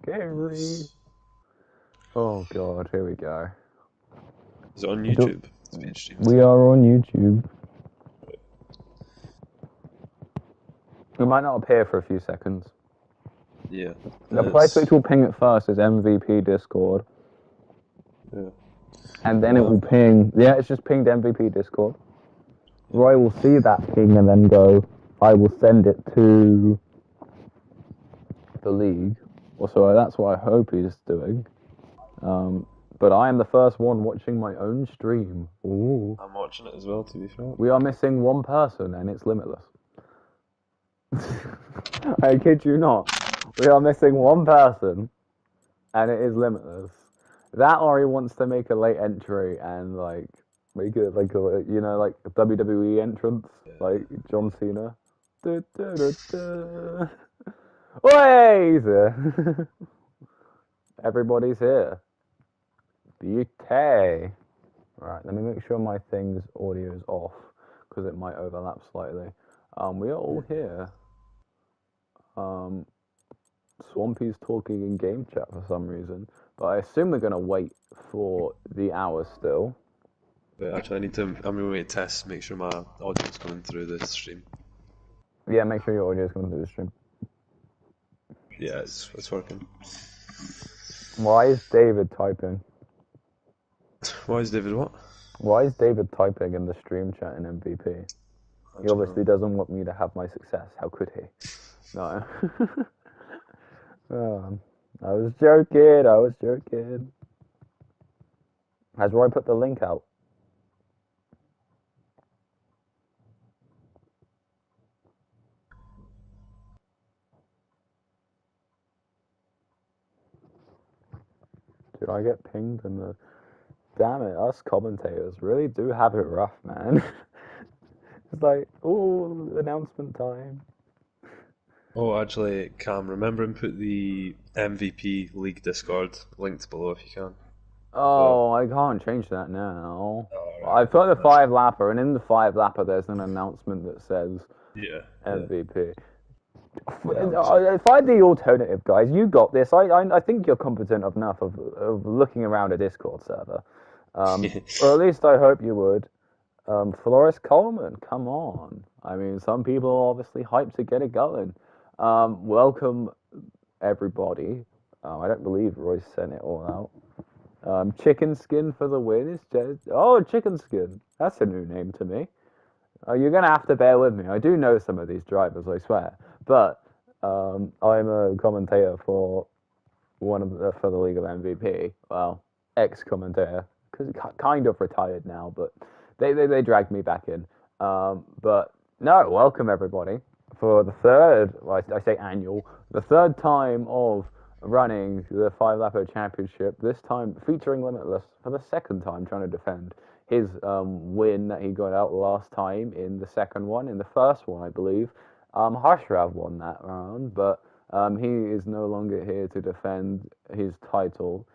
Scary. Oh god, here we go. Is it on YouTube? It's being streamed. We are on YouTube. We might not appear for a few seconds. Yeah. The place which will ping it first is MVP Discord. Yeah. And then it will ping. Yeah, it's just pinged MVP Discord. Roy will see that ping and then go, I will send it to the league. Also, that's what I hope he's doing. But I am the first one watching my own stream. Ooh. I'm watching it as well, to be fair. We are missing one person, and it's Limitless. I kid you not. We are missing one person, and it is Limitless. That or he wants to make a late entry and like make it like a like a WWE entrance, like John Cena. Oi, he's here. Everybody's here. BK. Right, let me make sure my thing's audio is off because it might overlap slightly. We are all here. Swampy's talking in game chat for some reason, but I assume we're gonna wait for the hour still. But actually, I'm going to test, make sure my audio's coming through the stream. Yeah, make sure your audio is coming through the stream. Yeah, it's working. Why is David typing? Why is David what? Why is David typing in the stream chat in MVP? He obviously doesn't want me to have my success. How could he? No. I was joking. Has Roy put the link out? Did I get pinged in the... Damn it, us commentators really do have it rough, man. It's like, oh, announcement time. Oh, actually, Cam, remember and put the MVP League Discord linked below if you can. Oh, I can't change that now. I've put the 5-lapper, and in the 5-lapper there's an announcement that says MVP. Find the alternative, guys. You got this. I think you're competent enough of looking around a Discord server. Or at least I hope you would. Flores Coleman, come on. I mean, some people are obviously hyped to get it going. Welcome, everybody. I don't believe Royce sent it all out. Chicken Skin for the win is just... Oh, Chicken Skin. That's a new name to me. You're going to have to bear with me. I do know some of these drivers, I swear. But I'm a commentator for for the League of MVP. Well, ex-commentator. Because kind of retired now, but they dragged me back in. But no, welcome everybody for the third, well, I say annual, the third time of running the 5-lapper championship, this time featuring Limitless for the second time, trying to defend his win that he got out last time in the second one. In the first one, I believe, Harshrav won that round, but he is no longer here to defend his title.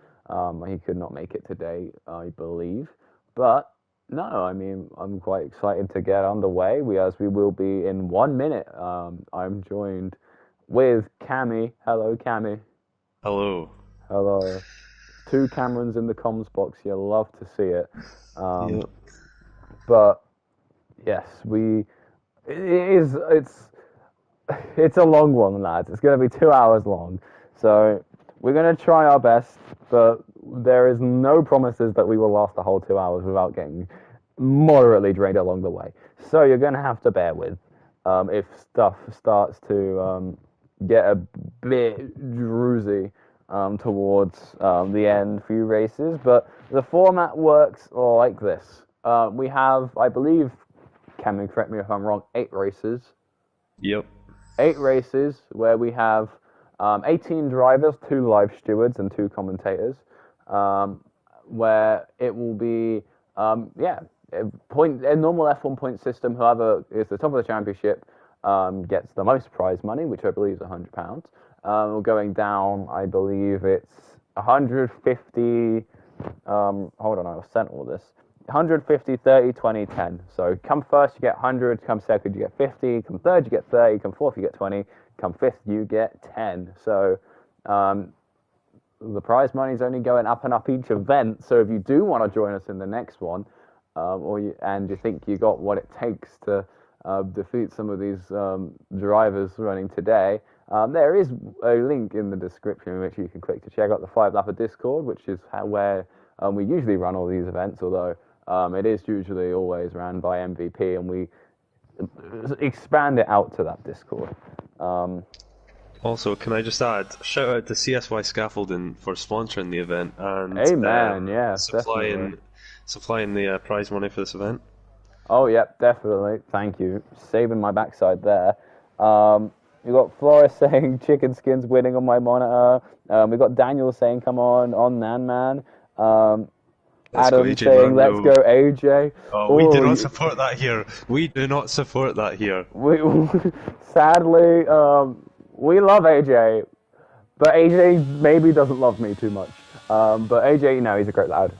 He could not make it today, I believe. But no, I mean, I'm quite excited to get underway, as we will be in 1 minute. I'm joined with Cammy. Hello, Cammy. Hello. Hello. 2 Camerons in the comms box. You love to see it. Yep. But yes, it's a long one, lads. It's going to be 2 hours long. So we're going to try our best, but there is no promises that we will last the whole 2 hours without getting moderately drained along the way. So you're going to have to bear with if stuff starts to get a bit druzy towards the end few races. But the format works like this. We have, I believe, Cameron, correct me if I'm wrong, 8 races. Yep. 8 races where we have 18 drivers, 2 live stewards, and 2 commentators. Where it will be, a normal F1 point system. Whoever is the top of the championship gets the most prize money, which I believe is £100. Going down, I believe it's 150. Hold on, I sent all this. 150, 30, 20, 10. So come first, you get 100. Come second, you get 50. Come third, you get 30. Come fourth, you get 20. Come fifth, you get 10. So the prize money is only going up and up each event. So if you do want to join us in the next one, and you think you got what it takes to defeat some of these drivers running today, there is a link in the description which you can click to check out the 5-Lapper Discord, which is where we usually run all these events, although it is usually always ran by MVP, and we expand it out to that Discord. Also, can I just add, shout out to CSY Scaffolding for sponsoring the event and Amen, yes, definitely. supplying the prize money for this event. Oh, yep, definitely. Thank you. Saving my backside there. We got Flores saying chicken skins winning on my monitor. We got Daniel saying come on Nan Man. Adam saying let's go AJ. Oh, we do not support that here. We do not support that here. Sadly, we love AJ, but AJ maybe doesn't love me too much. But AJ, no, he's a great lad.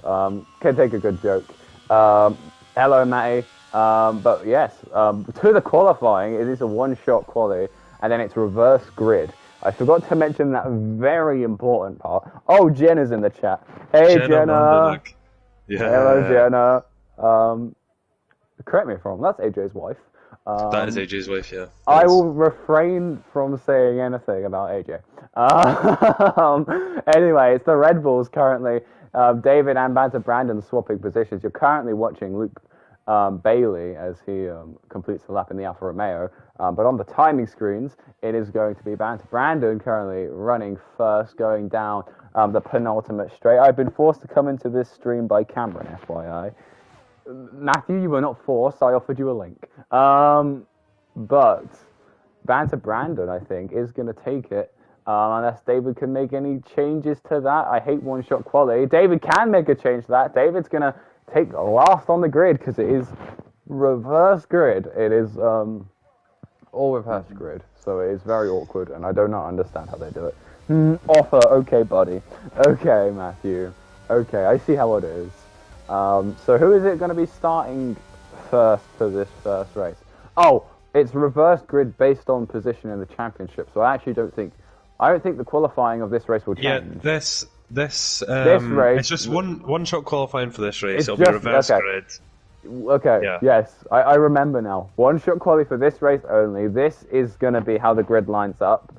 Can take a good joke. Hello, Matty. But yes, to the qualifying, it is a one-shot quali, and then it's reverse grid. I forgot to mention that very important part. Oh, Jenna's in the chat. Hey, Jenna. Yeah. Hello, Jenna. Correct me if I'm wrong. That's AJ's wife. That is AJ's wife, yeah. I will refrain from saying anything about AJ. Anyway, it's the Red Bulls currently. David and Banter Brandon swapping positions. You're currently watching Luke Bailey as he completes the lap in the Alfa Romeo. But on the timing screens, it is going to be Banter Brandon currently running first, going down the penultimate straight. I've been forced to come into this stream by Cameron, FYI. Matthew, you were not forced. I offered you a link. But Banter Brandon, I think, is going to take it. Unless David can make any changes to that. I hate one-shot quality. David can make a change to that. David's going to take last on the grid because it is reverse grid. It is all reverse grid. So it is very awkward, and I do not understand how they do it. Offer, okay, buddy. Okay, Matthew. Okay, I see how it is. So who is it going to be starting first for this first race? Oh, it's reverse grid based on position in the championship. So I actually don't think the qualifying of this race will change. Yeah, this race, it's just one shot qualifying for this race. It'll be reverse grid. Okay. Yeah. Yes, I remember now. One shot qualify for this race only. This is going to be how the grid lines up,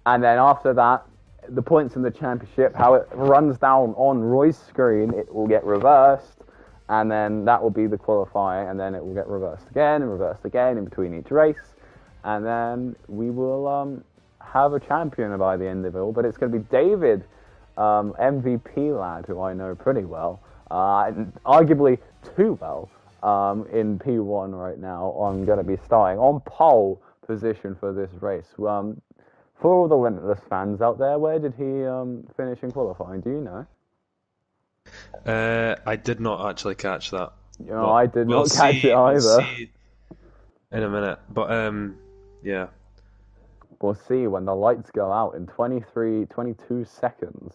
and then after that, the points in the championship, how it runs down on Roy's screen, it will get reversed, and then that will be the qualifying, and then it will get reversed again and reversed again in between each race, and then we will have a champion by the end of it all. But it's going to be David, MVP lad, who I know pretty well, arguably too well, in P1 right now. I'm going to be starting on pole position for this race. For all the Limitless fans out there, where did he finish in qualifying? Do you know? I did not actually catch that. I did not catch it either. We'll see in a minute, but yeah. We'll see when the lights go out in 22 seconds.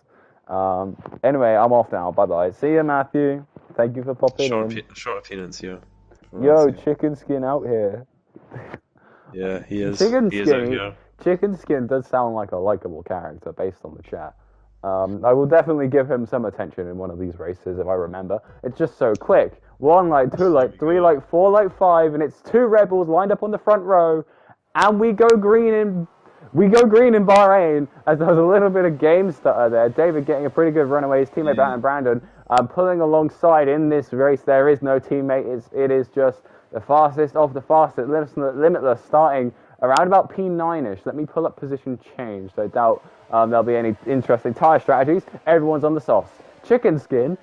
Anyway, I'm off now. Bye-bye. See you, Matthew. Thank you for popping in. Short appearance here. Yo, Chicken Skin out here. Yeah, he is. Chicken Skin. Out here. Chicken Skin does sound like a likable character based on the chat. I will definitely give him some attention in one of these races if I remember. It's just so quick. 1 light, 2 light, 3 light, 4 light, 5, and it's 2 rebels lined up on the front row, and we go green in Bahrain. As there was a little bit of game stutter there. David getting a pretty good runaway. His teammate Brandon pulling alongside in this race. There is no teammate. It is just the fastest of the fastest. Limitless starting around about P9-ish. Let me pull up position change. So I doubt there'll be any interesting tyre strategies. Everyone's on the softs. Chicken Skin,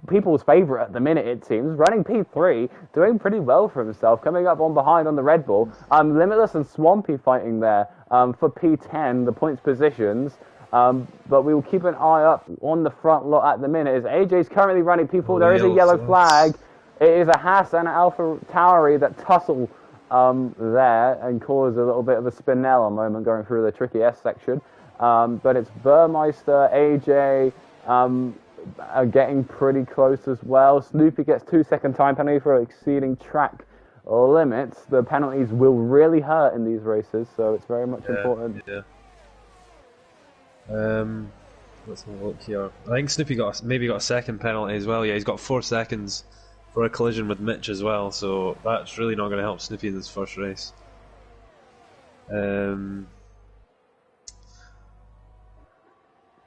people's favourite at the minute, it seems, running P3, doing pretty well for himself, coming up on behind on the Red Bull. Limitless and Swampy fighting there for P10, the points positions. But we will keep an eye up on the front lot at the minute. As AJ's currently running P4, there is a yellow flag. It is a Haas and an Alpha Tauri that tussle there and cause a little bit of a Spinella moment going through the tricky S section. But it's Burmeister, AJ are getting pretty close as well. Snoopy gets 2-second time penalty for exceeding track limits. The penalties will really hurt in these races, so it's very much important. Yeah. Let's have a look here. I think Snoopy maybe got a second penalty as well. Yeah, he's got 4 seconds for a collision with Mitch as well, so that's really not going to help Snoopy in his first race.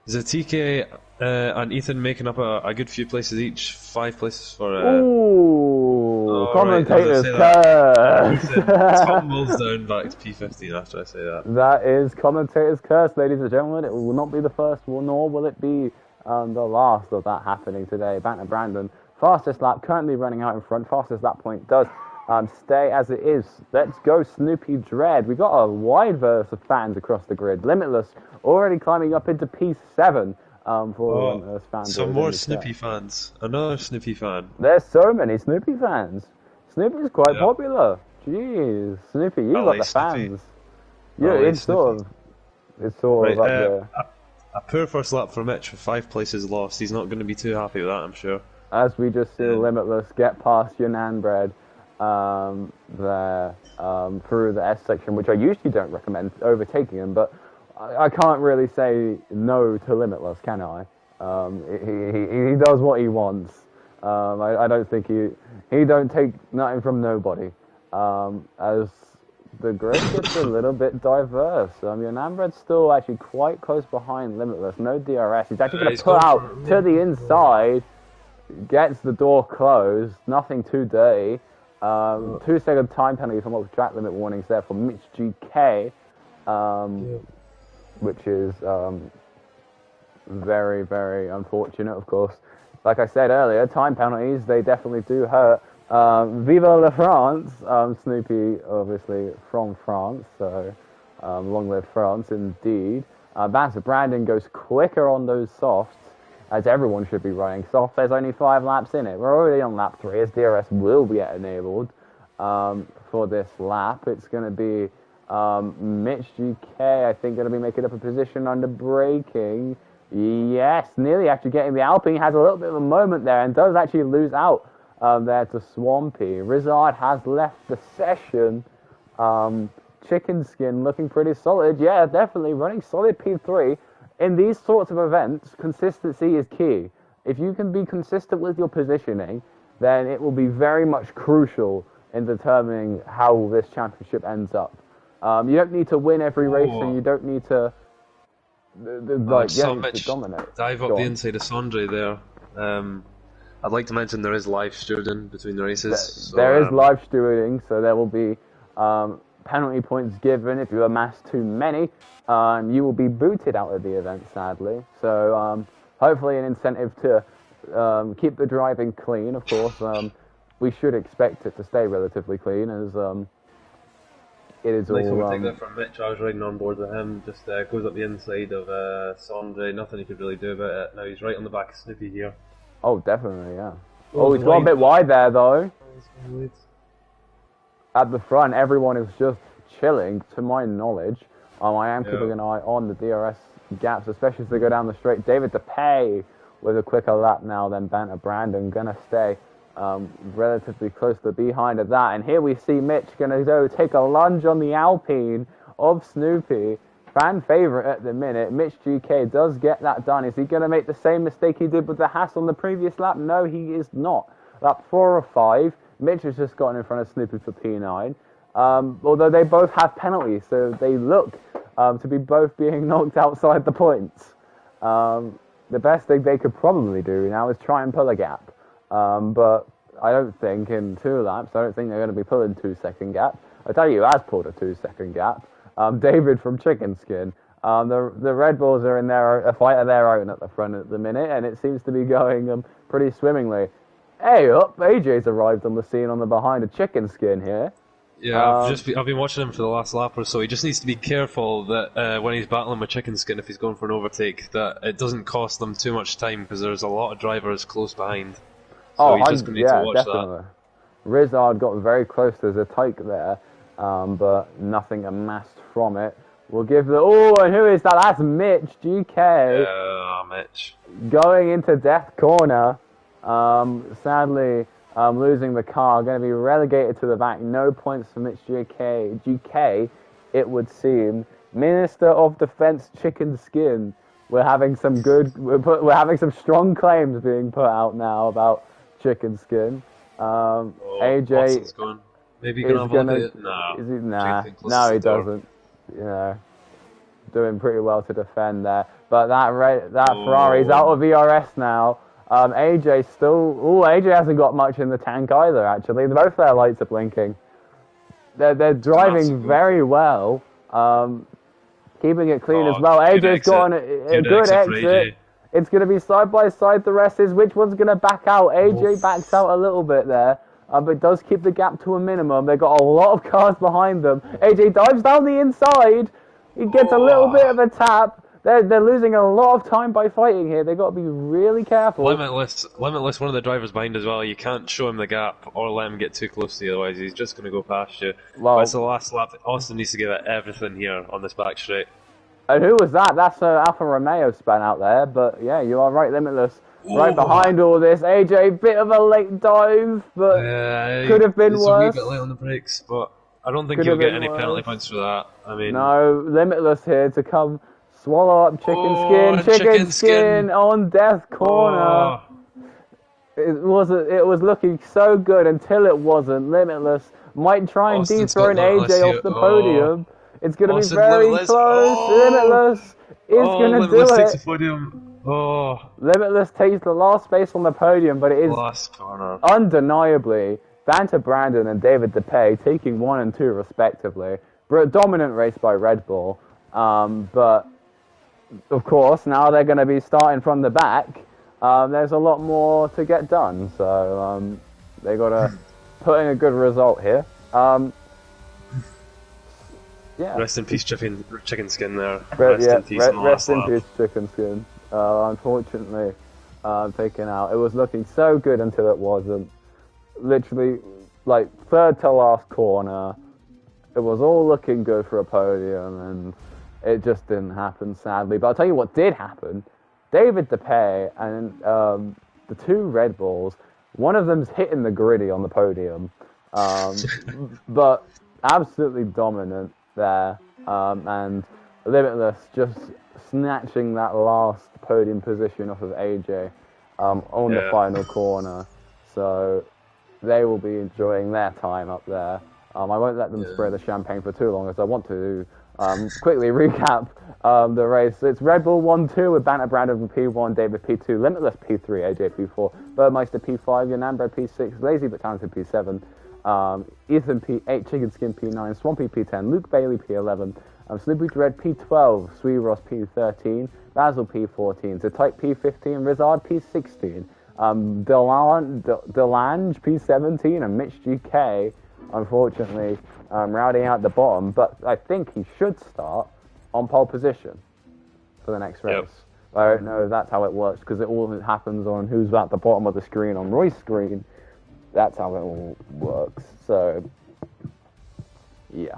Is it TK and Ethan making up a good few places each? 5 places for. Ooh, commentator's curse! curse! Tom Will's down back to P15 after I say that. That is commentator's curse, ladies and gentlemen. It will not be the first one, nor will it be the last of that happening today. Banter Brandon, fastest lap, currently running out in front. Fastest lap point does stay as it is. Let's go, Snoopy Dread. We got a wide verse of fans across the grid. Limitless already climbing up into P7 for Limitless fans. Some more Snoopy fans. Another Snoopy fan. There's so many Snoopy fans. Snoopy's quite popular. Jeez, Snoopy, you got the fans. Yeah, it's sort of up there. A poor first lap for Mitch with 5 places lost. He's not going to be too happy with that, I'm sure. As we just see Limitless get past Yunnan Bread there through the S section, which I usually don't recommend overtaking him, but I can't really say no to Limitless, can I? He does what he wants. I don't think he don't take nothing from nobody. As the grid gets a little bit diverse. Yunnan Bread's still actually quite close behind Limitless. No DRS. He's actually going to pull out to the inside. Gets the door closed. Nothing too dirty. 2-second time penalty from what track limit warnings there for Mitch GK, which is very, very unfortunate, of course. Like I said earlier, time penalties, they definitely do hurt. Vive la France! Snoopy, obviously, from France, so long live France, indeed. Banter Brandon goes quicker on those softs, as everyone should be running soft. There's only 5 laps in it. We're already on lap 3, as DRS will be enabled for this lap. It's going to be Mitch GK, I think, going to be making up a position under braking. Yes, nearly actually getting the Alpine. Has a little bit of a moment there and does actually lose out there to Swampy. Rizard has left the session. Chicken Skin looking pretty solid. Yeah, definitely running solid P3. In these sorts of events, consistency is key. If you can be consistent with your positioning, then it will be very much crucial in determining how this championship ends up. You don't need to win every race, and you don't need to to dominate. Dive up the inside of Sondre there. I'd like to mention there is live stewarding between the races. There is live stewarding, so there will be penalty points given if you amass too many. You will be booted out of the event, sadly. So hopefully an incentive to keep the driving clean, of course. We should expect it to stay relatively clean, as it is nice all... take that from Mitch. I was riding on board with him. Just goes up the inside of Sondre. Nothing he could really do about it. Now he's right on the back of Snoopy here. Oh, definitely, yeah. Oh, he's gone a bit wide there, though. At the front, everyone is just chilling, to my knowledge. I am keeping an eye on the DRS gaps, especially as they go down the straight. David DePay with a quicker lap now than Banter Brandon. Gonna stay relatively close to behind of that. And here we see Mitch gonna go take a lunge on the Alpine of Snoopy. Fan favourite at the minute. Mitch GK does get that done. Is he going to make the same mistake he did with the Haas on the previous lap? No, he is not. Lap 4 or 5. Mitch has just gotten in front of Snoopy for P9. Although they both have penalties, so they look to be both being knocked outside the points. The best thing they could probably do now is try and pull a gap. But I don't think in 2 laps, I don't think they're going to be pulling 2-second gap. I tell you who has pulled a 2-second gap. David from Chicken Skin. The Red Bulls are in a fight of their own at the front at the minute, and it seems to be going pretty swimmingly. Hey up, AJ's arrived on the scene on the behind of Chicken Skin here. Yeah, I've been watching him for the last lap or so. He just needs to be careful that when he's battling with Chicken Skin, if he's going for an overtake, that it doesn't cost them too much time, because there's a lot of drivers close behind. So he's just going to need to watch definitely. that. Rizard got very close to the take there, but nothing amassed from it. We'll give the... Oh, and who is that? That's Mitch, GK. Yeah, Mitch. Going into Death Corner. Sadly, losing the car. Going to be relegated to the back. No points for Mitch GK, it would seem. Minister of Defense Chicken Skin we're having some good. We're having some strong claims being put out now about chicken skin. Oh, AJ Austin's gone. Maybe is gonna have a look at gonna. it. Nah, Is he? trying Nah, to get close no, to he the door. doesn't. You know, doing pretty well to defend there. But that Ferrari's out Oh, of ERS now. AJ still. Oh, AJ hasn't got much in the tank either. Actually, both their lights are blinking. They're it's gonna have to driving go for very it. well. Keeping it clean as Oh, well. good AJ's exit. got a Good good exit for exit. AJ. It's going to be side by side. The rest is which one's going to back out. Oh, AJ backs out a little bit there, but does keep the gap to a minimum. They've got a lot of cars behind them. AJ dives down the inside. He gets a little bit oh. of a tap. They're losing a lot of time by fighting here. They've got to be really careful. Limitless, one of the drivers behind as well. You can't show him the gap or let him get too close to you, otherwise he's just going to go past you. But it's Well, the last lap. Austin needs to give it everything here on this back straight. and who was that? That's Alfa Romeo span out there. But yeah, you are right, Limitless. Right Oh, behind all this, AJ, bit of a late dive, but could have been it's a wee bit worse. late on the brakes, but I don't think Could he'll have get been any penalty worse. points for that. I mean, No, Limitless here to come swallow up chicken oh, skin. and Chicken chicken skin. skin on death corner. Oh, It was looking so good until it wasn't. Limitless might try and Austin's got dethrone Limitless AJ here. off the Oh, podium. It's going to be Austin very Limitless. close. Oh, Limitless is oh, going to do Limitless takes the it. podium. Oh, Limitless takes the last space on the podium, but it is last corner. undeniably Vanta Brandon and David DePay taking 1 and 2 respectively. Dominant race by Red Bull, but of course now they're going to be starting from the back. There's a lot more to get done, so they got to put in a good result here. Yeah. Rest in peace, chicken skin there. Rest in peace on the Rest last in lap. peace, chicken skin. Unfortunately, taken out. It was looking so good until it wasn't. Literally, like third to last corner, it was all looking good for a podium, and it just didn't happen, sadly. But I'll tell you what did happen. David DePay and the two Red Bulls, one of them's hitting the gritty on the podium, but absolutely dominant there, and Limitless just snatching that last podium position off of AJ on the final corner. So they will be enjoying their time up there. I won't let them spray the champagne for too long, as I want to quickly recap the race. It's Red Bull 1-2 with Banter Brandon P1, David P2, Limitless P3, AJ P4, Birdmeister P5, Yanambred P6, Lazy but Talented P7, Ethan P8, Chicken Skin P9, Swampy P10, Luke Bailey P11, Snoopy Dread P12, Sweet Ross P13, Basil P14, Zatype P15, Rizard P16, Delange P17, and Mitch GK, unfortunately, rounding out the bottom. But I think he should start on pole position for the next race. Yep. I don't know if that's how it works, because it all happens on who's at the bottom of the screen on Roy's screen. That's how it all works. So, yeah.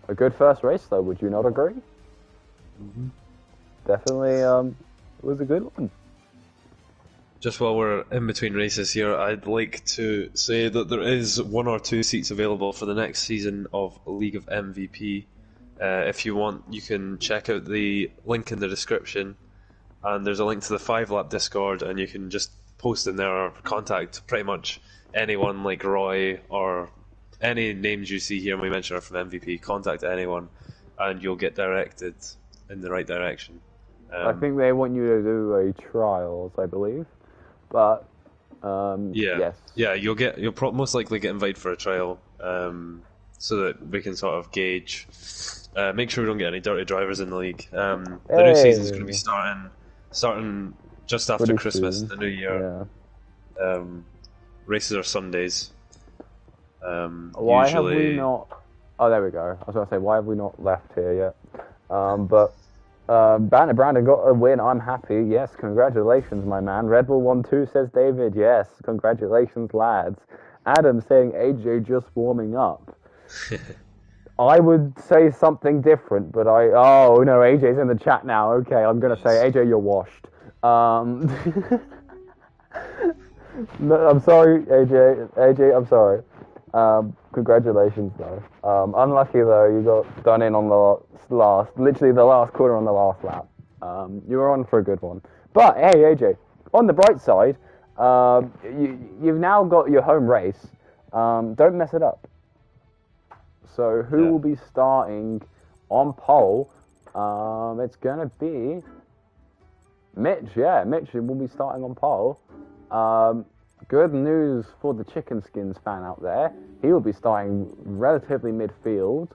A good first race, though, would you not agree? Mm-hmm. Definitely was a good one. Just while we're in between races here, I'd like to say that there is 1 or 2 seats available for the next season of League of MVP. If you want, you can check out the link in the description, and there's a link to the 5-lap Discord, and you can just post in there or contact pretty much anyone like Roy or any names you see here and we mention are from MVP. Contact anyone, and you'll get directed in the right direction. I think they want you to do a trials, I believe. But yes. Yeah, you'll most likely get invited for a trial, so that we can sort of gauge. Make sure we don't get any dirty drivers in the league. The new season's going to be starting just after Pretty Christmas, soon. the new year. Yeah. Races are Sundays. Why have we not? Oh, there we go. I was going to say, why have we not left here yet? But Banner Brandon got a win. I'm happy. Yes, congratulations, my man. Red Bull 1-2 says David. Yes, congratulations, lads. Adam saying AJ just warming up. I would say something different, but oh no, AJ's in the chat now. Okay, I'm gonna say AJ, you're washed. No, I'm sorry, AJ. AJ, I'm sorry. Congratulations, though. Unlucky though, you got done in on the literally the last corner on the last lap. You were on for a good one. But hey, AJ, on the bright side, you've now got your home race. Don't mess it up. So who will be starting on pole? It's gonna be Mitch. Yeah, Mitch will be starting on pole. Good news for the Chicken Skins fan out there. He will be starting relatively midfield.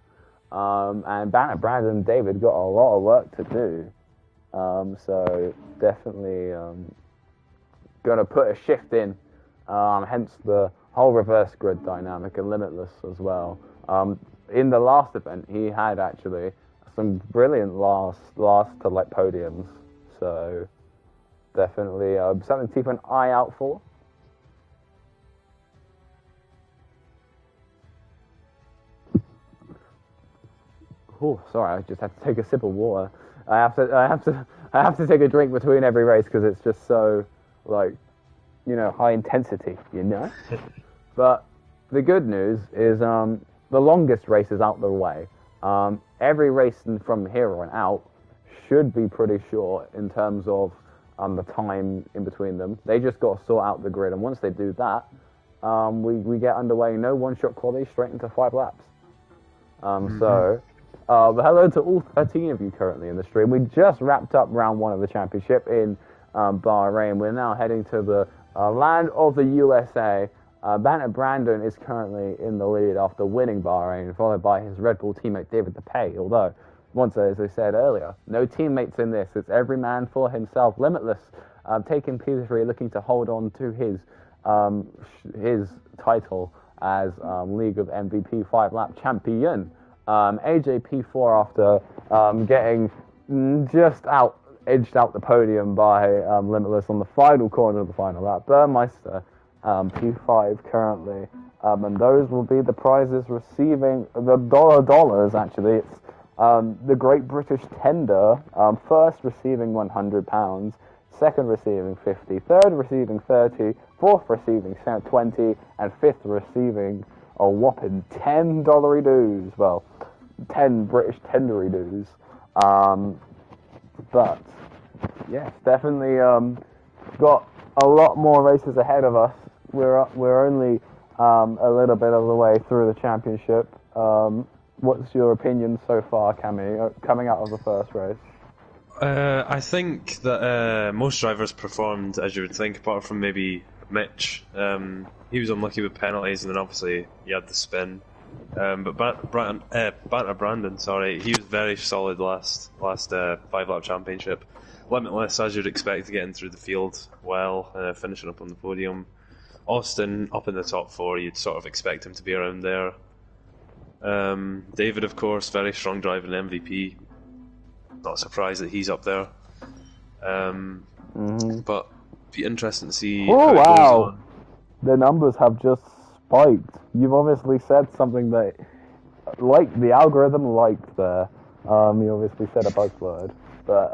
And Brandon and David got a lot of work to do. So definitely going to put a shift in. Hence the whole reverse grid dynamic and Limitless as well. In the last event, he had actually some brilliant last to like podiums. So definitely something to keep an eye out for. Oh, sorry, I just had to take a sip of water. I have to take a drink between every race because it's just so, like, high intensity, But the good news is the longest race is out the way. Every race from here on out should be pretty short in terms of the time in between them. They just got to sort out the grid, and once they do that, we get underway. No one-shot quality, straight into 5 laps. So. Hello to all 13 of you currently in the stream. We just wrapped up round 1 of the championship in Bahrain. We're now heading to the land of the USA. Banter Brandon is currently in the lead after winning Bahrain, followed by his Red Bull teammate David DePay. Although, once as I said earlier, no teammates in this. It's every man for himself. Limitless taking P3, looking to hold on to his title as League of MVP 5-lap champion. AJP4 after getting just edged out the podium by Limitless on the final corner of the final lap. Burmeister, P5 currently, and those will be the prizes receiving the dollars. Actually, it's the Great British Tender. First receiving £100, second receiving 50, third receiving 30, fourth receiving 20, and fifth receiving a whopping $10 dues. Well, 10 British tendery dues. But yes, definitely got a lot more races ahead of us. We're only a little bit of the way through the championship. What's your opinion so far, Cammy, coming out of the first race? I think that most drivers performed as you would think, apart from maybe Mitch. He was unlucky with penalties, and then obviously he had the spin. But Banter Brandon, he was very solid last 5-lap championship. Limitless, as you'd expect, getting through the field well, finishing up on the podium. Austin up in the top 4, you'd sort of expect him to be around there. David, of course, very strong driving MVP. Not surprised that he's up there. But be interesting to see how it goes on. The numbers have just spiked. You've obviously said something that, the algorithm liked there. You obviously said a buzzword. But,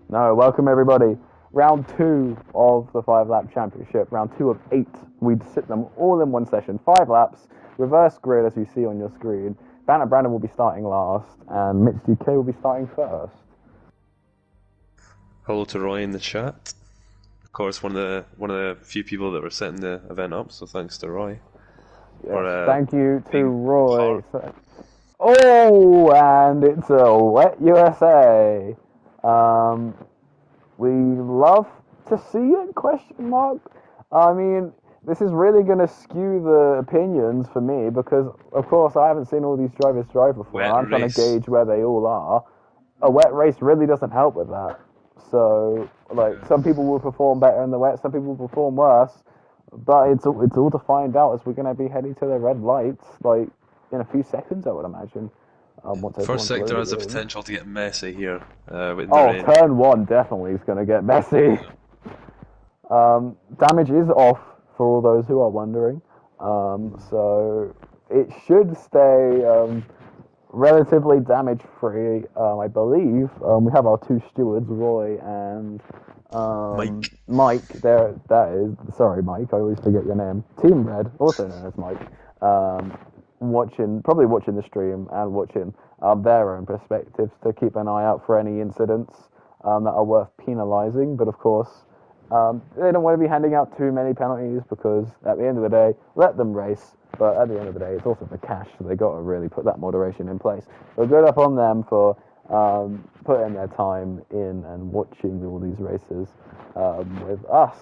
no, welcome everybody. Round 2 of the 5-lap championship. Round 2 of 8. We'd sit them all in one session. 5 laps. Reverse grid, as you see on your screen. Banter Brandon will be starting last, and Mitch DK will be starting first. Hello to Roy in the chat. Of course, one of the few people that were setting the event up, so thanks to Roy. Yes, thank you to Roy. Oh, and it's a wet USA. We love to see it, question mark. I mean, this is really going to skew the opinions for me because, of course, I haven't seen all these drivers drive before. I'm trying to gauge where they all are. A wet race really doesn't help with that. So, some people will perform better in the wet, some people will perform worse. But it's all to find out as we're going to be heading to the red lights, in a few seconds, I would imagine. First sector has the potential to get messy here. Turn 1 definitely is going to get messy. Damage is off, for all those who are wondering. So it should stay relatively damage-free, I believe. We have our 2 stewards, Roy and Mike. There, that is. Sorry, Mike. I always forget your name. Team Red, also known as Mike. Probably watching the stream and watching their own perspectives to keep an eye out for any incidents. that are worth penalising, but of course, they don't want to be handing out too many penalties because at the end of the day, let them race. But at the end of the day, it's also for cash, so they got to really put that moderation in place. So good up on them for putting their time in and watching all these races with us.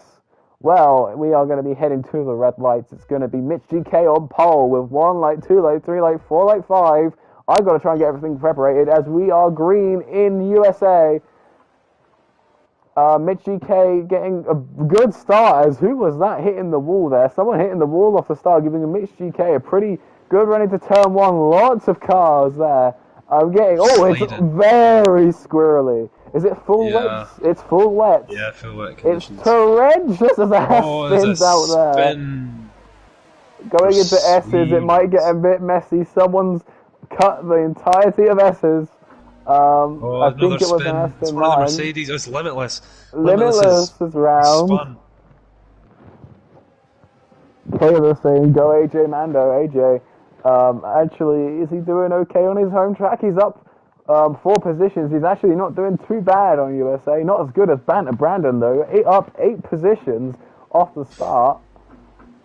Well, we are going to be heading to the red lights. It's going to be Mitch GK on pole with 1 light, 2 light, 3 light, 4 light, 5. I've got to try and get everything preparated as we are green in USA. Mitch GK getting a good start as who was that hitting the wall there? Someone hitting the wall off the start, giving Mitch GK a pretty good run into turn 1. Lots of cars there. I'm getting, it's very squirrely. Is it full wet? It's full wet. Yeah, full wet conditions. It's torrentious as that spins out there. Going into S's, it might get a bit messy. Someone's cut the entirety of S's. I think it was an Aston It's one of the Mercedes. It's Limitless. Limitless is round. Spun. Taylor saying, "Go AJ Mando, AJ." Actually, is he doing okay on his home track? He's up 4 positions. He's actually not doing too bad on USA. Not as good as Banter Brandon though. Up 8 positions off the start.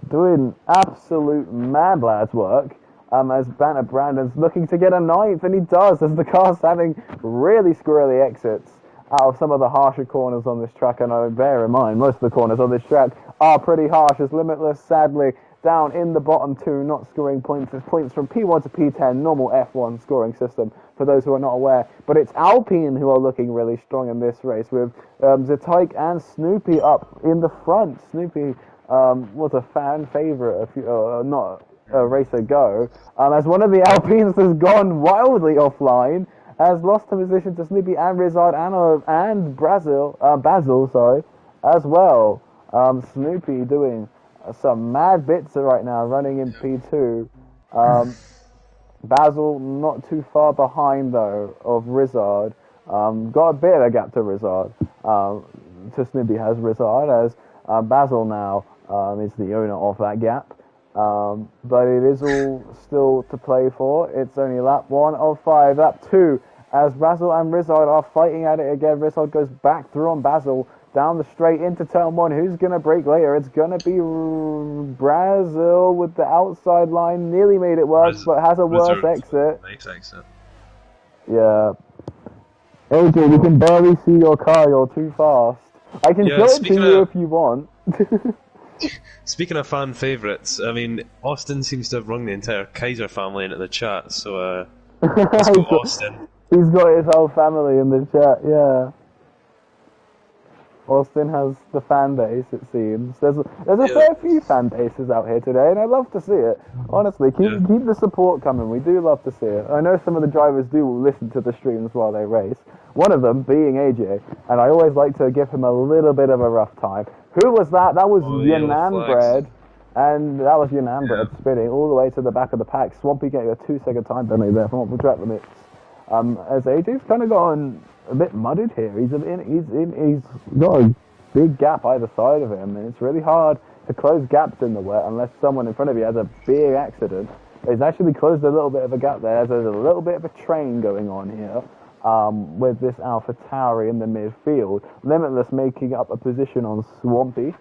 Doing absolute mad lads work. As Banter Brandon's looking to get a 9th, and he does, as the car's having really squirrely exits out of some of the harsher corners on this track. And I bear in mind, most of the corners on this track are pretty harsh, as Limitless, sadly, down in the bottom 2, not scoring points. It's points from P1 to P10, normal F1 scoring system, for those who are not aware. But it's Alpine who are looking really strong in this race, with Zetike and Snoopy up in the front. Snoopy was a fan favourite, not a race ago, as one of the Alpines has gone wildly offline, has lost a position to Snoopy and Rizard and Basil, as well. Snoopy doing some mad bits right now, running in P2. Basil not too far behind though of Rizard. Got a bit of a gap to Rizard. To Snoopy has Rizard, as Basil now is the owner of that gap. But it is all still to play for. It's only lap 1 of 5. Lap 2, as Basil and Rizard are fighting at it again. Rizard goes back through on Basil, down the straight into turn 1. Who's going to break later? It's going to be Brazil with the outside line. Nearly made it work, but has a worse exit. Nice exit. Yeah. AJ, we can barely see your car. You're too fast. I can show it to you if you want. Speaking of fan favourites, I mean, Austin seems to have rung the entire Kaiser family into the chat, so let's go Austin. He's got his whole family in the chat, yeah. Austin has the fan base, it seems. There's a fair few fan bases out here today, and I love to see it. Honestly, keep the support coming. We do love to see it. I know some of the drivers do listen to the streams while they race. One of them being AJ, and I always like to give him a little bit of a rough time. Who was that? That was Yananbred, and that was Yananbred spinning all the way to the back of the pack. Swampy getting a 2-second time penalty there from track limits. As AJ's kind of gone a bit mudded here. He's got a big gap either side of him, and it's really hard to close gaps in the wet unless someone in front of you has a big accident. But he's actually closed a little bit of a gap there. There's a little bit of a train going on here. With this Alpha Tauri in the midfield. Limitless making up a position on Swampy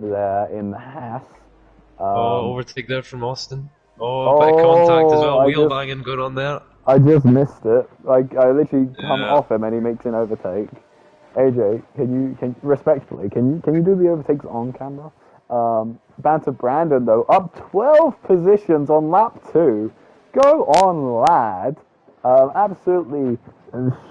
there in the Haas. Overtake there from Austin. Bit of contact as well. Wheel banging going on there. I just missed it. Like, I literally come off him and he makes an overtake. AJ, can you respectfully, can you do the overtakes on camera? Banter Brandon though, up 12 positions on lap 2. Go on, lad. Absolutely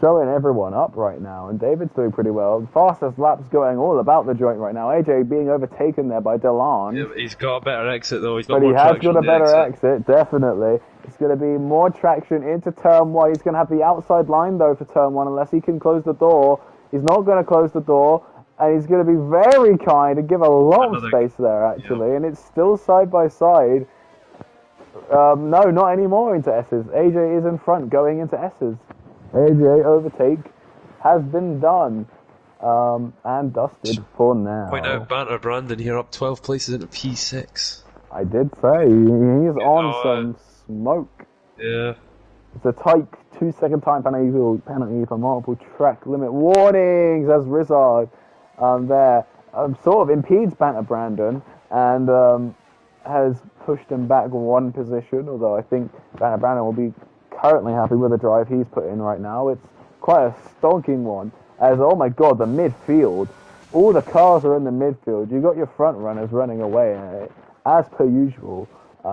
showing everyone up right now, and David's doing pretty well. Fastest laps going all about the joint right now. AJ being overtaken there by Delan. Yeah, he's got a better exit though. But he has got a better exit, definitely. It's going to be more traction into turn 1. He's going to have the outside line though for turn 1 unless he can close the door. He's not going to close the door, and he's going to be very kind and give a lot of space there actually, and it's still side by side. No, not anymore into S's. AJ is in front going into S's. AJ overtake has been done and dusted for now. Point out Banter Brandon here up 12 places into P6. I did say, he's on some smoke. Yeah. It's a tight 2 second time penalty for multiple track limit warnings as Rizard there sort of impedes Banter Brandon and has pushed him back one position, although I think Banter Brandon will be currently happy with the drive he's put in right now. It's quite a stonking one as, oh my god, the midfield. All the cars are in the midfield. You've got your front runners running away as per usual.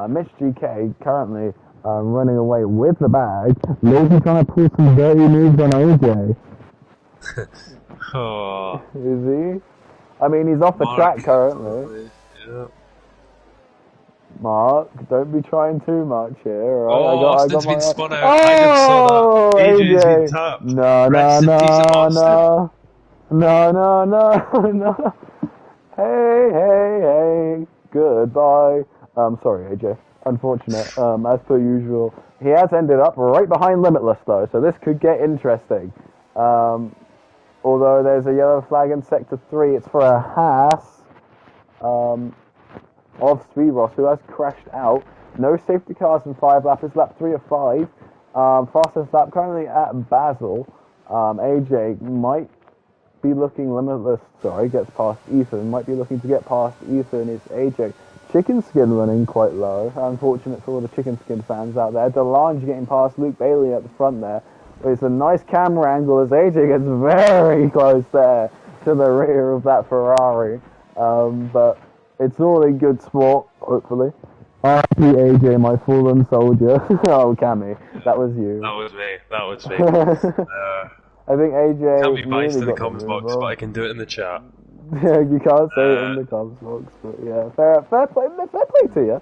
Mitch GK currently running away with the bag. Maybe trying to pull some dirty moves on OJ. Oh. Is he? I mean, he's off the track currently. Yeah. Mark, don't be trying too much here. Right? Oh, Austin's been spun out. Oh, I just saw that. AJ's been tapped. No. Hey. Goodbye. Sorry, AJ. Unfortunate. As per usual. He has ended up right behind Limitless, though, so this could get interesting. Although there's a yellow flag in Sector 3, it's for a Haas of Speedross, who has crashed out. No safety cars in 5 laps. It's lap 3 of 5. Fastest lap currently at Basel. AJ might be looking Limitless, gets past Ethan. Might be looking to get past Ethan. It's AJ. Chicken Skin running quite low. Unfortunate for all the Chicken Skin fans out there. Delange getting past Luke Bailey at the front there. It's a nice camera angle as AJ gets very close there to the rear of that Ferrari. But it's all in good sport, hopefully. R.I.P. AJ, my fallen soldier. Oh, Cammy, that was you. That was me. I think AJ... Can't be biased in the comments box, but I can do it in the chat. Yeah, you can't say it in the comments box, but yeah, fair play to you.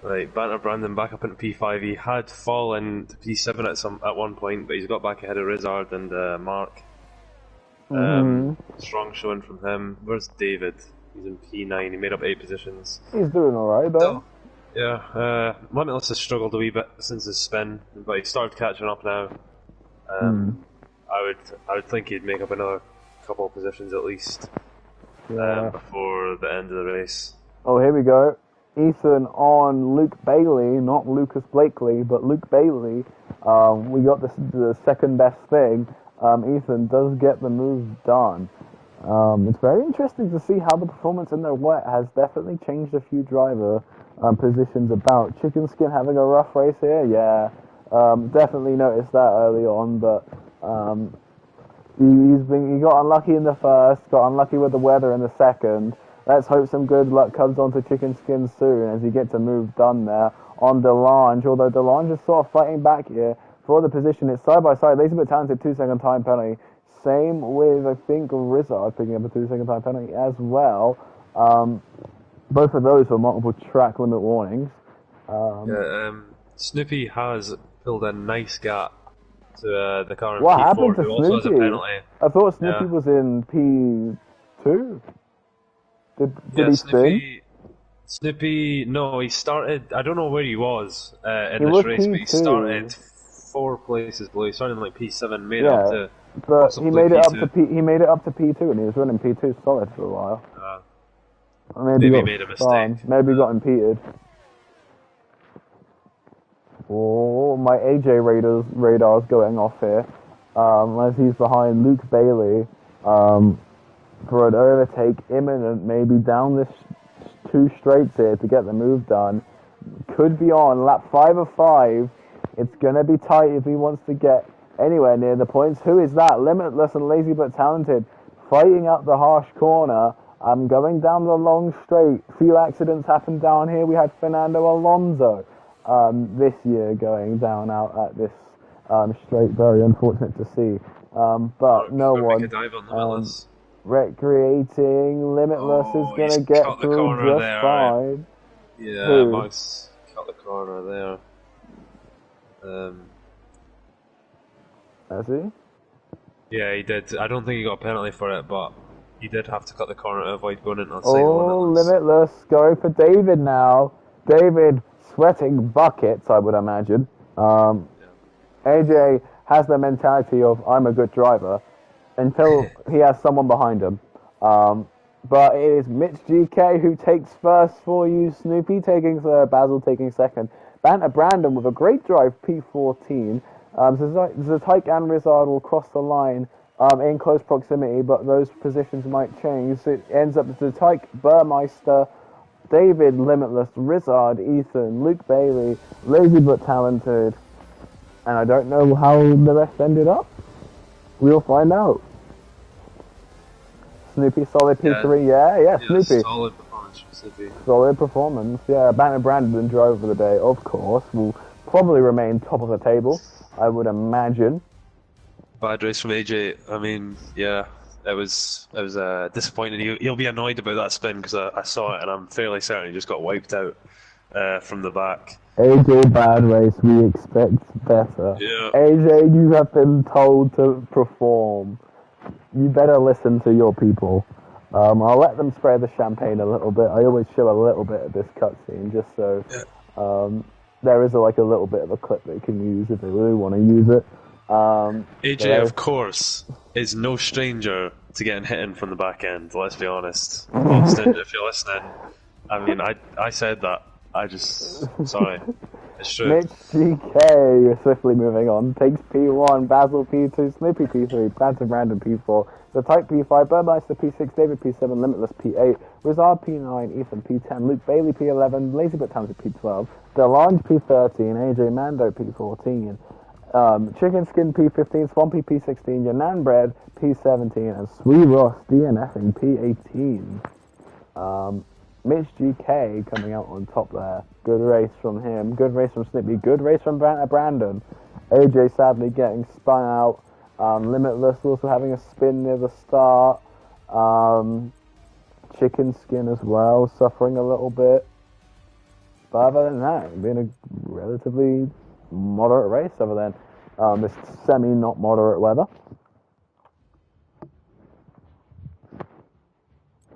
Right, Banter Brandon back up into P5. He had fallen to P7 at one point, but he's got back ahead of Rizard and Mark. Strong showing from him. Where's David? He's in P9. He made up 8 positions. He's doing alright, though. Yeah, Limitless has struggled a wee bit since his spin, but he started catching up now. I would think he'd make up another couple of positions at least before the end of the race. Oh, here we go. Ethan on Luke Bailey, not Lucas Blakely, but Luke Bailey. We got the second best thing. Ethan does get the move done. It's very interesting to see how the performance in their wet has definitely changed a few driver positions about. Chicken Skin having a rough race here, yeah. Definitely noticed that early on, but he got unlucky in the first, got unlucky with the weather in the second. Let's hope some good luck comes onto Chicken Skin soon as he gets a move done there on Delange, although Delange is sort of fighting back here for the position. It's side by side. Lazy but talented 2-second time penalty. Same with, I think, Rizard picking up a 2-second time penalty as well. Both of those were multiple track limit warnings. Snoopy has pulled a nice gap to the car in what P4, happened to who also has a Snoopy? penalty. I thought Snoopy was in P2. Did he spin? Snoopy, no, he started, I don't know where he was in He this was race, but he P2. started 4 places below. He started in like P7, made Yeah, up to but he made it P2. he made it up to P2, and he was running P2 solid for a while. Maybe he made a mistake. Maybe got impeded. Oh, my AJ radar's going off here. As he's behind Luke Bailey for an overtake imminent, maybe down this 2 straights here to get the move done. Could be on lap 5 of 5. It's gonna be tight if he wants to get anywhere near the points. Who is that? Limitless and Lazy but Talented fighting up the harsh corner. I'm going down the long straight. Few accidents happened down here. We had Fernando Alonso this year going down out at this straight. Very unfortunate to see. But no one. Recreating Limitless is going to get through just there, fine. Yeah, Max cut the corner there. Has he? Yeah, he did. I don't think he got a penalty for it, but he did have to cut the corner to avoid going into the side. Oh, Limitless going for David now. David sweating buckets, I would imagine. AJ has the mentality of, I'm a good driver, until he has someone behind him. But it is Mitch GK who takes first for you, Snoopy taking third, Basil taking second. Banter Brandon with a great drive, P14. Zatyke and Rizard will cross the line in close proximity, but those positions might change. So it ends up Zatyke, Burmeister, David, Limitless, Rizard, Ethan, Luke Bailey, Lazy but Talented, and I don't know how the rest ended up. We'll find out. Snoopy, solid P3, yeah, Snoopy. Solid performance from Snoopy. Solid performance, yeah. Banter Brandon drove for the day, of course. Will probably remain top of the table, I would imagine. Bad race from AJ. I mean, yeah, it was disappointing. He'll be annoyed about that spin because I saw it and I'm fairly certain he just got wiped out from the back. AJ, bad race. We expect better. Yeah. AJ, you have been told to perform. You better listen to your people. I'll let them spray the champagne a little bit. I always show a little bit of this cutscene just so there is a little bit of a clip they can use if they really want to use it. AJ, of course, is no stranger to getting hit in from the back end. Let's be honest. Austin, if you're listening, I mean, I said that. Sorry. It's true. Mitch GK, swiftly moving on, takes P1, Basil P2, Snoopy P3, Banter Brandon P4, Zatyke P5, Burmeister P6, David P7, Limitless P8, Rizard P9, Ethan P10, Luke Bailey P11, Lazy but Talented P12, Delange P13, AJ Mando P14, Chicken Skin P15, Swampy P16, Yanan Bread P17, and Sweet Ross DNFing P18. Mitch GK coming out on top there. Good race from him. Good race from Snippy. Good race from Brandon. AJ sadly getting spun out. Limitless also having a spin near the start. Chicken Skin as well, suffering a little bit. But other than that, it's been a relatively moderate race other than this semi-not moderate weather.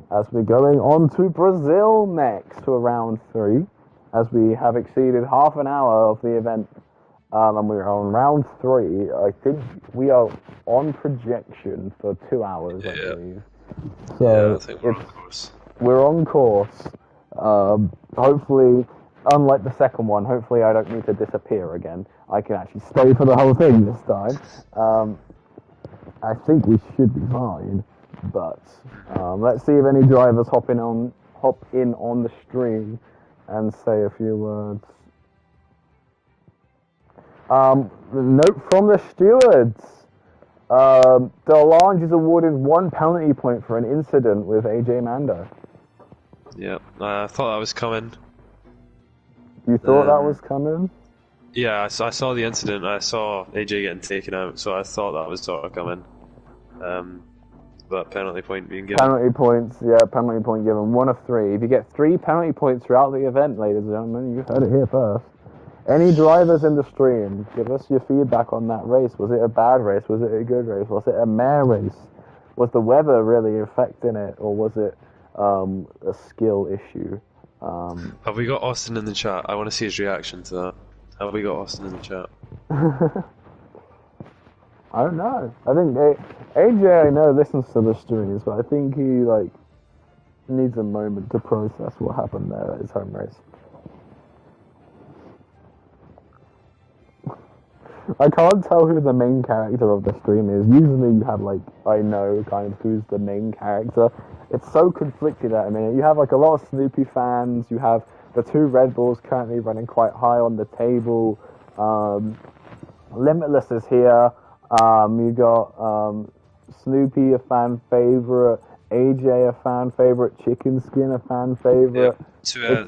As we're going on to Brazil next to round 3, as we have exceeded half an hour of the event, and we're on round 3. I think we are on projection for 2 hours, I believe. So I think we're on course. We're on course. Hopefully, unlike the second one, hopefully I don't need to disappear again. I can actually stay for the whole thing this time. I think we should be fine. But let's see if any drivers hop in on the stream and say a few words. Note from the stewards. Delange is awarded 1 penalty point for an incident with AJ Mando. Yeah, I thought that was coming. You thought that was coming? Yeah, I saw the incident. I saw AJ getting taken out, so I thought that was sort of coming. That penalty point being given. Penalty points, penalty point given. 1 of 3. If you get 3 penalty points throughout the event, ladies and gentlemen, you heard it here first. Any drivers in the stream, give us your feedback on that race. Was it a bad race? Was it a good race? Was it a mare race? Was the weather really affecting it, or was it a skill issue? Have we got Austin in the chat? I want to see his reaction to that. Have we got Austin in the chat? I don't know. I think AJ, I know, listens to the streams, but I think he needs a moment to process what happened there at his home race. I can't tell who the main character of the stream is. Usually you have I know kind of who's the main character. It's so conflicted at a minute. You have a lot of Snoopy fans. You have the 2 Red Bulls currently running quite high on the table. Limitless is here. You got Snoopy, a fan favorite, AJ, a fan favorite, Chicken Skin, a fan favorite. Yeah.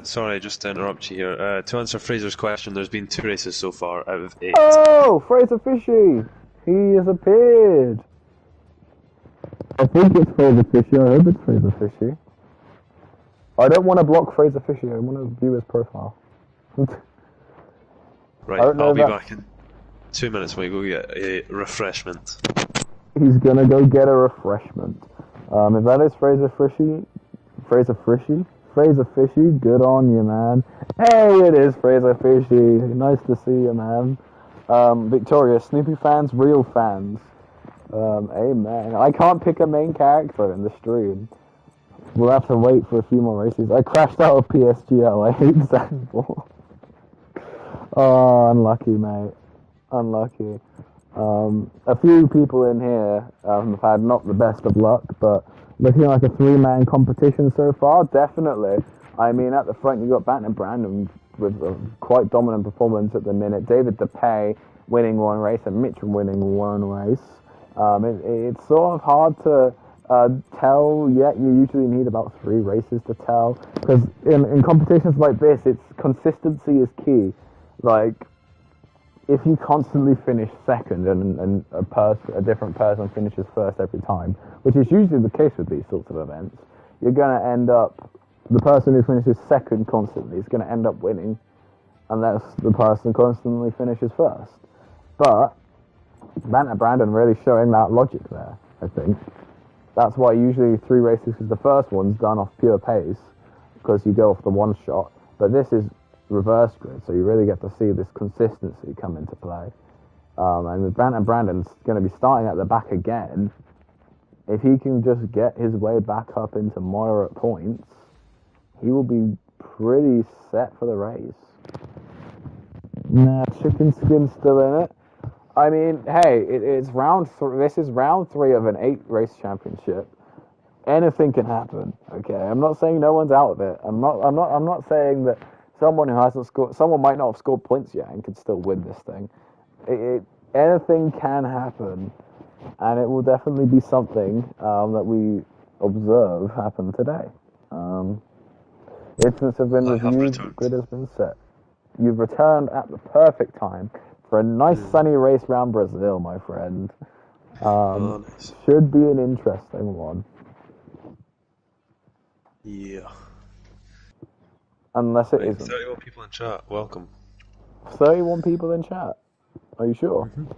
Sorry, just to interrupt you here. To answer Fraser's question, there's been 2 races so far out of 8. Oh, Fraser Fishy! He has appeared. I think it's Fraser Fishy. I hope it's Fraser Fishy. I don't want to block Fraser Fishy. I want to view his profile. Right, I'll be back in 2 minutes when we go get a refreshment. He's gonna go get a refreshment. If that is Fraser Fishy, good on you, man. Hey, it is Fraser Fishy. Nice to see you, man. Victoria, Snoopy fans, real fans. Amen. I can't pick a main character in the stream. We'll have to wait for a few more races. I crashed out of PSGL. I hate Sandball. Oh, unlucky, mate. Unlucky. A few people in here have had not the best of luck, but looking like a three-man competition so far, definitely. I mean, at the front, you got Bat and Brandon with a quite dominant performance at the minute. David DePay winning one race and Mitch winning one race. It's sort of hard to tell yet. You usually need about 3 races to tell, because in competitions like this, it's consistency is key. Like, if you constantly finish second and a different person finishes first every time, which is usually the case with these sorts of events, you're going to end up, the person who finishes second constantly is going to end up winning unless the person constantly finishes first. But Banter Brandon really showing that logic there, I think. That's why usually 3 races is the first one's done off pure pace, because you go off the one shot. But this is reverse grid, so you really get to see this consistency come into play. And with Brandon's going to be starting at the back again. If he can just get his way back up into moderate points, he will be pretty set for the race. Nah, Chicken Skin's still in it. I mean, hey, it's this is round 3 of an 8-race championship. Anything can happen. Okay, I'm not saying no one's out of it. I'm not saying that someone who hasn't scored, someone might not have scored points yet and could still win this thing. Anything can happen, and it will definitely be something that we observe happen today. Incidents have been reviewed, grid has been set. You've returned at the perfect time for a nice sunny race round Brazil, my friend. Nice. Should be an interesting one. Yeah. Unless it isn't. 31 people in chat, welcome. 31 people in chat? Are you sure? Mm-hmm.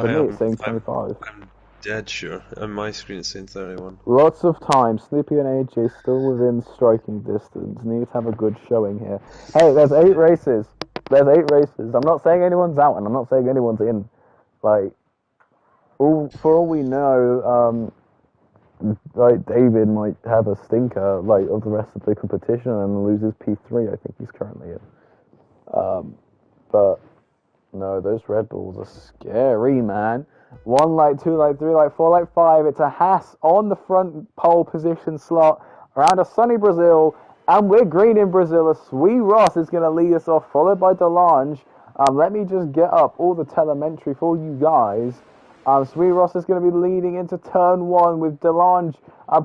For me it's saying 25. I'm dead sure. On my screen it's saying 31. Lots of time. Snoopy and AJ still within striking distance. Need to have a good showing here. Hey, there's 8 races. There's 8 races. I'm not saying anyone's out and I'm not saying anyone's in. Like, for all we know, like David might have a stinker like of the rest of the competition and loses P3. I think he's currently in. But no, those Red Bulls are scary, man. 1 light, 2 light, 3 light, 4 light, 5. It's a Haas on the front pole position slot around a sunny Brazil, and we're green in Brazil. A Sweet Ross is going to lead us off, followed by Delange. Let me just get up all the telemetry for you guys. Sweet Ross is going to be leading into turn 1 with Delange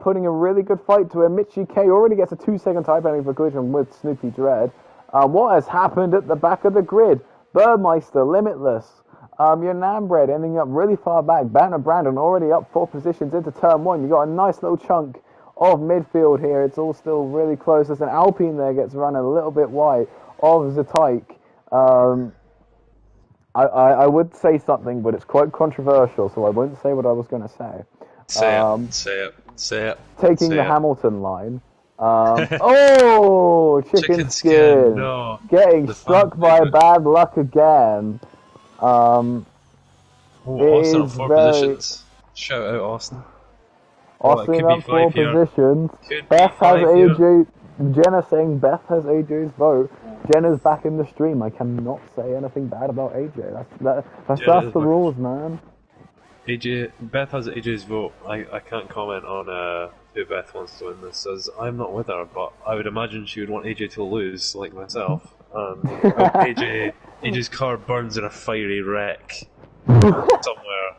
putting a really good fight to him. Mitchie K already gets a 2-second time penalty for collision with Snoopy Dread. What has happened at the back of the grid? Birdmeister, Limitless, your Nambred ending up really far back. Banner Brandon already up 4 positions into turn 1. You got a nice little chunk of midfield here. It's all still really close. As an Alpine there gets run a little bit wide of Zataik. I would say something, but it's quite controversial, so I won't say what I was going to say. Say it. Taking the Hamilton line. Chicken Skin. No. Getting struck by bad luck again. Austin on 4 positions. Shout out Austin. Austin on 4 positions. Beth has AJ. Jenna saying Beth has AJ's vote. Jenna's back in the stream. I cannot say anything bad about AJ. That's just the rules, man. Beth has AJ's vote. I can't comment on who Beth wants to win this, as I'm not with her, but I would imagine she would want AJ to lose, like myself. AJ's car burns in a fiery wreck somewhere.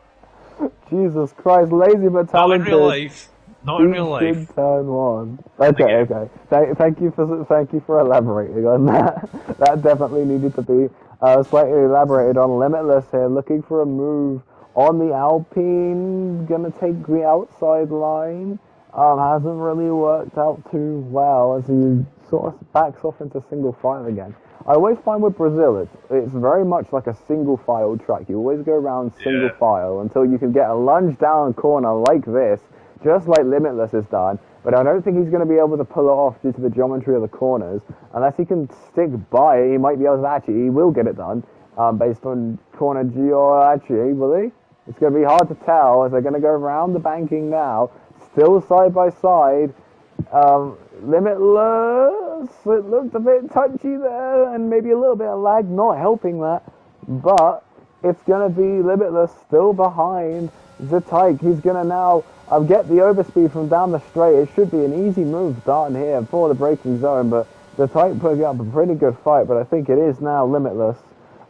Jesus Christ, lazy but talented. Not in real life. Not in real life. Turn 1. Okay. Thank you for elaborating on that. That definitely needed to be slightly elaborated on. Limitless here, looking for a move on the Alpine. Gonna take the outside line. Hasn't really worked out too well as he sort of backs off into single file again. I always find with Brazil, it's very much like a single file track. You always go around single file until you can get a lunge down corner like this, just like Limitless has done. But I don't think he's going to be able to pull it off due to the geometry of the corners. Unless he can stick by it, he might be able to he will get it done based on corner geometry, will he? It's going to be hard to tell as they're going to go around the banking now, still side by side. Limitless, it looked a bit touchy there, and maybe a little bit of lag not helping that, but it's going to be Limitless still behind the Tyke. He's going to now get the overspeed from down the straight. It should be an easy move starting here for the braking zone, but the Tyke putting up a pretty good fight, but I think it is now Limitless.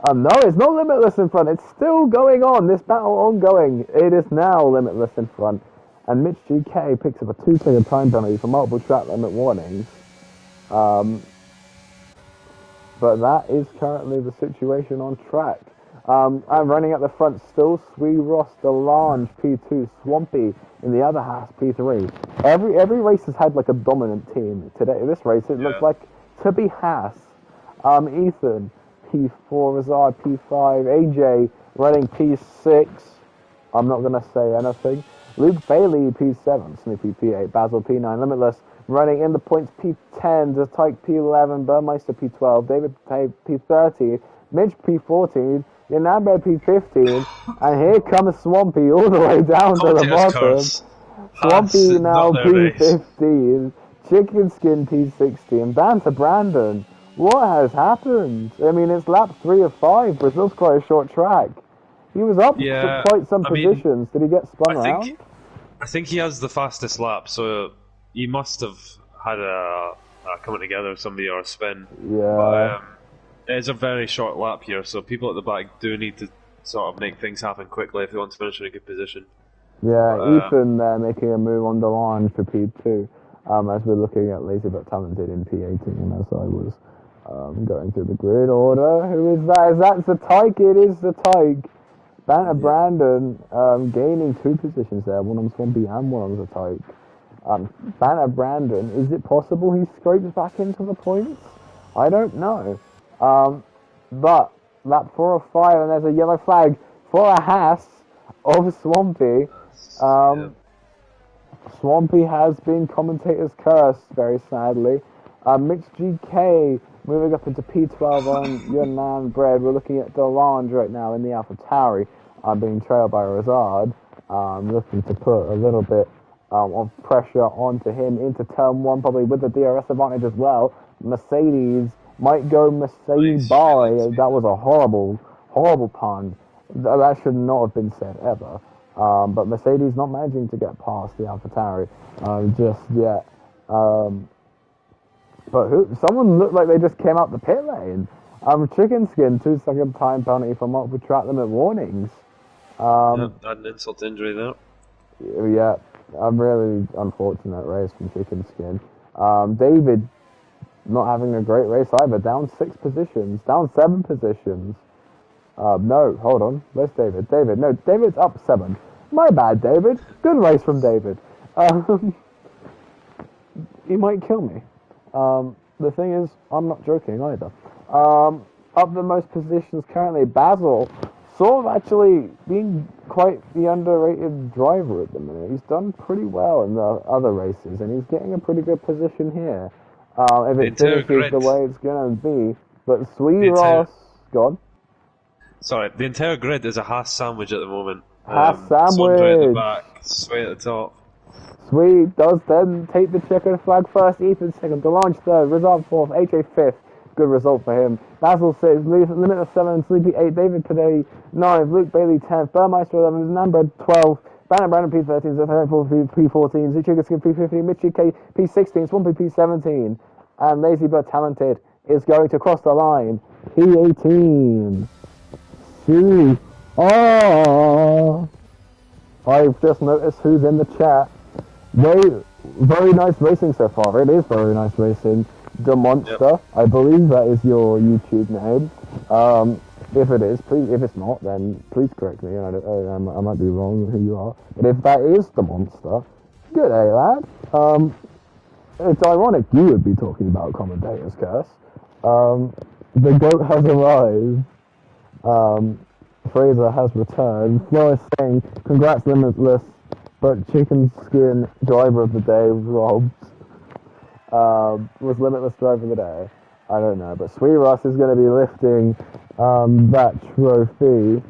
No, it's not Limitless in front. It's still going on. This battle ongoing. It is now Limitless in front. And Mitch GK picks up a 2-second time penalty for multiple track limit warnings. But that is currently the situation on track. I'm running at the front still. Swee Ross, Delange, P2, Swampy in the other half, P3. Every race has had like a dominant team. Today, this race, it looks like to be Haas. Ethan, P4, Razard, P5, AJ running P6. I'm not going to say anything. Luke Bailey, P7, Snoopy P8, Basil P9, Limitless running in the points P10, the Tyke P11, Burmeister P12, David P13, Mitch P14, Yanambe P15, and here comes Swampy all the way down to the bottom. Swampy now P15, Chicken Skin P16, Banter Brandon. What has happened? I mean, it's lap 3 of 5. Brazil's quite a short track. He was up for quite some positions. Did he get spun around? I think he has the fastest lap, so he must have had a coming together with somebody or a spin. Yeah. But, it's a very short lap here, so people at the back do need to sort of make things happen quickly if they want to finish in a good position. Yeah, Ethan there making a move on the line for P2 as we're looking at Lazy But Talented in P18 as I was going through the grid order. Who is that? Is that the Tyke? It is the Tyke. Banter Brandon gaining 2 positions there, one on Swampy and one on the Tyke. Banter Brandon, is it possible he scrapes back into the points? I don't know. But lap 4 of 5 and there's a yellow flag for a Haas of Swampy. Swampy has been commentator's cursed, very sadly. Mitch GK moving up into P12 on Yunnan Bread. We're looking at Delange right now in the Alpha Tauri, being trailed by Razard. Looking to put a little bit of pressure onto him into turn 1, probably with the DRS advantage as well. Mercedes might go Mercedes by. That was a horrible, horrible pun. That should not have been said ever. But Mercedes not managing to get past the Alpha Tauri just yet. But someone looked like they just came out the pit lane. Chicken Skin, 2-second time penalty for multiple track limit warnings. Had an insult to injury there. Yeah, a really unfortunate race from Chicken Skin. David not having a great race either, down 6 positions, down 7 positions. No, hold on, where's David? No, David's up 7. My bad, David. Good race from David. He might kill me. The thing is, I'm not joking either. Up the most positions currently, Basil, sort of actually being quite the underrated driver at the minute. He's done pretty well in the other races, and he's getting a pretty good position here. If it finishes the way it's going to be. But Swee Ross, gone. Sorry, the entire grid is a Haas sandwich at the moment. Haas sandwich. Sondre at the back, Swee at the top. Swee does then take the checkered flag first, Ethan second, Delange third, Rizal fourth, AJ fifth. Good result for him. Basil 6, Limitless 7, Sleepy 8, David Today 9, Luke Bailey 10th, Burmeister 11, Nambred 12, Banner Brandon P13, Zephyr P14, Zuchigaskin P15, Mitchie K P16, Swampy P17, and Lazy But Talented is going to cross the line. P18. See. Oh! I've just noticed who's in the chat. Very nice racing so far. It is very nice racing. The Monster, yep. I believe that is your YouTube name. If it is, please. If it's not, then please correct me. I might be wrong who you are. But if that is the Monster, good day, lad. It's ironic you would be talking about commentator's curse. The goat has arrived. Fraser has returned. Flores saying, "Congrats, Limitless." But Chicken Skin driver of the day, Robbs. Was Limitless driver of the day? I don't know, but Swee Ross is going to be lifting that trophy.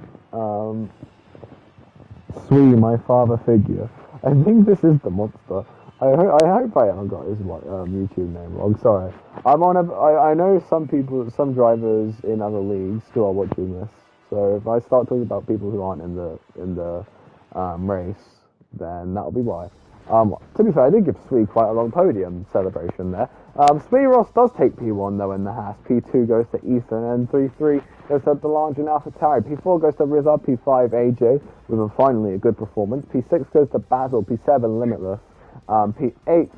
Swee, my father figure. I think this is the Monster. I hope I haven't got his YouTube name wrong. Sorry. I know some people, some drivers in other leagues who are watching this. So if I start talking about people who aren't in the race, then that'll be why. To be fair, I did give Swee quite a long podium celebration there. Swee Ross does take P1 though in the Haas. P2 goes to Ethan, and 3-3 goes to Delange and AlphaTauri. P4 goes to Rizza, P5 AJ with finally a good performance. P6 goes to Basil, P7 Limitless, P8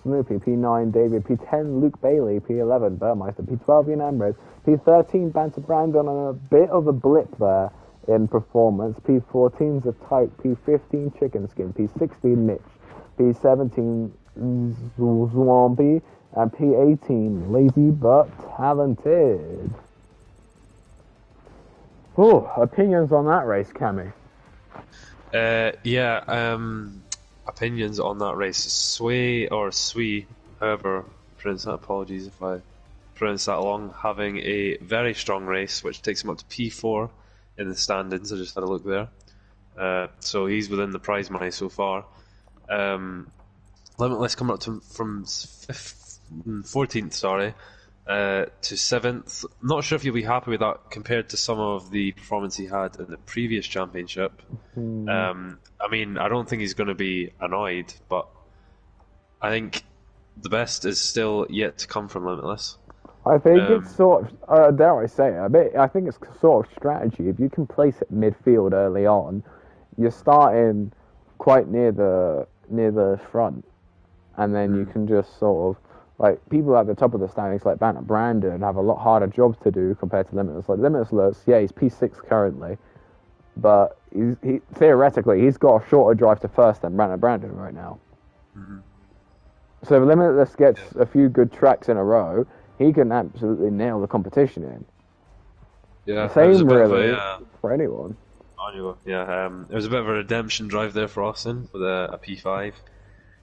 Snoopy, P9 David, P10 Luke Bailey, P11 Burmeister, P12 Ian Ambrose, P13 Banter Brandon on a bit of a blip there in performance. P14's a type, P15 Chicken Skin, P16 Mitch, P17 Zwampy, and P18 Lazy but Talented. Oh, opinions on that race, Cammy? Opinions on that race. Swee, however, pronounce that. Apologies if I pronounce that wrong. Having a very strong race, which takes him up to P4 in the standings. I just had a look there. So he's within the prize money so far. Limitless coming up from 14th, to 7th. Not sure if you'll be happy with that compared to some of the performance he had in the previous championship. I mean, I don't think he's going to be annoyed, but I think the best is still yet to come from Limitless. I think it's sort of, dare I say it, I think it's sort of strategy. If you can place it midfield early on, you're starting quite near the front, and then you can just sort of, like, people at the top of the standings like Banter Brandon have a lot harder jobs to do compared to Limitless. Like Limitless, yeah, he's P6 currently, but he theoretically he's got a shorter drive to first than Banter Brandon right now. So if Limitless gets a few good tracks in a row, he can absolutely nail the competition in. Yeah, the same really for anyone. Yeah, it was a bit of a redemption drive there for Austin with a P5.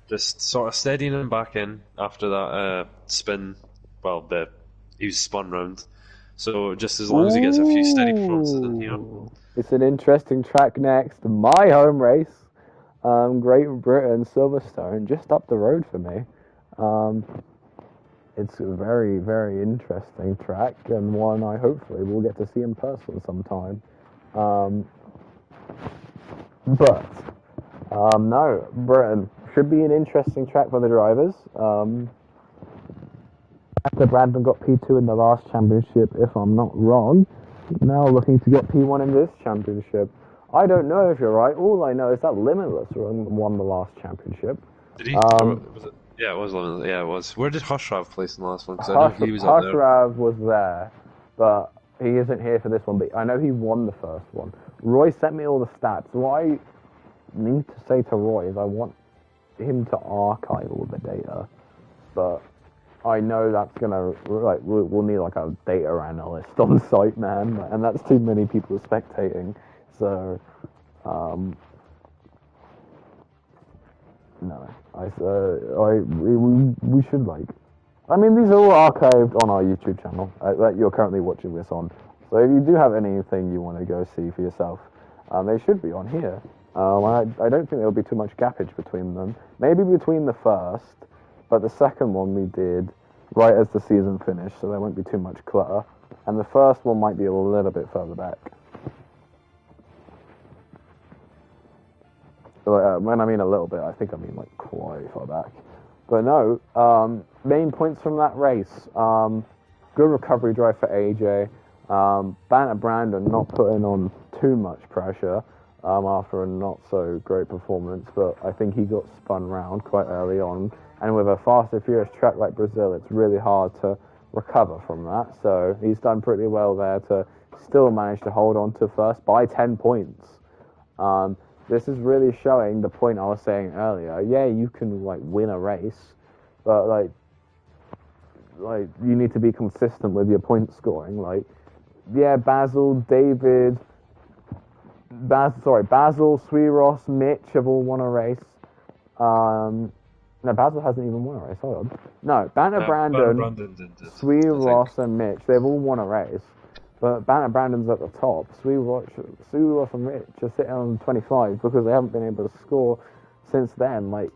Just sort of steadying him back in after that spin. Well, he was spun round. So just as long as he gets a few steady performances in here. It's an interesting track next. My home race. Great Britain, Silverstone, just up the road for me. It's a very, very interesting track, and one I hopefully will get to see in person sometime. No, Britain should be an interesting track for the drivers. After Brandon got P2 in the last championship, if I'm not wrong, now looking to get P1 in this championship. I don't know if you're right. All I know is that Limitless won the last championship. Did he? Was it? Yeah, it was Limitless. Yeah, it was. Where did Hushrav place in the last one? Because I know he was up there. Hushrav was there, but he isn't here for this one. But I know he won the first one. Roy sent me all the stats. What I need to say to Roy is I want him to archive all the data, but I know that's gonna, like, we'll need like a data analyst on site, man, and that's too many people spectating. So, no, we should, like, I mean, these are all archived on our YouTube channel that you're currently watching this on. So if you do have anything you want to go see for yourself, they should be on here. I don't think there'll be too much gappage between them. Maybe between the first, but the second one we did right as the season finished, so there won't be too much clutter. And the first one might be a little bit further back. When I mean a little bit, I think I mean like quite far back. But no, main points from that race. Good recovery drive for AJ. Banter Brandon not putting on too much pressure after a not so great performance, but I think he got spun round quite early on. And with a fast and furious track like Brazil, it's really hard to recover from that. So he's done pretty well there to still manage to hold on to first by 10 points. This is really showing the point I was saying earlier. Yeah, you can like win a race, but like you need to be consistent with your point scoring. Like, yeah, Basil, Swee Ross, Mitch have all won a race. No, Basil hasn't even won a race. Hold on. No, Banter Brandon, Swee Ross, and Mitch, they've all won a race. But Banter Brandon's at the top. Swee Ross and Mitch are sitting on 25 because they haven't been able to score since then. Like,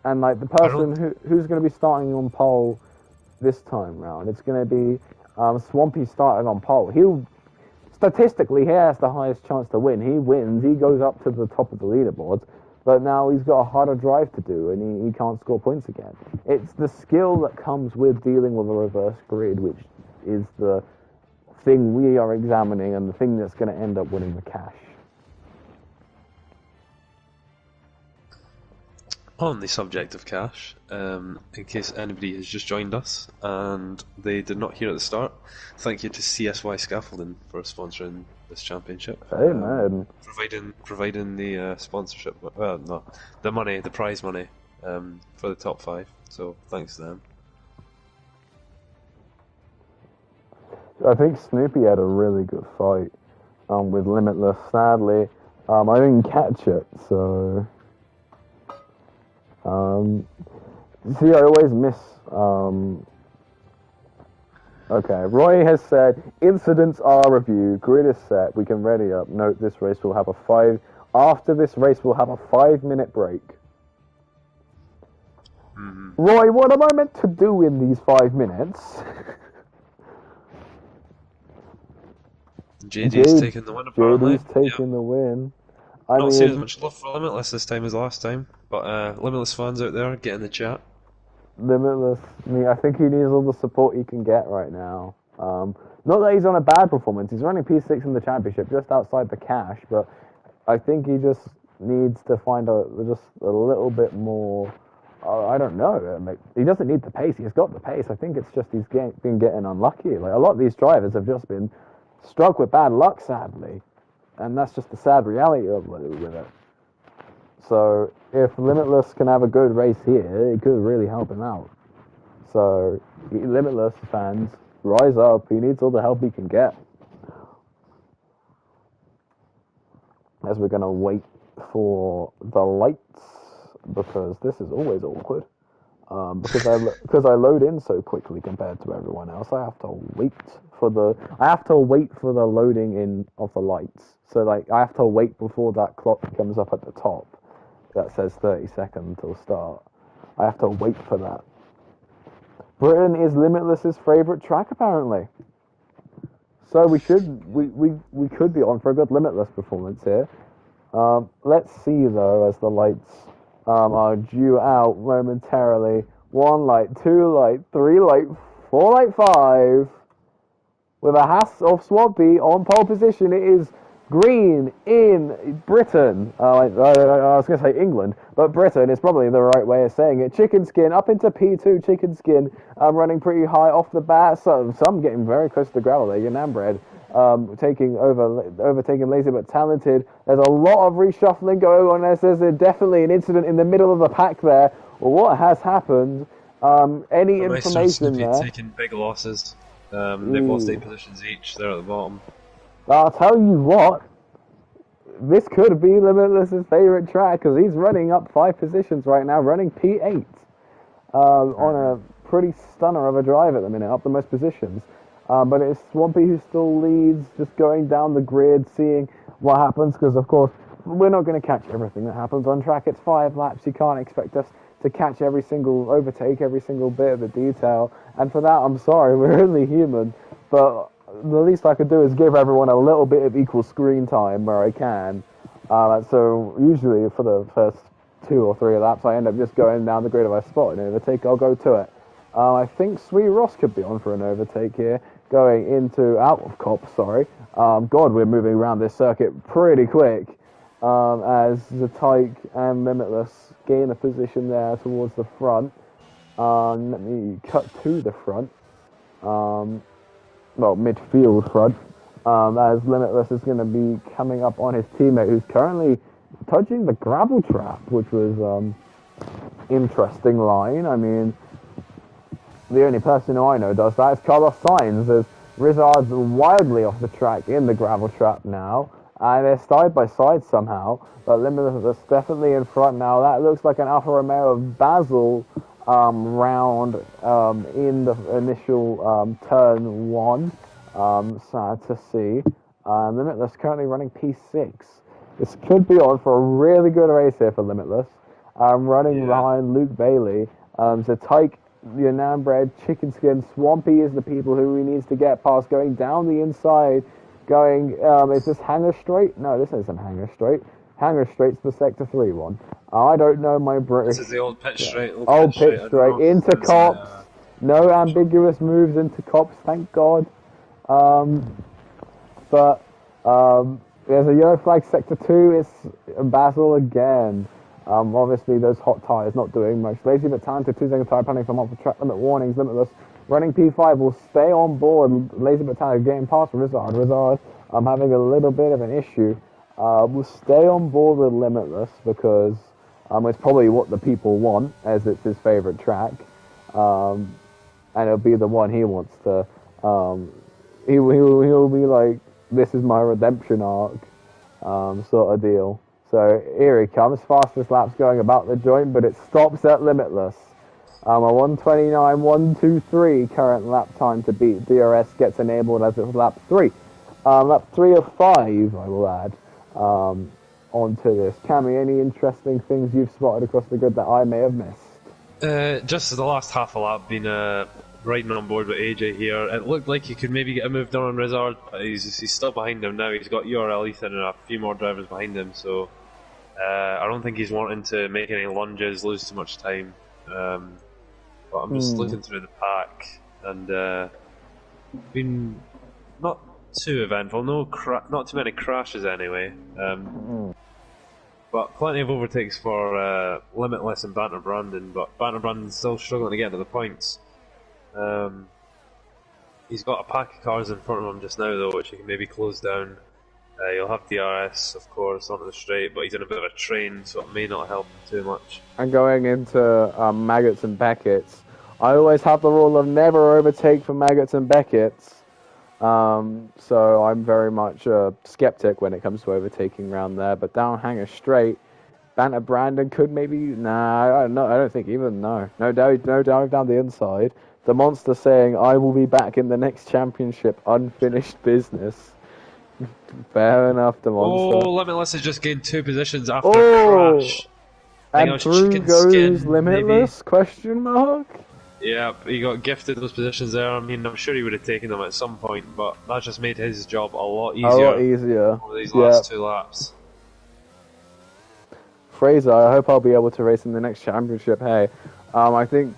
And like the person who's going to be starting on pole this time round, it's going to be Swampy starting on pole. Statistically, he has the highest chance to win. He wins. He goes up to the top of the leaderboard. But now he's got a harder drive to do, and he can't score points again. It's the skill that comes with dealing with a reverse grid, which is the thing we are examining and the thing that's going to end up winning the cash. On the subject of cash, in case anybody has just joined us and they did not hear at the start, thank you to CSY Scaffolding for sponsoring this championship. Amen. Providing the sponsorship, well, no, the prize money for the top 5. So thanks to them. I think Snoopy had a really good fight with Limitless. Sadly, I didn't catch it, so. See, I always miss. Okay, Roy has said incidents are reviewed. Grid is set. We can ready up. Note this race will have a 5. After this race, we'll have a 5-minute break. Roy, what am I meant to do in these 5 minutes? JD's taking the win, apparently. JD's taking the win. I Not seeing as much love for Limitless this time as last time, but Limitless fans out there, get in the chat. Limitless, I think he needs all the support he can get right now. Not that he's on a bad performance, he's running P6 in the championship, just outside the cash, but I think he just needs to find just a little bit more, I don't know, he doesn't need the pace, he's got the pace, I think it's just he's been getting unlucky. Like, a lot of these drivers have just been struck with bad luck, sadly. And that's just the sad reality of with it. So if Limitless can have a good race here, it could really help him out. So Limitless fans, rise up. He needs all the help he can get. As we're going to wait for the lights, because this is always awkward. Because I load in so quickly compared to everyone else, I have to wait for the loading in of the lights. So like I have to wait before that clock comes up at the top that says 30 seconds until start. I have to wait for that. Britain is Limitless's favourite track apparently. So we could be on for a good Limitless performance here. Let's see though as the lights are due out momentarily. 1 light, 2 light, 3 light, 4 light, 5. With a Haas of Swampy on pole position, it is green in Britain. I was going to say England, but Britain is probably the right way of saying it. Chicken Skin up into P2. Chicken Skin running pretty high off the bat. Some getting very close to the gravel there. Yanambred overtaking Lazy but Talented. There's a lot of reshuffling going on there. There's definitely an incident in the middle of the pack there. Well, what has happened? Any information there? Taking big losses. They've lost 8 positions each. They're at the bottom. I'll tell you what. This could be Limitless's favourite track because he's running up 5 positions right now, running P8 on a pretty stunner of a drive at the minute, up the most positions. But it's Swampy who still leads, just going down the grid, seeing what happens, because of course we're not going to catch everything that happens on track. It's 5 laps, you can't expect us to catch every single overtake, every single bit of the detail, and for that I'm sorry, we're only human, but the least I could do is give everyone a little bit of equal screen time where I can. So usually for the first 2 or 3 laps I end up just going down the grid. If I spot an overtake, I'll go to it. I think Sweet Ross could be on for an overtake here, going out of Cop, sorry. God, we're moving around this circuit pretty quick, as Zatyke and Limitless gain a position there towards the front. Let me cut to the front. Midfield front, as Limitless is going to be coming up on his teammate, who's currently touching the gravel trap, which was interesting line. I mean, the only person who I know does that is Carlos Sainz, as Rizard's wildly off the track in the gravel trap now, and they're side by side somehow, but Limitless is definitely in front now. That looks like an Alfa Romeo of Basel round in the initial turn 1. Sad to see. Limitless currently running P6. This could be on for a really good race here for Limitless. running behind Luke Bailey. So Tyke, Yananbred, Chicken Skin, Swampy is the people who he needs to get past, going down the inside, going, is this Hanger Straight? No, this isn't Hanger Straight. Hanger Straight's the Sector 3 one. I don't know my British. This is the old pitch straight. Old pitch straight. Into cops. No ambiguous moves into cops, thank God. But there's a yellow flag Sector 2. It's Basil again. Obviously, those hot tires not doing much. Lazy but talented, 2-second tire planning from off the track limit warnings, limitless. Running P5 will stay on board. Lazy but talented getting past Rizard. I'm having a little bit of an issue. We'll stay on board with Limitless because it's probably what the people want, as it's his favorite track. And it'll be the one he wants to. He'll be like, this is my redemption arc, sort of deal. So here he comes, fastest laps going about the joint, but it stops at Limitless. A 1:29.123 current lap time to beat. DRS gets enabled as it's lap 3. Lap 3 of 5, I will add, onto this. Cammy, any interesting things you've spotted across the grid that I may have missed? Just the last half a lap been riding on board with AJ here. It looked like he could maybe get a move done on Rizard, but he's still behind him now. He's got URL Ethan and a few more drivers behind him, so I don't think he's wanting to make any lunges, lose too much time. But I'm just looking through the pack, and been not too eventful. Not too many crashes anyway. But plenty of overtakes for Limitless and Banter Brandon, but Banter Brandon's still struggling to get to the points. He's got a pack of cars in front of him just now though, which he can maybe close down. You'll have DRS, of course, onto the straight, but he's in a bit of a train, so it may not help him too much. And going into Maggots and Beckett's, I always have the rule of never overtake for Maggots and Beckett's. So I'm very much a skeptic when it comes to overtaking around there. But down Hanger Straight, Banter Brandon could maybe. Nah, I don't think even. No dive down the inside. The monster saying, "I will be back in the next championship, unfinished business." Fair enough, the monster. Oh, Limitless has just gained 2 positions after a crash. And through goes Limitless? Maybe. Question mark? Yeah, he got gifted those positions there. I mean, I'm sure he would have taken them at some point, but that just made his job a lot easier. Over these last 2 laps. Fraser, I hope I'll be able to race in the next championship. Hey, I think,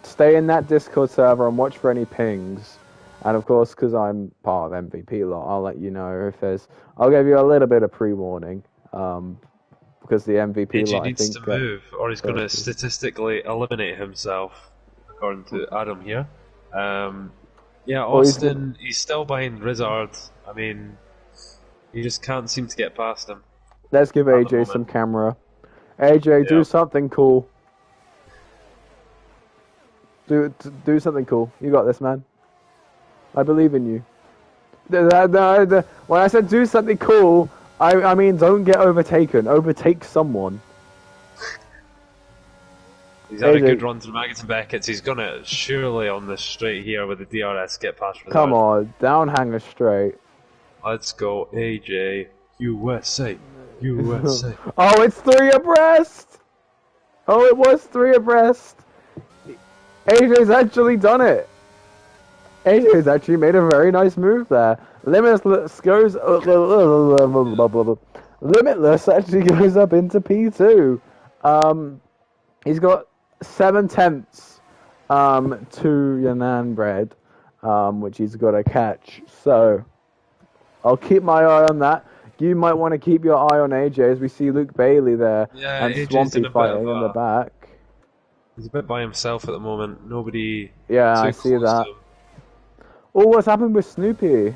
stay in that Discord server and watch for any pings. And of course, because I'm part of MvP lot, I'll let you know if there's. I'll give you a little bit of pre-warning, because the MvP lot. He needs to move, or he's going to statistically eliminate himself, according to Adam here. Yeah, Austin, he's still behind Rizard. I mean, he just can't seem to get past him. Let's give AJ some camera. AJ, do something cool. Do something cool. You got this, man. I believe in you. When I said do something cool, I mean don't get overtaken. Overtake someone. He's had a good run through Maggots and Beckett's. He's gonna surely on this straight here with the DRS get past Rizard. Come on, down Hanger Straight. Let's go, AJ. USA. USA. Oh, it's 3 abreast! Oh, it was 3 abreast! AJ's actually done it! AJ's actually made a very nice move there. Limitless goes... Limitless actually goes up into P2. He's got 7/10 to Yananbred, which he's got to catch. So, I'll keep my eye on that. You might want to keep your eye on AJ as we see Luke Bailey there and AJ's Swampy fighting in the back. He's a bit by himself at the moment. Nobody. Yeah, I see that. Oh, what's happened with Snoopy?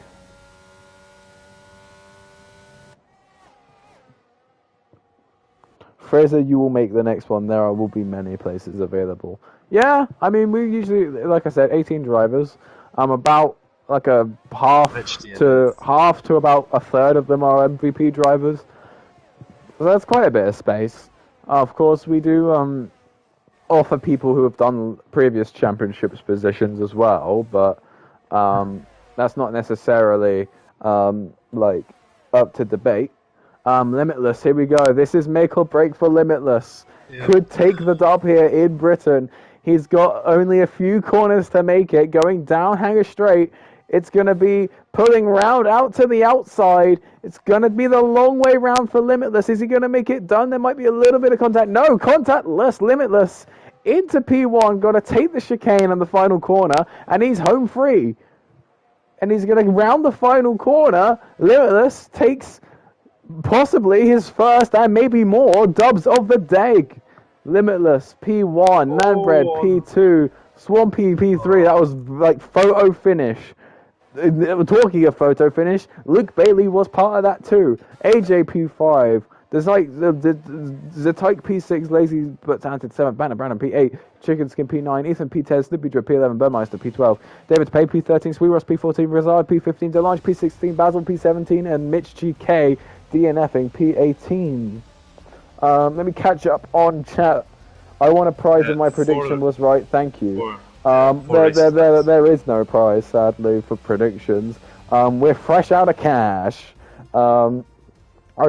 Fraser, you will make the next one. There will be many places available. Yeah, I mean, we usually, like I said, 18 drivers. About like a half to about a third of them are MVP drivers. So that's quite a bit of space. Of course, we do offer people who have done previous championships positions as well, but that's not necessarily like up to debate. Limitless, here we go. This is make or break for Limitless. Yeah. Could take the dub here in Britain. He's got only a few corners to make it. Going down hanger straight. It's going to be pulling round out to the outside. It's going to be the long way round for Limitless. Is he going to make it done? There might be a little bit of contact. No, contactless. Limitless into P1. Got to take the chicane on the final corner. And he's home free. And he's going to round the final corner. Limitless takes possibly his first and maybe more dubs of the day. Limitless, P1, Nanbred, P2, Swampy, P3. That was like photo finish. Talking of photo finish, Luke Bailey was part of that too. AJ P5. There's like the Tyke P6, Lazy but Talented 7, Banner Brandon P8, Chicken Skin P9, Ethan P10, Snoopy Drip P11, Burmeister P12, David Pay P13, Sweet Ross P14, Rizard P15, Delange P16, Basil P17, and Mitch GK DNFing P18. Let me catch up on chat. I won a prize and my prediction was right. Thank you. There is no prize, sadly, for predictions. We're fresh out of cash. I'll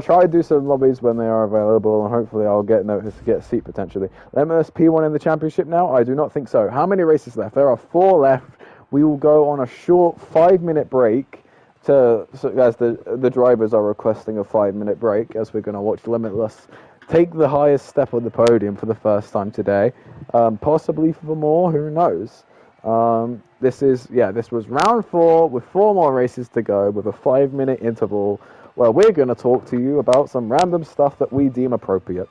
try to do some lobbies when they are available, and hopefully I'll get noticed to get a seat potentially. Limitless P1 in the championship now? I do not think so. How many races left? There are 4 left. We will go on a short 5-minute break as the drivers are requesting a 5-minute break, as we're going to watch Limitless take the highest step on the podium for the first time today. Possibly for more, who knows? This was round 4 with 4 more races to go with a 5-minute interval where we're going to talk to you about some random stuff that we deem appropriate.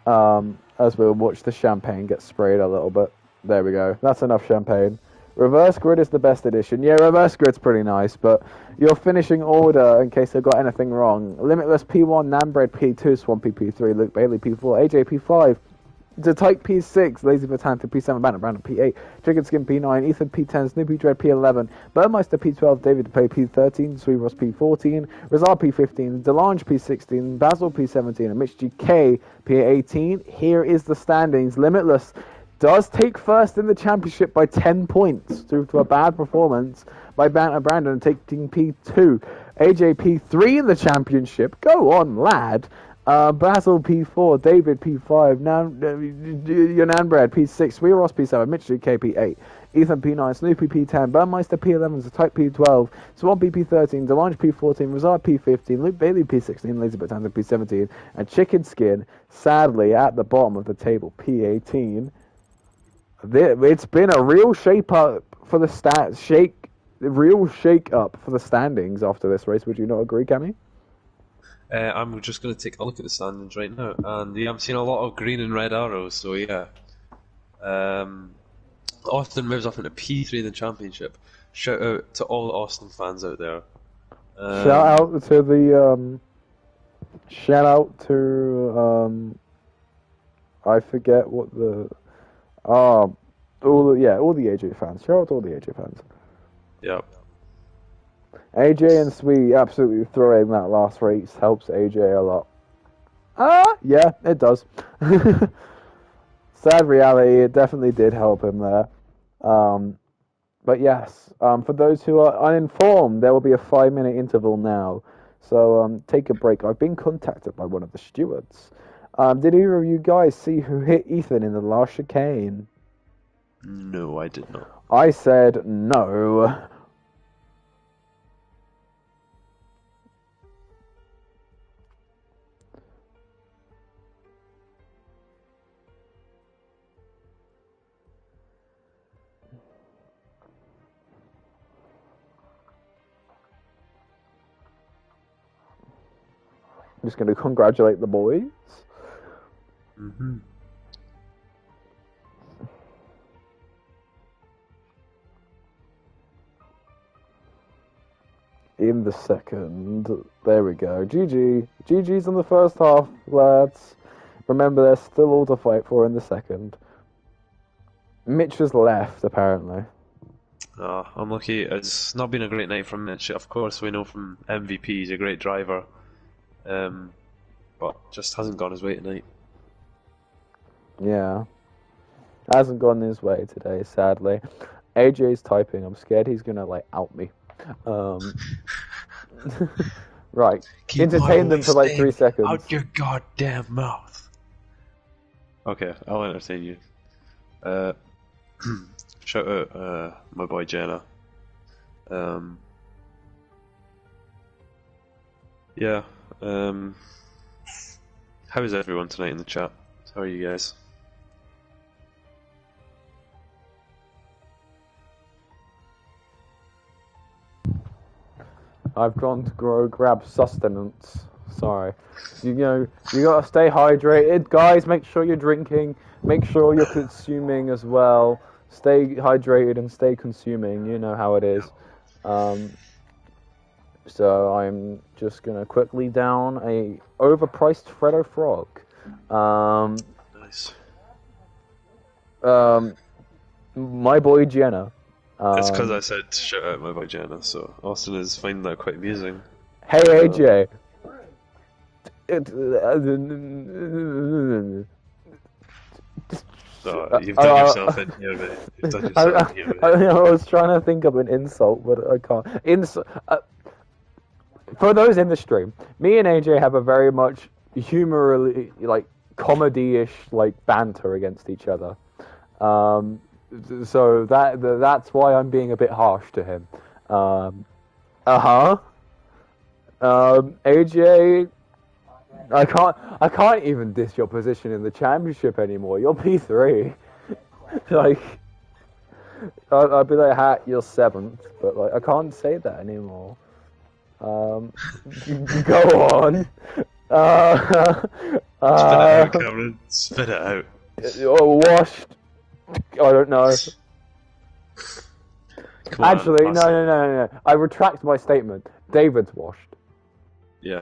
As we'll watch the champagne get sprayed a little bit. There we go. That's enough champagne. Reverse grid is the best edition. Yeah, reverse grid's pretty nice, but your finishing order, in case I got anything wrong: Limitless P1, Nanbred P2, Swampy P3, Luke Bailey P4, AJ P5, The Tyke P6, Lazy Vatanta P7, Banner Brandon P8, Chicken Skin P9, Ethan P10, Snoopy Dread P11, Burmeister P12, David Pay P13, Sweet Ross P14, Rizal P15, Delange P16, Basil P17, and Mitch GK P18. Here is the standings. Limitless does take first in the championship by 10 points due to a bad performance by Banner Brandon taking P2. AJ P3 in the championship. Go on, lad. Basil P4, David P5, Nanbred P6, Sweet Ross P7, Mitch GK P8, Ethan P9, Snoopy P10, Burmeister P11, Type P12, Swampy P13, Delange P14, Rizard P15, Luke Bailey P16, Lazy Botanda P17, and Chicken Skin, sadly, at the bottom of the table, P18. It's been a real shake up for the standings after this race. Would you not agree, Cammy? I'm just going to take a look at the standings right now, and yeah, I'm seeing a lot of green and red arrows, so yeah. Austin moves up into P3 in the championship. Shout out to all the Austin fans out there. I forget what the... all the AJ fans. Shout out to all the AJ fans. Yep. AJ and Sweet absolutely throwing that last race helps AJ a lot. Yeah, it does. Sad reality, it definitely did help him there. But yes, for those who are uninformed, there will be a 5-minute interval now. So take a break. I've been contacted by one of the stewards. Did either of you guys see who hit Ethan in the last chicane? No, I did not. I said no. I'm just going to congratulate the boys. Mm-hmm. In the second. There we go. GG. GG's in the first half, lads. Remember, there's still all to fight for in the second. Mitch has left, apparently. Oh, unlucky. It's not been a great night from Mitch. Of course, we know from MvP he's a great driver. But just hasn't gone his way tonight. Yeah. Hasn't gone his way today, sadly. AJ's typing. I'm scared he's going to, out me. Right. Keep my Entertain them voice for like 3 name seconds. out your goddamn mouth. Okay, I'll entertain you. Shout out my boy Jenna. Yeah. How is everyone tonight in the chat? How are you guys? I've gone to grab sustenance. Sorry. You know, you gotta stay hydrated. Guys, make sure you're drinking. Make sure you're consuming as well. Stay hydrated and stay consuming. You know how it is. So I'm just gonna quickly down a overpriced Freddo Frog. Nice. My boy Jenna. It's because I said shout out my boy Jenna, so Austin is finding that quite amusing. Hey AJ. You've done yourself in here, mate. You've done yourself in here, mate. I was trying to think of an insult, but I can't. For those in the stream, me and AJ have a very much humorally, like, comedy-ish, like, banter against each other. So that's why I'm being a bit harsh to him. AJ, I can't even diss your position in the championship anymore. You're P3. Like, I'd be like, Hat, you're 7th, but like I can't say that anymore. Go on. Spit it out, Cameron. Spit it out. Washed. I don't know. Come on, Actually, Austin. no. I retract my statement. David's washed. Yeah.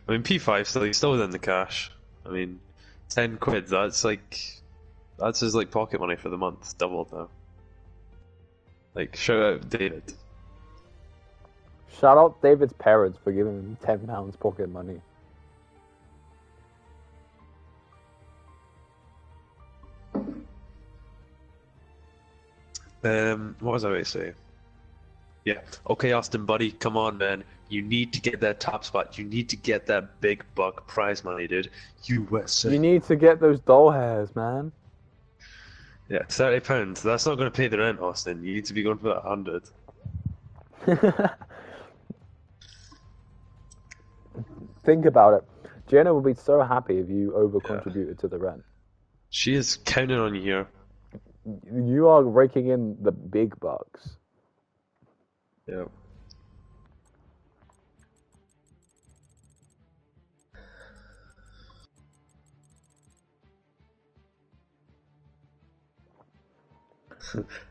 I mean, P5 still within the cash. I mean, 10 quid, that's his like pocket money for the month, doubled now. Like, shout out David. Shout out David's parents for giving him £10 pocket money. What was I going to say? Yeah. Okay, Austin, buddy, come on, man. You need to get that top spot. You need to get that big buck prize money, dude. USA. You need to get those doll hairs, man. Yeah, £30. That's not going to pay the rent, Austin. You need to be going for that 100. Think about it. Jenna will be so happy if you over-contributed to the rent. She is counting on you here. You are raking in the big bucks. Yeah.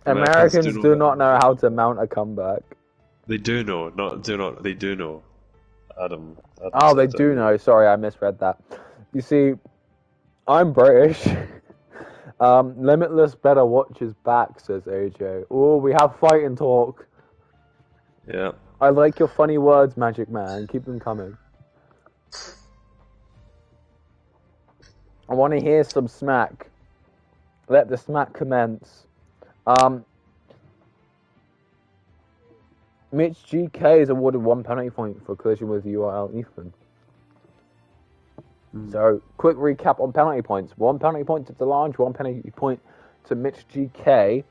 Americans do not know how to mount a comeback. They do know, they do know. Adam Oh, they said do it. know. Sorry, I misread that. You see, I'm British. Limitless better watch his back, says AJ. Oh, we have fighting talk. Yeah. I like your funny words, Magic Man. Keep them coming. I want to hear some smack. Let the smack commence. Mitch GK is awarded 1 penalty point for collision with URL Ethan. So, quick recap on penalty points. 1 penalty point to Delange, 1 penalty point to Mitch GK.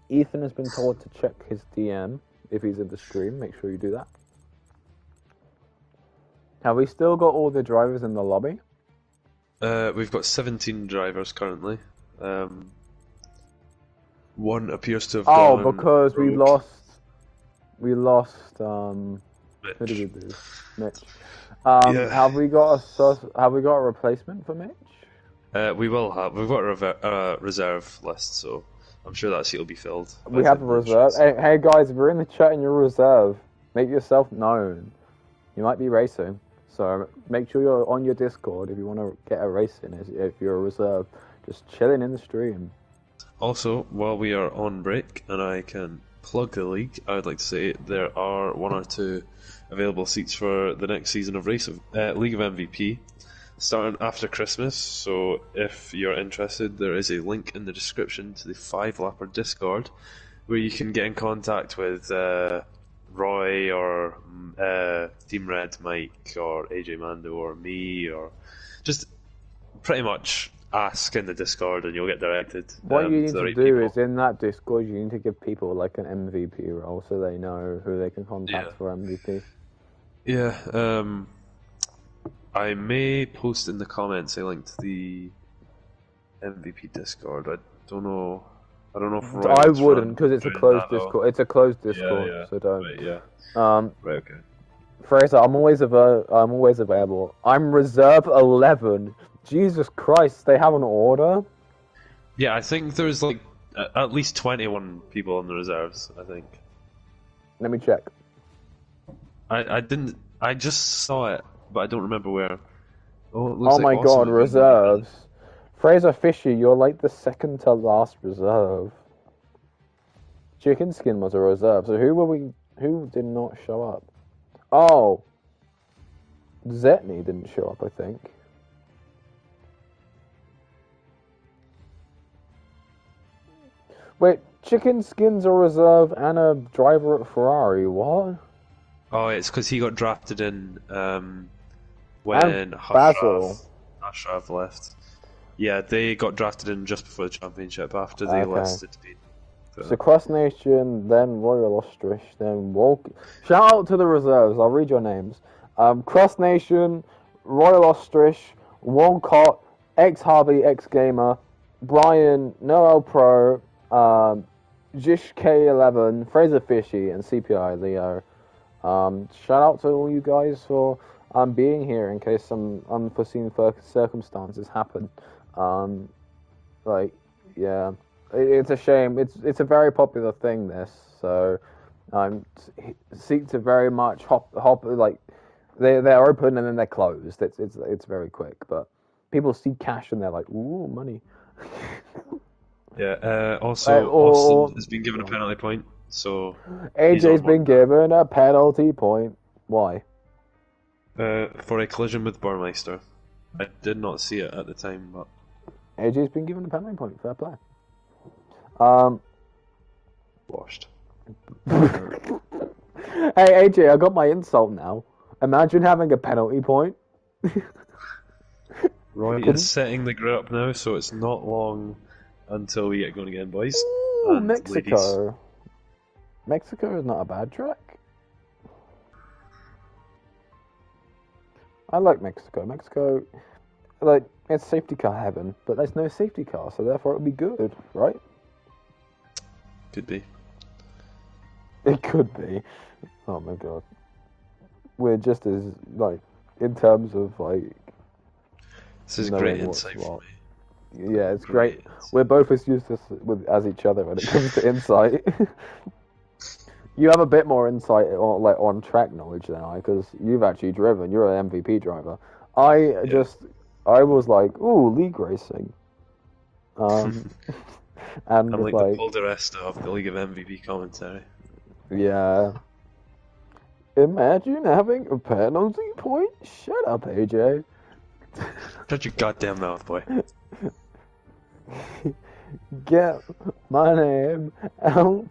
Ethan has been told to check his DM if he's in the stream. Make sure you do that. Have we still got all the drivers in the lobby? We've got 17 drivers currently. One appears to have gone. Oh, because we rogue. lost. Mitch. Who did we lose? Mitch. Yeah. Have we got a replacement for Mitch? We will have. We've got a reserve list, so I'm sure that seat will be filled. We have a reserve. Hey guys, if you're in the chat and you're a reserve, make yourself known. You might be racing, so make sure you're on your Discord if you want to get a race in. If you're a reserve, just chilling in the stream. Also, while we are on break, and I can plug the league, I would like to say there are 1 or 2 available seats for the next season of League of MVP, starting after Christmas. So if you're interested, there is a link in the description to the 5-lapper Discord. where you can get in contact with Roy or Team Red Mike or AJ Mando or me, or just pretty much ask in the Discord and you'll get directed What you to need the to right do people. is in that Discord, you need to give people like an MVP role so they know who they can contact Yeah. for MVP. Yeah, I may post in the comments a link to the MVP Discord. I don't know. I don't know if Roy I wants to wouldn't run because it's a doing closed that though. Discord. It's a closed Yeah, Discord, yeah. so don't. Right, yeah. Um, Right, okay. Fraser, I'm always available. I'm reserve 11. Jesus Christ, they have an order. Yeah, I think there's like at least 21 people in the reserves, I think. Let me check. I didn't. I just saw it, but I don't remember where. Oh, it Oh looks like my Austin God, was being really bad. reserves. Fraser Fishy, you're like the second to last reserve. Chicken Skin was a reserve. So who did not show up? Oh, Zetney didn't show up, I think. Wait, Chicken Skin's a reserve and a driver at Ferrari. What? Oh, it's because he got drafted in when And Basil. Ashraf left. Yeah, they got drafted in just before the championship after they Okay. listed Speed. So Cross Nation, then Royal Ostrich, then Walk. Shout out to the reserves. I'll read your names. Cross Nation, Royal Ostrich, Walcott, X Harvey, X Gamer, Brian, Noel Pro, Jish K11, Fraser Fishy, and CPI Leo. Shout out to all you guys for being here in case some unforeseen circumstances happen. Yeah. It's a shame. It's a very popular thing. This so seats are very much hop like they're open and then they're closed. It's very quick, but people see cash and they're like, ooh, money. Yeah. Also, Austin has been given a penalty point, so AJ's been given a penalty point. Why? for a collision with Burmeister. I did not see it at the time, but AJ's been given a penalty point. Fair play. washed. Hey AJ, I got my insult now. Imagine having a penalty point. Roy is setting the grid up now, so it's not long until we get going again, boys. Ooh, and Mexico. ladies. Mexico is not a bad track. I like Mexico. Mexico, like, it's safety car heaven, but there's no safety car, so therefore it would be good, right? Could be. It could be. Oh my god. We're just as, like, in terms of, like... This is great insight for me. Yeah, it's great. We're both as useless as each other when it comes to insight. You have a bit more insight on track knowledge than I, because you've actually driven. You're an MVP driver. I was like, ooh, league racing. And I'm like the Paul DeResta of the League of MVP commentary. Yeah. Imagine having a penalty point? Shut up, AJ. Shut your goddamn mouth, boy. Get my name out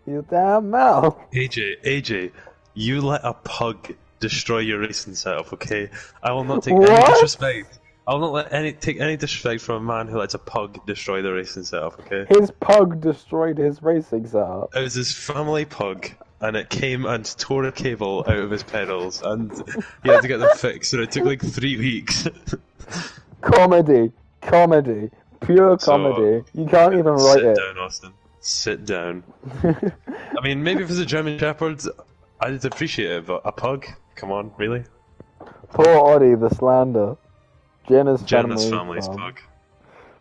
your damn mouth. AJ, you let a pug destroy your racing setup, okay? I will not take any disrespect. I will not take any disrespect from a man who lets a pug destroy the racing setup, okay? His pug destroyed his racing setup. It was his family pug, and it came and tore a cable out of his pedals, and he had to get them fixed, and it took like 3 weeks. Comedy. Pure comedy. You can't even write it. Sit down, Austin. Sit down. I mean, maybe if it was a German Shepherd, I'd appreciate it, but a pug? Come on, really? Poor Oddie, the slander. Jenna's family's pug.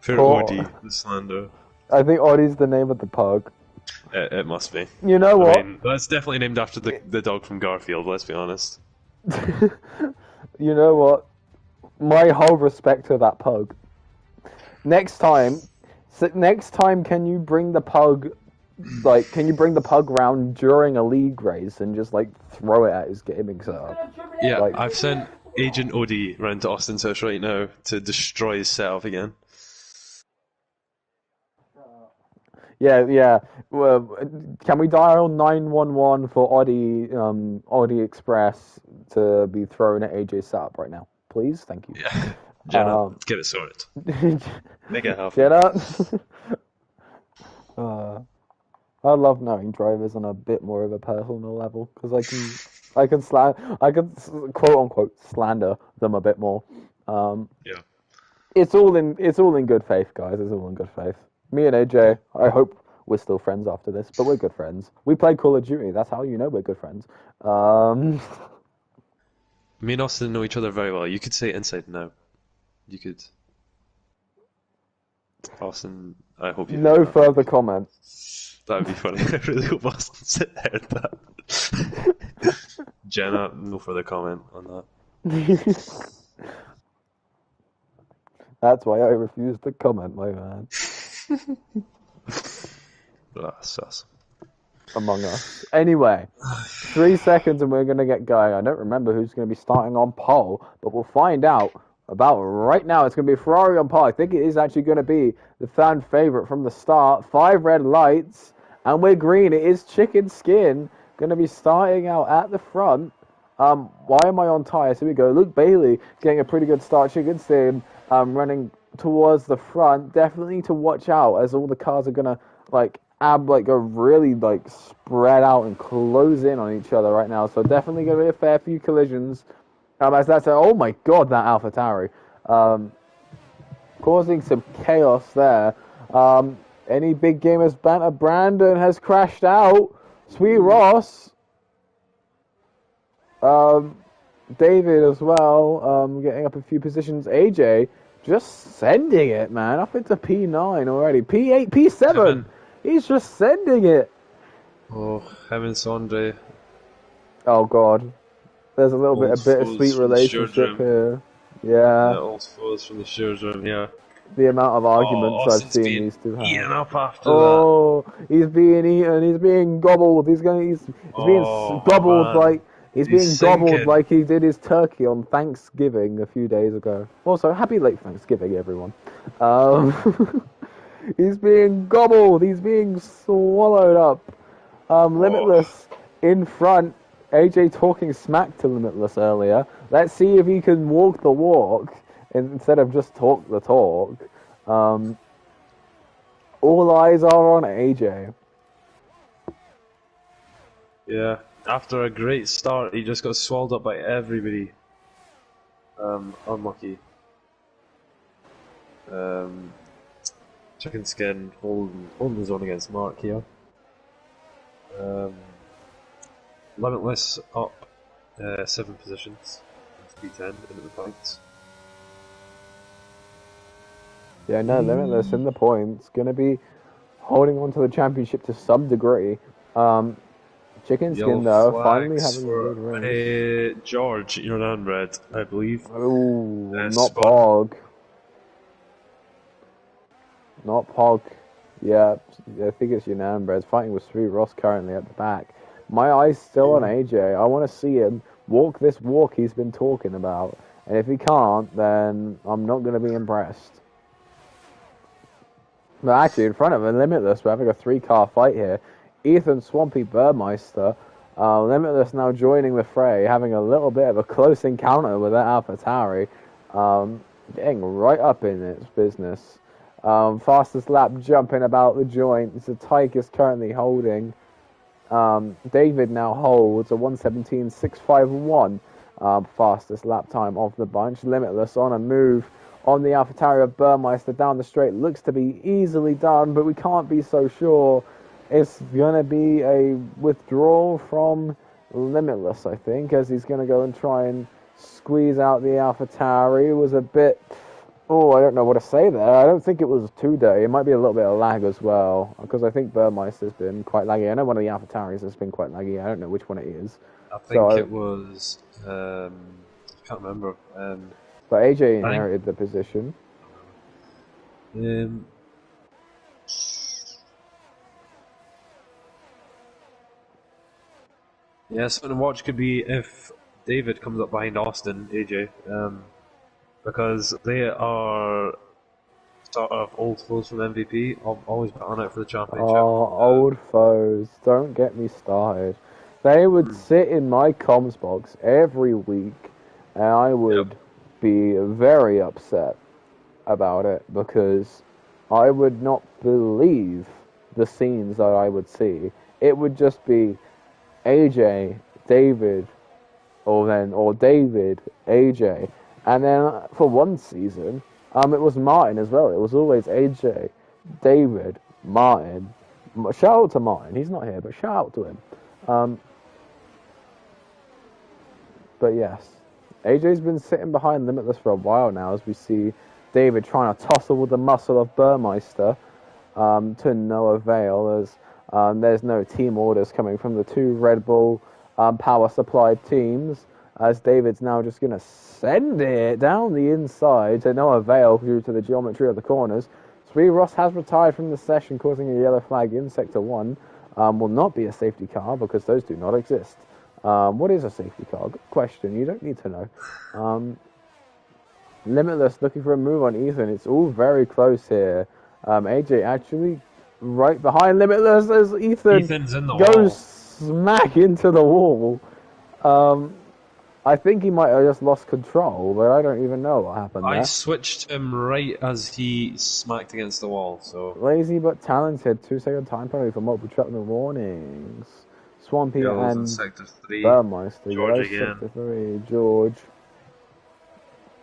Poor Odie, the slander. I think Oddie's the name of the pug. It must be. You know what? I mean, that's definitely named after the dog from Garfield, let's be honest. You know what? My whole respect to that pug. Next time, can you bring the pug, round during a league race and just, like, throw it at his gaming setup? Yeah, like, I've sent Agent Odie round to Austin's house right now to destroy his setup again. Yeah. Well, can we dial 911 for Audi Express to be thrown at AJ's setup right now, please? Thank you. Yeah. Jenna, Um, let's get it sorted. Make it happen. Jenna, uh, I love knowing drivers on a bit more of a personal level because I can quote unquote slander them a bit more. Um, Yeah. it's all in good faith, guys. It's all in good faith. Me and AJ, I hope we're still friends after this, but we're good friends. We play Call of Duty. That's how you know we're good friends. Um, Me and Austin know each other very well. You could say inside now. You could. Austin, I hope you heard no that. That'd further be, comment. that'd be funny. I really hope Austin heard that. Jenna, no further comment on that. That's why I refuse to comment, my man. Ah, sus. Among Us. Anyway, 3 seconds and we're going to get going. I don't remember who's going to be starting on pole, but we'll find out about right now. It's going to be Ferrari on pole. I think it is actually going to be the fan favorite from the start. 5 red lights, and we're green. It is Chicken Skin going to be starting out at the front. Why am I on tyres? Here we go. Luke Bailey getting a pretty good start. Chicken Skin running towards the front. Definitely to watch out as all the cars are going to go really spread out and close in on each other right now. So definitely going to be a fair few collisions. As that's oh my god, that AlphaTauri, causing some chaos there. Any big gamers banter? Brandon has crashed out. Sweet Ross, David as well, getting up a few positions. AJ just sending it, man, up into P9 already. P8, P7. He's just sending it. Oh, him and Sondre. Oh god, there's a little bit of bittersweet relationship here. Yeah, Old foes from the Shears room, yeah. the amount of arguments I've Austin's seen being these two eaten have. up after that. Oh, he's being eaten. He's being gobbled. He's being gobbled man. he's being He's gobbled sinking. like he did his turkey on Thanksgiving a few days ago. Also, happy late Thanksgiving, everyone. He's being gobbled. He's being swallowed up. Limitless in front. AJ talking smack to Limitless earlier. Let's see if he can walk the walk instead of just talk the talk. All eyes are on AJ. Yeah, after a great start, he just got swallowed up by everybody. Unlucky. Chicken Skin holding his own against Mark here. Limitless up 7 positions into P10 into the points. Yeah, no, Limitless in the points. Gonna be holding on to the championship to some degree. Chicken Skin, though, finally having a good race. George, you're down red, I believe. Ooh, not Pog. Not Pog. Yeah, I think it's Yunnan Bread's fighting with Sweet Ross currently at the back. My eye's still on AJ. I want to see him walk this walk he's been talking about. And if he can't, then I'm not going to be impressed. But actually, in front of him, Limitless, we're having a 3-car fight here. Ethan Swampy Burmeister, Limitless now joining the fray, having a little bit of a close encounter with that AlphaTauri, getting right up in its business. Fastest lap jumping about the joints. The Tiger's currently holding. David now holds a 1:17.651, fastest lap time of the bunch. Limitless on a move on the AlphaTauri of Burmeister down the straight. Looks to be easily done, but we can't be so sure. It's going to be a withdrawal from Limitless, I think, as he's going to go and try and squeeze out the AlphaTauri. It was a bit... Oh, I don't know what to say there. I don't think it was too dirty. It might be a little bit of lag as well, because I think Burmeister's been quite laggy. I know one of the AlphaTauris has been quite laggy. I don't know which one it is. I think it was... I can't remember. But AJ inherited the position. Yeah, something to watch could be if David comes up behind Austin, AJ, because they are sort of old foes from MVP. I'll always bet on it for the championship. Oh, old foes, don't get me started. They would sit in my comms box every week, and I Yep. would be very upset about it because I would not believe the scenes that I would see. It would just be AJ, David, or David, AJ, and then for one season, it was Martin as well. It was always AJ, David, Martin. Shout out to Martin. He's not here, but shout out to him. Um, but yes, AJ's been sitting behind Limitless for a while now, as we see David trying to tussle with the muscle of Burmeister, to no avail, as there's no team orders coming from the two Red Bull power supplied teams, as David's now just going to send it down the inside to no avail due to the geometry of the corners. Sweet Ross has retired from the session, causing a yellow flag in Sector 1. Will not be a safety car because those do not exist. What is a safety car? Good question. You don't need to know. Limitless looking for a move on Ethan. It's all very close here. AJ actually right behind Limitless as Ethan's in the goes wall. smack into the wall. I think he might have just lost control, but I don't even know what happened I there. switched him right as he smacked against the wall, so... Lazy but talented. 2-second time penalty for multiple truck warnings. Swampy Yellows in and Sector 3. Burmeister. George Yellow again. Sector 3. George.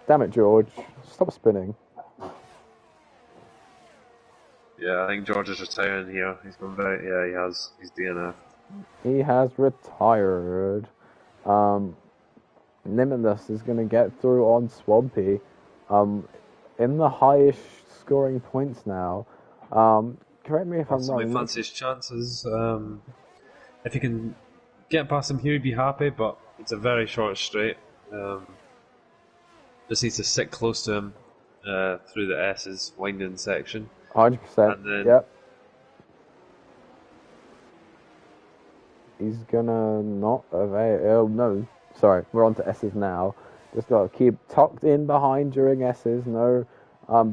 Damn it, George. Stop spinning. Yeah, I think George is retiring here. He's gone very... Yeah, he has. He's DNF. He has retired. Limitless is going to get through on Swampy. In the highest scoring points now. Correct me if I'm Possibly wrong. fancy his chances. If he can get past him here, he'd be happy, but it's a very short straight. Just needs to sit close to him through the S's winding section. 100%. And then- Yep. He's gonna not avail. Oh no, sorry. We're on to S's now. Just gotta keep tucked in behind during S's. No,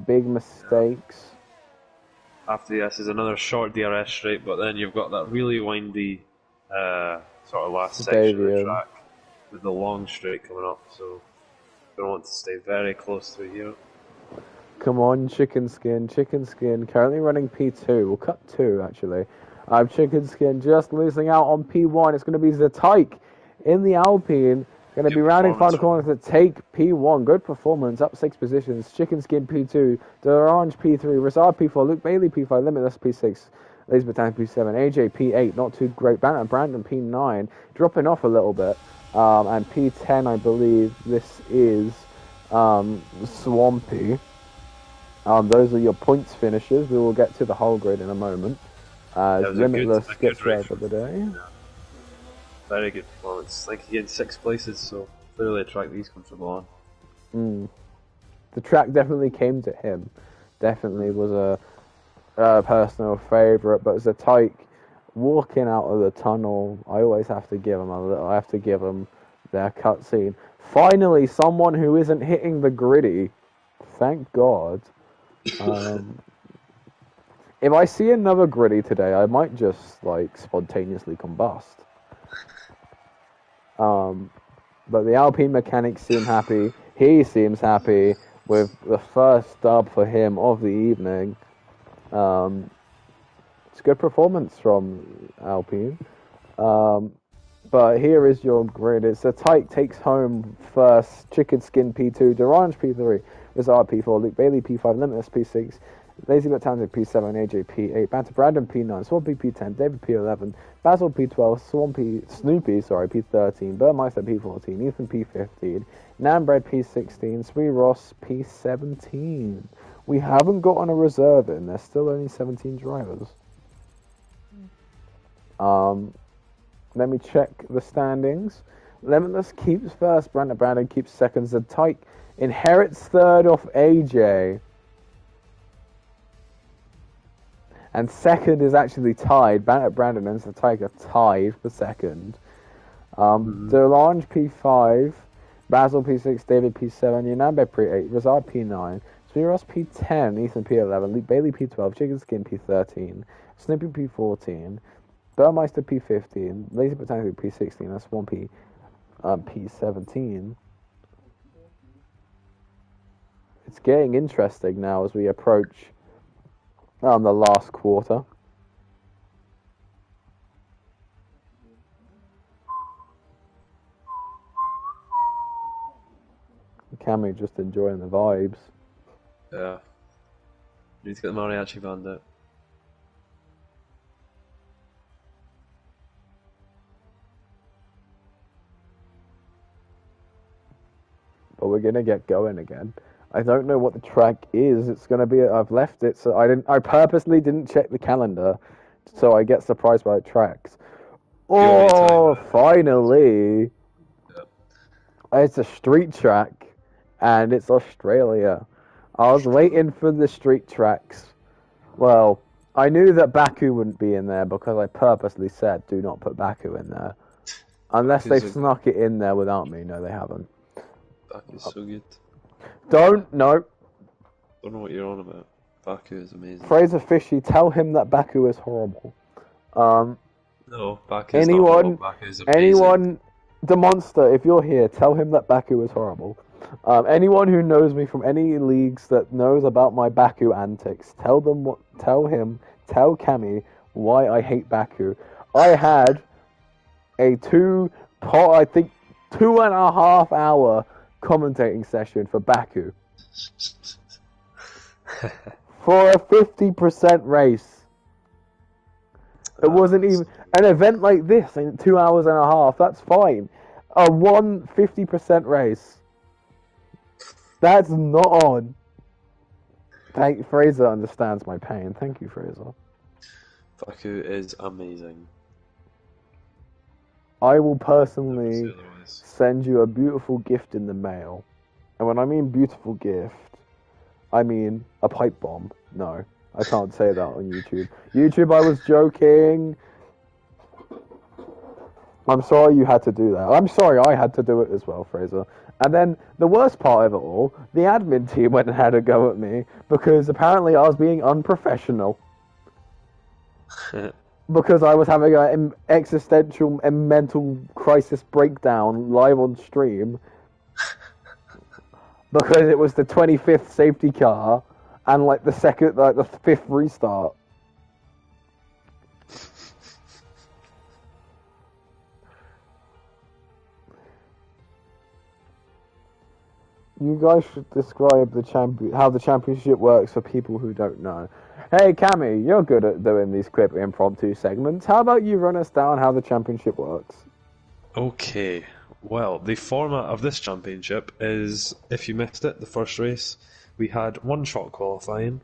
big mistakes. After the S is another short DRS straight, but then you've got that really windy sort of last section of the Stadium. track with the long straight coming up. So we want to stay very close through here. Come on, Chicken Skin. Chicken Skin currently running P2. We'll cut 2 actually. Chicken Skin just losing out on P1. It's going to be Zataik in the Alpine. Going to be rounding final corner to take P1. Good performance, up 6 positions. Chicken Skin P2, Derange P3, Rizard P4, Luke Bailey P5, Limitless P6, Elizabeth Tan P7, AJ P8, not too great. Brandon P9, dropping off a little bit. And P10, I believe this is Swampy. Those are your points finishers. We will get to the whole grid in a moment. As Limitless gets right for the day. Yeah. Very good performance. I think he gained 6 places, so clearly a track that he's comfortable on. The track definitely came to him. Definitely was a personal favourite. But Zataik walking out of the tunnel, I always have to give him I have to give him their cutscene. Finally, someone who isn't hitting the gritty. Thank God. If I see another gritty today, I might just like spontaneously combust. But the Alpine mechanics seem happy. He seems happy with the first dub for him of the evening. It's a good performance from Alpine. But here is your grid. It's a tight takes home first. Chicken Skin P2, Derange P3, Rizard P4, Luke Bailey P5, Limitless P6, Lazy but Talented P7, AJ P8, Banter Brandon P9, Swampy P10, David P11, Basil P12, Snoopy P13, Burmeister P14, Ethan P15, Nambred P16, Sweet Ross P17. We haven't gotten a reserve in. There's still only 17 drivers. Let me check the standings. Limitless keeps first. Brandon keeps second. Zataik inherits third off AJ. And second is actually tied. Brandon and Zataik are tied for second. Delange P5. Basil P6. David P7. Yunambe P8. Rizard P9. Zeros P10, Ethan P11, Bailey P12, Chicken Skin P13, Snippy P14, Burmeister P15, Lazy Botanical P16, that's Swampy P17. It's getting interesting now as we approach the last quarter. Cammy just enjoying the vibes. Yeah. Need to get the mariachi band out. But we're gonna get going again. I don't know what the track is. It's gonna be. I've left it, so I purposely didn't check the calendar, so I get surprised by the tracks. Oh, finally! Yeah. It's a street track, and it's Australia. I was waiting for the street tracks. Well, I knew that Baku wouldn't be in there because I purposely said do not put Baku in there. Unless they've snuck it in there without me. No, they haven't. Baku's so good. Don't know what you're on about. Baku is amazing. Fraser Fishy, tell him that Baku is horrible. No, Baku is not horrible. Baku is amazing. Anyone, the monster, if you're here, tell him that Baku is horrible. Anyone who knows me from any leagues that knows about my Baku antics, tell Cammy why I hate Baku. I had a 2.5 hour commentating session for Baku. For a 50% race. It wasn't even an event like this in 2 hours and a half. That's fine. A 50% race. That's not on. Fraser understands my pain. Thank you, Fraser. Baku is amazing. I will personally send you a beautiful gift in the mail. And when I mean beautiful gift, I mean a pipe bomb. No, I can't say that on YouTube. YouTube, I was joking. I'm sorry you had to do that. I'm sorry I had to do it as well, Fraser. And then the worst part of it all, the admin team went and had a go at me because apparently I was being unprofessional. Because I was having an existential and mental crisis breakdown live on stream. Because it was the 25th safety car and the 5th restart. You guys should describe how the championship works for people who don't know. Hey, Cammy, you're good at doing these quick impromptu segments. How about you run us down how the championship works? Okay. Well, the format of this championship is, if you missed it, the first race, we had one shot qualifying,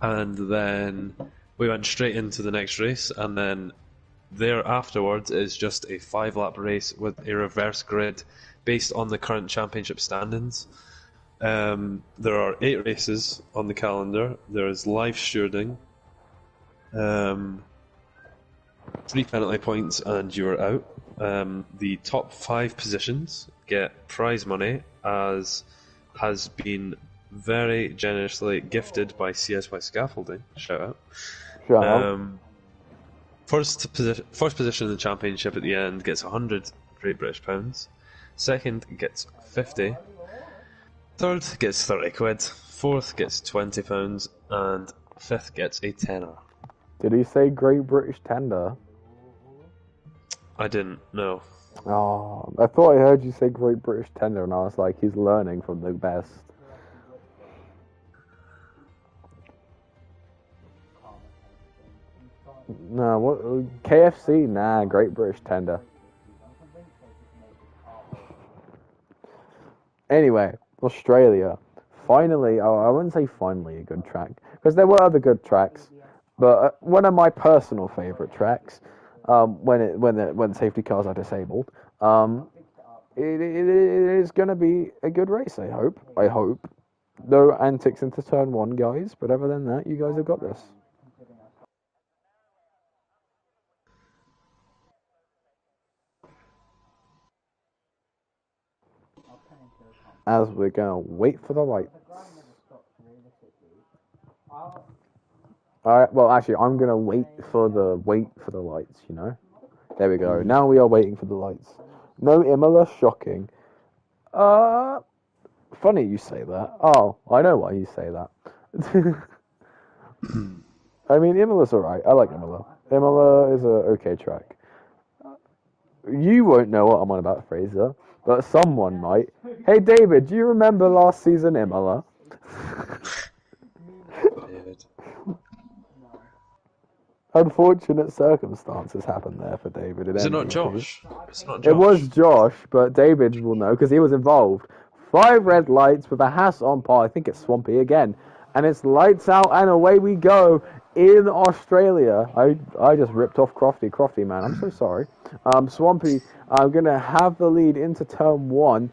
and then we went straight into the next race, and then there afterwards is just a 5-lap race with a reverse grid based on the current championship standings. There are 8 races on the calendar. There is live stewarding, 3 penalty points, and you're out. The top 5 positions get prize money, as has been very generously gifted by CSY Scaffolding. Shout out. Shout out. First position in the championship at the end gets 100 Great British pounds. Second gets 50. Third gets 30 quid. Fourth gets 20 pounds, and fifth gets a tenner. Did he say Great British Tender? I didn't know. Oh, I thought I heard you say Great British Tender, and I was like, he's learning from the best. No, what? KFC? Nah, Great British Tender. Anyway, Australia. Finally, I wouldn't say finally a good track, because there were other good tracks, but one of my personal favourite tracks, when safety cars are disabled, it is going to be a good race, I hope. No antics into turn 1, guys, but other than that, you guys have got this. As we're going to wait for the lights. Alright, well, actually, I'm gonna wait for the lights. You know. There we go. Now we are waiting for the lights. No Imola, shocking. Funny you say that. Oh, I know why you say that. I mean, Imola's alright. I like Imola. Imola is a okay track. You won't know what I'm on about, Fraser, but someone might. Hey, David, do you remember last season Imola? David. Unfortunate circumstances happened there for David in Is it not MVP. Josh? It's not It was Josh. Josh, but David will know because he was involved. 5 red lights with a Haas on par. I think it's Swampy again. And it's lights out and away we go in Australia. I just ripped off Crofty, man. I'm so sorry. Swampy, I'm going to have the lead into turn 1.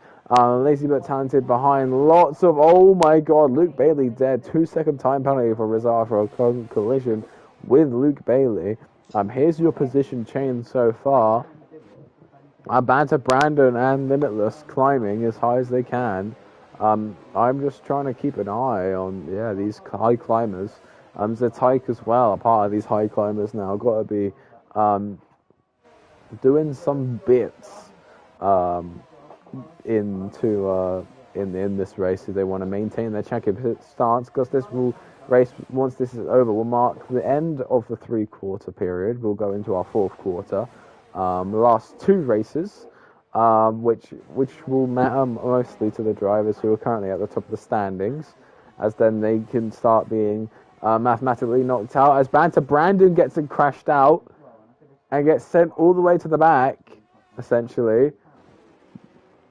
Lazy but talented behind lots of, oh my god, Luke Bailey dead. 2-second time penalty for Rizal for a collision with Luke Bailey. Here's your position change so far. Banter Brandon and Limitless climbing as high as they can. I'm just trying to keep an eye on these high climbers. Zatyke as well, a part of these high climbers now. Got to be doing some bits in this race if they want to maintain their championship stance, because this race, once this is over, will mark the end of the 3-quarter period. We'll go into our 4th quarter. The last 2 races, which will matter mostly to the drivers who are currently at the top of the standings, as then they can start being mathematically knocked out. As Banter Brandon gets crashed out and gets sent all the way to the back, essentially.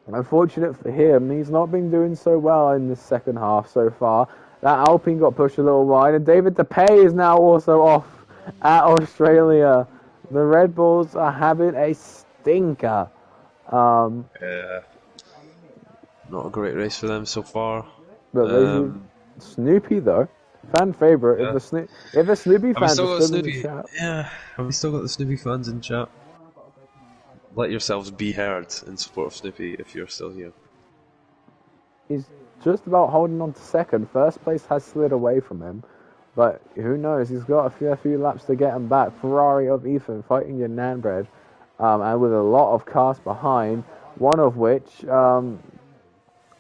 Unfortunate for him, he's not been doing so well in the second half so far. That Alpine got pushed a little wide, and David DePay is now also off at Australia. The Red Bulls are having a stinker. Yeah. Not a great race for them so far. But Snoopy though, fan favorite. Yeah. If the Snoopy Have we fans are still got still in the Snoopy? chat, Yeah. Have we still got the Snoopy fans in chat? Let yourselves be heard in support of Snoopy if you're still here. he's just about holding on to second. First place has slid away from him, but who knows? He's got a few laps to get him back. Ferrari of Ethan fighting your Nanbred, and with a lot of cars behind. One of which I'm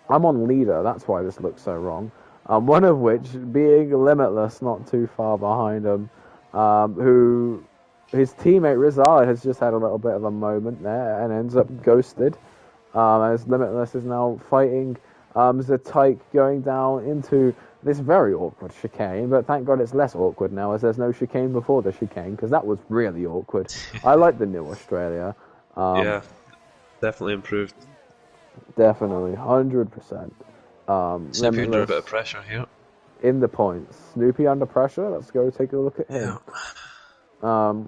on leader. That's why this looks so wrong. One of which being Limitless, not too far behind him, who his teammate Rizal has just had a little bit of a moment there and ends up ghosted. As Limitless is now fighting Zatyke going down into this very awkward chicane, but thank God it's less awkward now as there's no chicane before the chicane, because that was really awkward. I like the new Australia. Yeah, definitely improved. Definitely, 100%. Snoopy under a bit of pressure here. In the points. Snoopy under pressure. Let's go take a look at him. Yeah.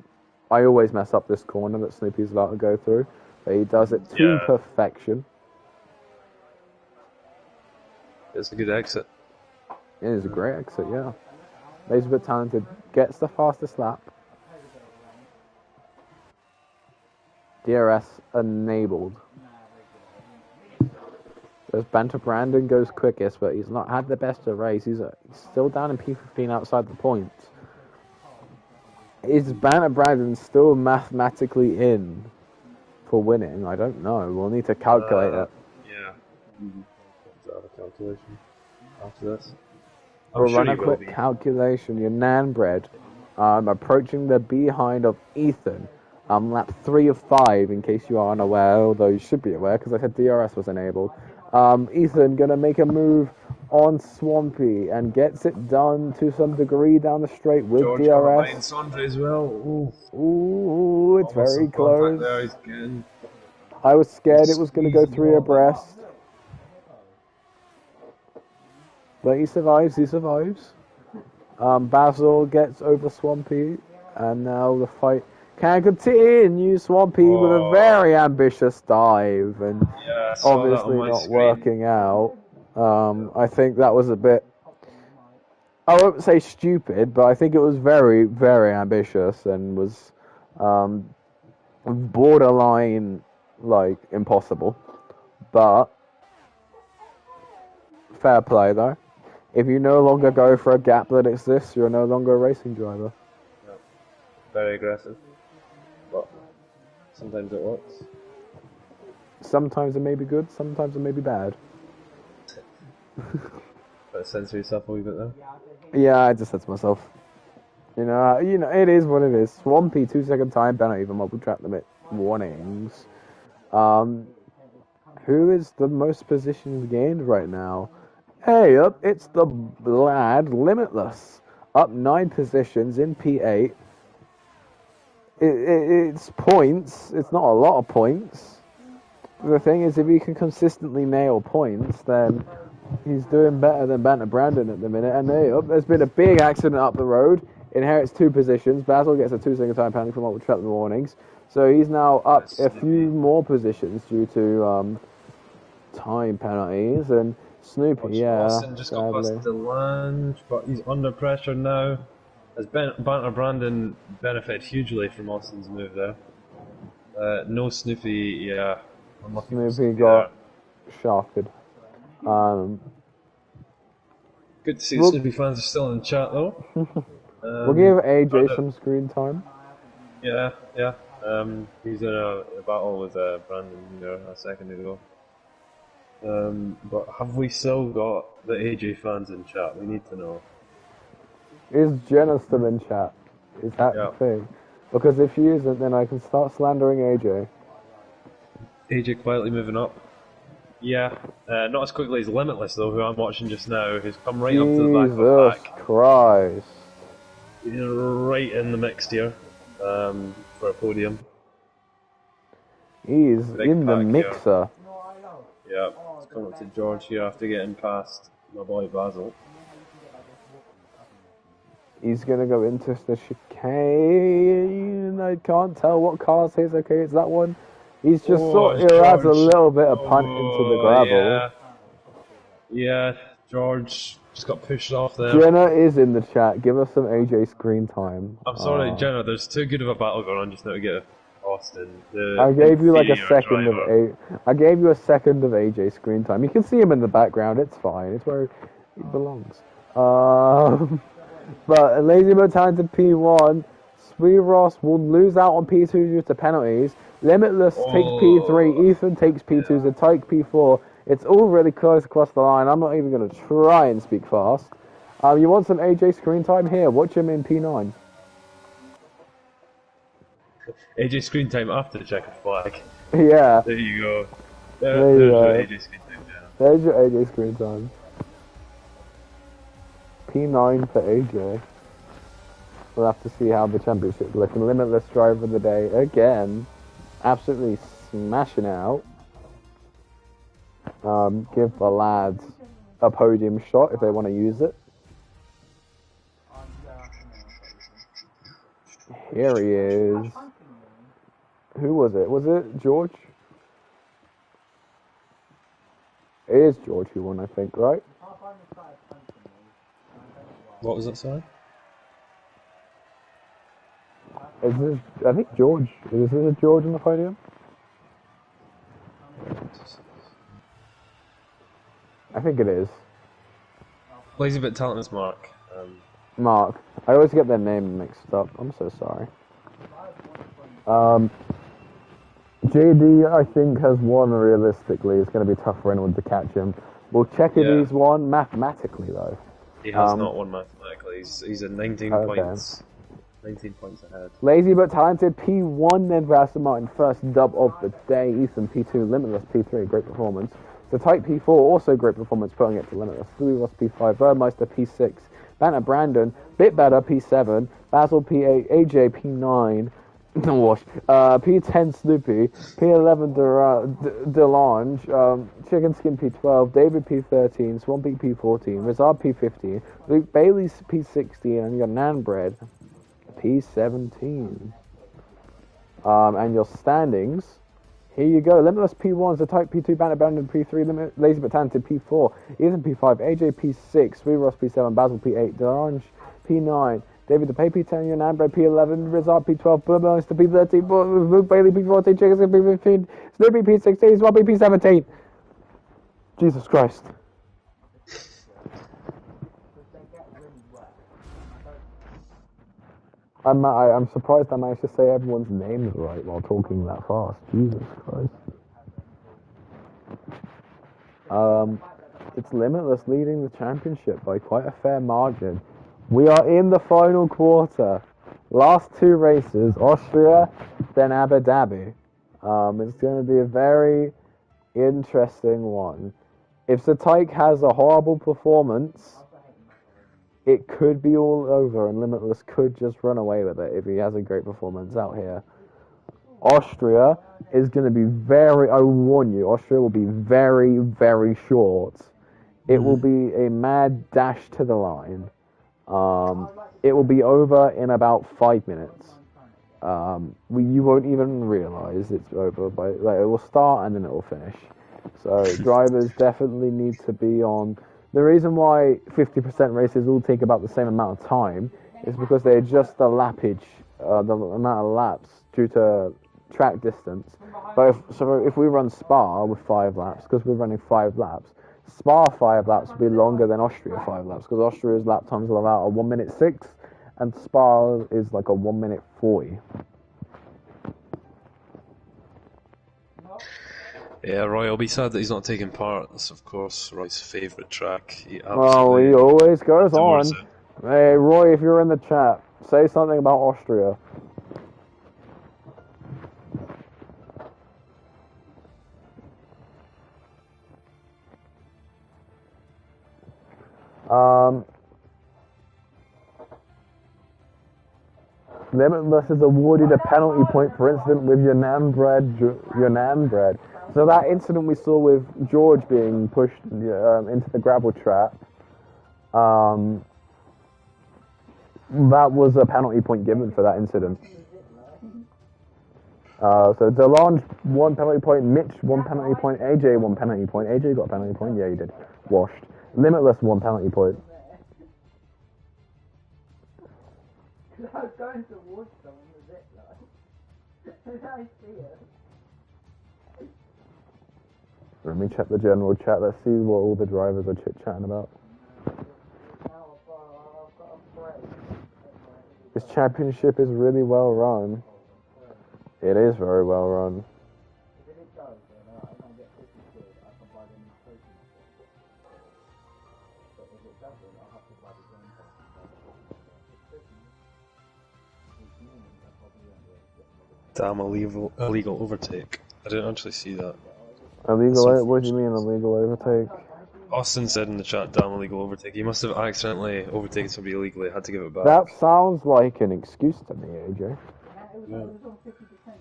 I always mess up this corner that Snoopy's about to go through, but he does it to perfection. It's a good exit. It is a great exit, yeah. He's a bit talented. Gets the fastest lap. DRS enabled. As Banter Brandon goes quickest, but he's not had the best of race. He's still down in P15 outside the points. Is Banter Brandon still mathematically in for winning? I don't know. We'll need to calculate it. Yeah. Is that a calculation after this? We'll run a quick calculation. Your Nanbred approaching the behind of Ethan. Lap 3 of 5, in case you are unaware, although you should be aware because I said DRS was enabled. Ethan gonna make a move on Swampy and gets it done to some degree down the straight with George DRS. Sondre as well. Ooh, it's very close. I was scared it was gonna go 3 abreast. But he survives, Basil gets over Swampy, and now the fight can continue. Swampy with a very ambitious dive, and obviously not working out. I think that was a bit, I won't say stupid, but I think it was very, very ambitious and was borderline, like, impossible. But fair play, though. If you no longer go for a gap that exists, you're no longer a racing driver. Yeah. Very aggressive, but sometimes it works. Sometimes it may be good, sometimes it may be bad. But censor yourself a wee bit there. Yeah, I just said to myself, you know, it is what it is. Swampy 2-second time penalty for multiple track limit warnings. Who is the most positions gained right now? Hey, it's the lad Limitless. Up 9 positions in P8. It's points. It's not a lot of points. The thing is, if he can consistently nail points, then he's doing better than Banter Brandon at the minute. And there's been a big accident up the road. Inherits 2 positions. Basil gets a 2-second time penalty from multiple track warnings. So he's now up a few more positions due to time penalties. And Snoopy, yeah. Austin just got past the lunge, but he's under pressure now. As Banter Brandon benefited hugely from Austin's move there. No Snoopy, yeah. Snoopy got shafted. Good to see the Snoopy fans are still in the chat though. We'll give AJ some screen time. Yeah. He's in a battle with Brandon there a second ago. But have we still got the AJ fans in chat? We need to know. Is Jenna still in chat? Is that the thing? Because if she isn't, then I can start slandering AJ. AJ quietly moving up. Yeah, not as quickly as Limitless though, who I'm watching just now, who's come right up to the back of the pack. Jesus Christ. He's right in the mix here for a podium. He's in the mixer. Here. Yeah, it's coming up to George here after getting past my boy Basil. He's going to go into the chicane. I can't tell what car says okay, it's that one. He's just adds a little bit of punt into the gravel. Yeah, George just got pushed off there. Jenna is in the chat. Give us some AJ screen time. I'm sorry, Jenna. There's too good of a battle going on just now to get Austin. I gave you like a second I gave you a second of AJ screen time. You can see him in the background. It's fine. It's where he belongs. But Lazy but talented P1. Sweet Ross will lose out on P2 due to penalties. Limitless takes P3. Ethan takes P2. Zatyke P4. It's all really close across the line. I'm not even going to try and speak fast. You want some AJ screen time? Here, watch him in P9. AJ screen time after the checkered flag. Yeah. There you go. There's your AJ screen time. Yeah. There's your AJ screen time. P9 for AJ. We'll have to see how the championship's looking. Limitless driver of the day again. Absolutely smashing out. Give the lads a podium shot if they want to use it. Here he is. Who was it? Was it George? It is George who won, I think, right? What was that, sorry? Is this, I think George. Is this a George on the podium? I think it is. Lazy but talented Mark. Mark. I always get their name mixed up. I'm so sorry. JD, I think, has won realistically. It's going to be tough for anyone to catch him. We'll check if he's won mathematically, though. He has not won mathematically. He's at 19 points. 19 points ahead. Lazy but talented P1, then Aston Martin first dub of the day. Ethan P2, Limitless P3, great performance. Zatyke P4, also great performance, putting it to Limitless. Louis Ross P5, Birdmeister P6, Banter Brandon, bit better P7, Basil P8, AJ P9, Wash, P10 Snoopy, P11 Delange, Chicken Skin P12, David P13, Swampy P14, Rizard P15, Luke Bailey's P16, and your Nan Bread P17. And your standings. Here you go. Limitless P1, Zatyke P2, Banter Brandon P3, Lazy but talented P4, Ethan P5, AJ P6, Sweet Ross P7, Basil P8, Delange P9, David the Pay P10, Yanambre P11, Rizard P12, Burmeister P13, Luke Bailey P14, Chickens P15, Snoopy P16, Swampy P17. Jesus Christ. I'm surprised I managed to say everyone's names right while talking that fast. Jesus Christ. It's Limitless leading the championship by quite a fair margin. We are in the final quarter. Last two races, Austria, then Abu Dhabi. It's going to be a very interesting one. If Sataik has a horrible performance, it could be all over and Limitless could just run away with it if he has a great performance out here. Austria is going to be I warn you, Austria will be very, very short. It will be a mad dash to the line. It will be over in about 5 minutes. You won't even realize it's over. It will start and then it will finish. So drivers definitely need to be on. The reason why 50% races all take about the same amount of time is because they adjust the lappage, the amount of laps due to track distance. But if we run Spa with 5 laps, because we're running 5 laps, Spa 5 laps will be longer than Austria 5 laps, because Austria's lap times are about a 1:06, and Spa is like a 1:40. Yeah, Roy will be sad that he's not taking part. That's, of course, Roy's favourite track. He Well, he absolutely always goes adores on. it. Hey, Roy, if you're in the chat, say something about Austria. Limitless is awarded a penalty point for incident with Yunnan bread. So that incident we saw with George being pushed into the gravel trap, that was a penalty point given for that incident. So Delange 1 penalty point, Mitch 1 penalty point, AJ 1 penalty point. AJ got a penalty point, yeah he did. Washed. Limitless 1 penalty point. I was going towards them on the zip line. And I see it. Let me check the general chat. Let's see what all the drivers are chit-chatting about. Now I've got a break. This championship is really well run. It is very well run. If it does, then I don't get 50 quid, I can buy them protein. But if it doesn't, I'll have to buy the game pass. Damn, illegal overtake. I didn't actually see that. Illegal? What do you mean illegal overtake? Austin said in the chat, damn, illegal overtake. He must have accidentally overtaken somebody illegally. Had to give it back. That sounds like an excuse to me, AJ. It was on 50%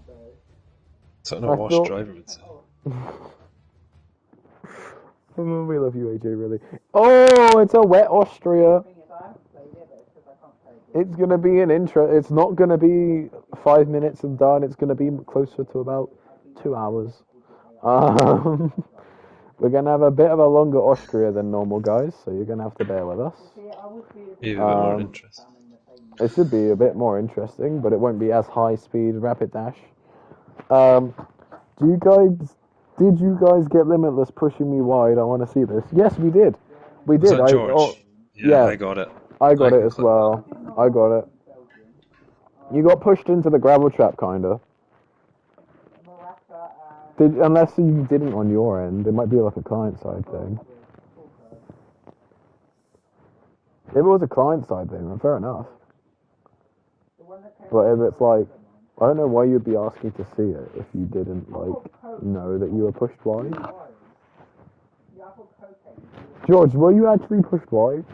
though. Something a washed driver would say. We love you, AJ, really. Oh, it's a wet Austria. It's going to be an intro. It's not going to be 5 minutes and done. It's going to be closer to about 2 hours. We're going to have a bit of a longer Austria than normal, guys, so you're going to have to bear with us. Maybe a bit more interesting. It should be a bit more interesting, but it won't be as high speed, rapid dash. Did you guys get Limitless pushing me wide? I want to see this. Yes, we did. We did. Was that George? Yeah, I got it. I got it as well. I got it. You got pushed into the gravel trap, kinda. Unless you didn't on your end. It might be like a client-side thing. If it was a client-side thing, then fair enough. But if it's like, I don't know why you'd be asking to see it if you didn't, like, know that you were pushed wide. George, were you actually pushed wide?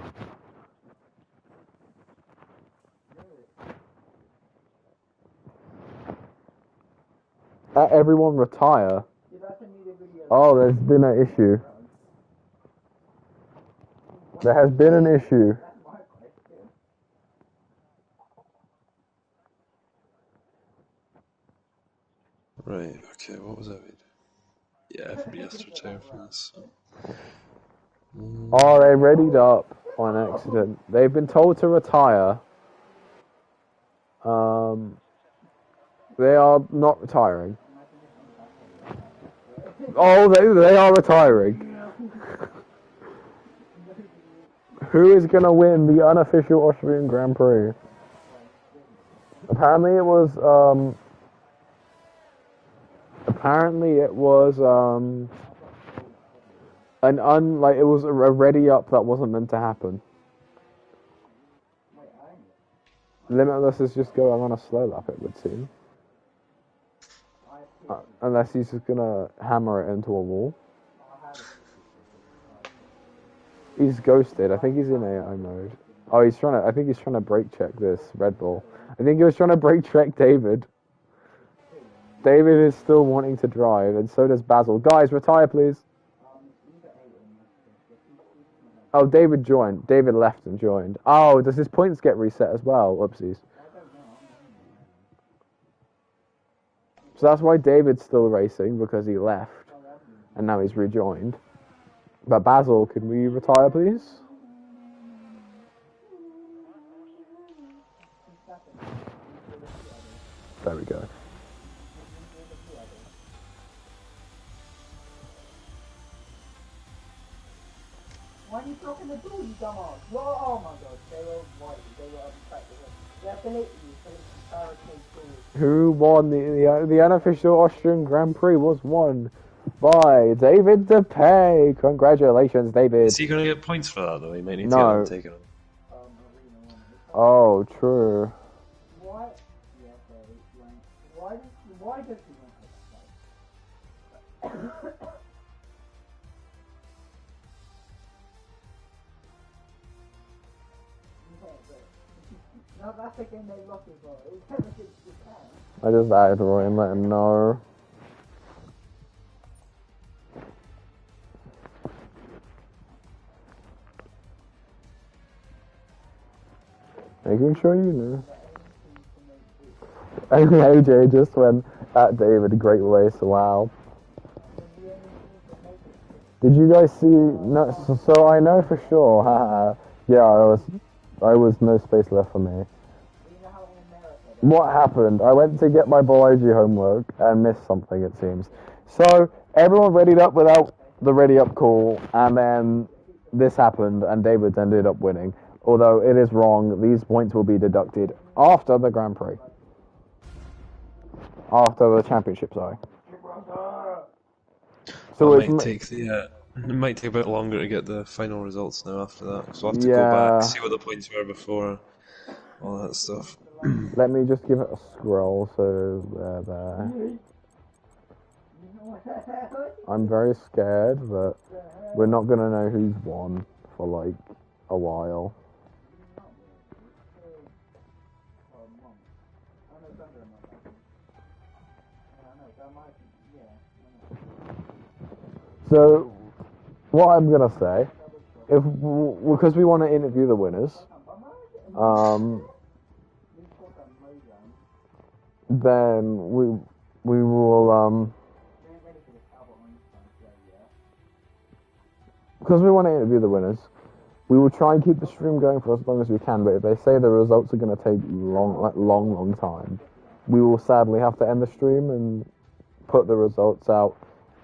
Everyone retire. Oh, there's been an issue. There has been an issue. Right, okay, what was that? Yeah, everybody has to retire from this. Oh, they readied up on accident. They've been told to retire. They are not retiring. Oh, they are retiring. Who is going to win the unofficial Austrian Grand Prix? apparently it was like it was a ready up that wasn't meant to happen. Limitless is just going on a slow lap, it would seem. Unless he's just gonna hammer it into a wall. He's ghosted. I think he's in AI mode. Oh, I think he's trying to brake check this Red Bull. I think he was trying to brake check David. David is still wanting to drive, and so does Basil. Guys, retire, please. Oh, David joined. David left and joined. Oh, does his points get reset as well? Oopsies. So that's why David's still racing, because he left, and now he's rejoined. But Basil, can we retire, please? There we go. Why are you blocking the door, you dumbass? Oh my god, they were white, they were unpractical. You have to hit you so it's barricade doors. Who won the unofficial Austrian Grand Prix was won by David DePay. Congratulations, David. Is he going to get points for that, though? He might need to No. get them taken on. Oh, true. Why? Yeah, okay. Why does he want to play? No, that's the game they lost as well. It was never against Japan. I just added Roy and let him know. Making sure you knew. And AJ just went at David, great race, wow. Did you guys see? No, so I know for sure. Haha. Yeah, I was no space left for me. What happened? I went to get my biology homework and missed something, it seems. So everyone readied up without the ready up call, and then this happened, and David ended up winning. Although it is wrong, these points will be deducted after the Grand Prix. After the championship, sorry. So it might take a bit longer to get the final results now after that. So I'll have to go back, see what the points were before, all that stuff. Let me just give it a scroll, so there. I'm very scared that we're not going to know who's won for like a while. So, what I'm going to say, because we want to interview the winners, then we will, because we want to interview the winners, we will try and keep the stream going for as long as we can, but if they say the results are going to take long time, we will sadly have to end the stream and put the results out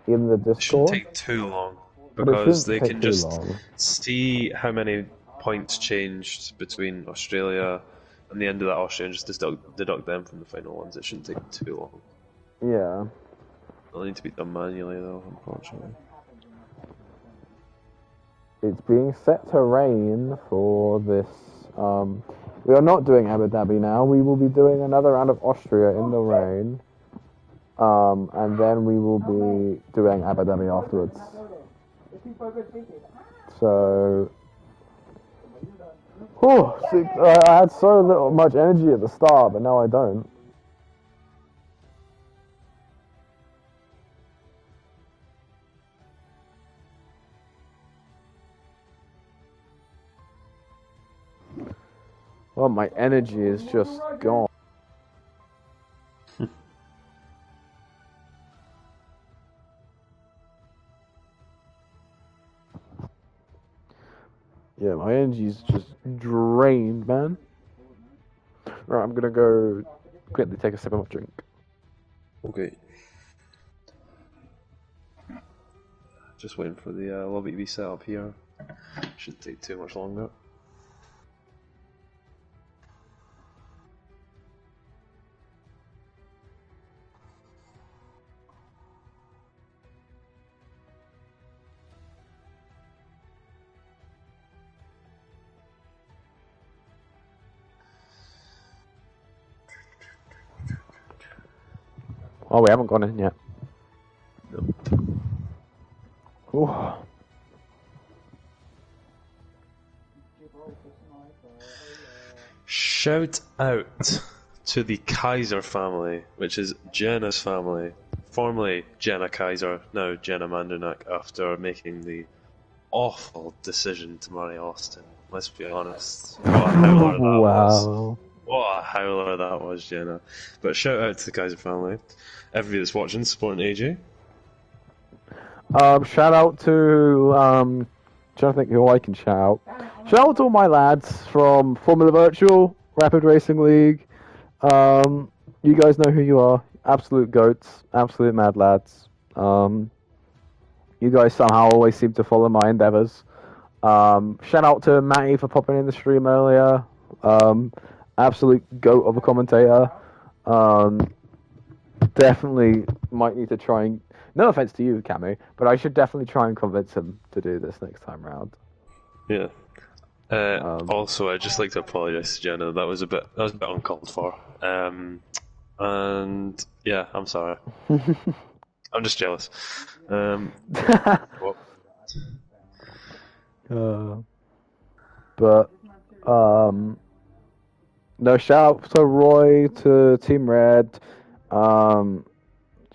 in the Discord. It shouldn't take too long, because they can just see how many points changed between Australia and the end of that Austria and just deduct them from the final ones. It shouldn't take too long. Yeah. It'll need to be done manually though, unfortunately. It's being set to rain for this. We are not doing Abu Dhabi now. We will be doing another round of Austria in the rain. And then we will be doing Abu Dhabi afterwards. So, I had so much energy at the start, but now I don't. Well, my energy is just gone. Yeah, my energy's just drained, man. Right, I'm gonna go quickly take a sip of my drink. Okay. Just waiting for the lobby to be set up here. Shouldn't take too much longer. Oh, we haven't gone in yet. Ooh. Shout out to the Kaiser family, which is Jenna's family, formerly Jenna Kaiser, now Jenna Mandernack, after making the awful decision to marry Austin. Let's be honest. What a howler that was. Wow. What a howler that was, Jenna. But shout out to the Kaiser family. Everybody that's watching, supporting AJ. Shout out to trying to think who I can shout out. Shout out to all my lads from Formula Virtual, Rapid Racing League. You guys know who you are. Absolute goats, absolute mad lads. You guys somehow always seem to follow my endeavors. Shout out to Matty for popping in the stream earlier. Absolute goat of a commentator. Definitely might need to try and... No offense to you, Cammy, but I should definitely try and convince him to do this next time round. Yeah. Also, I'd just like to apologise to Jenna. That was a bit uncalled for. And yeah, I'm sorry. I'm just jealous. Well. But no, shout out to Roy, to Team Red.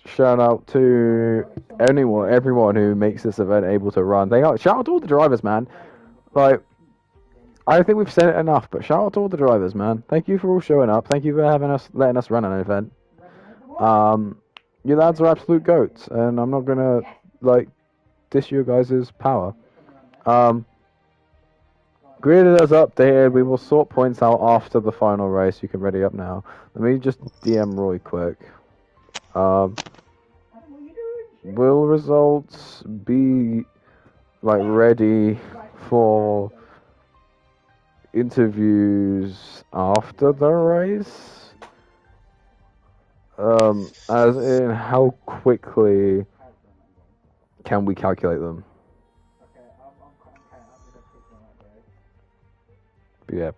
Shout out to everyone who makes this event able to run. Shout out to all the drivers, man. Like, I think we've said it enough, but shout out to all the drivers, man. Thank you for all showing up. Thank you for letting us run an event. You lads are absolute goats, and I'm not gonna diss your guys' power. Grid is updated. We will sort points out after the final race. You can ready up now. Let me just DM Roy quick. Will results be ready for interviews after the race? As in, how quickly can we calculate them? Yeah.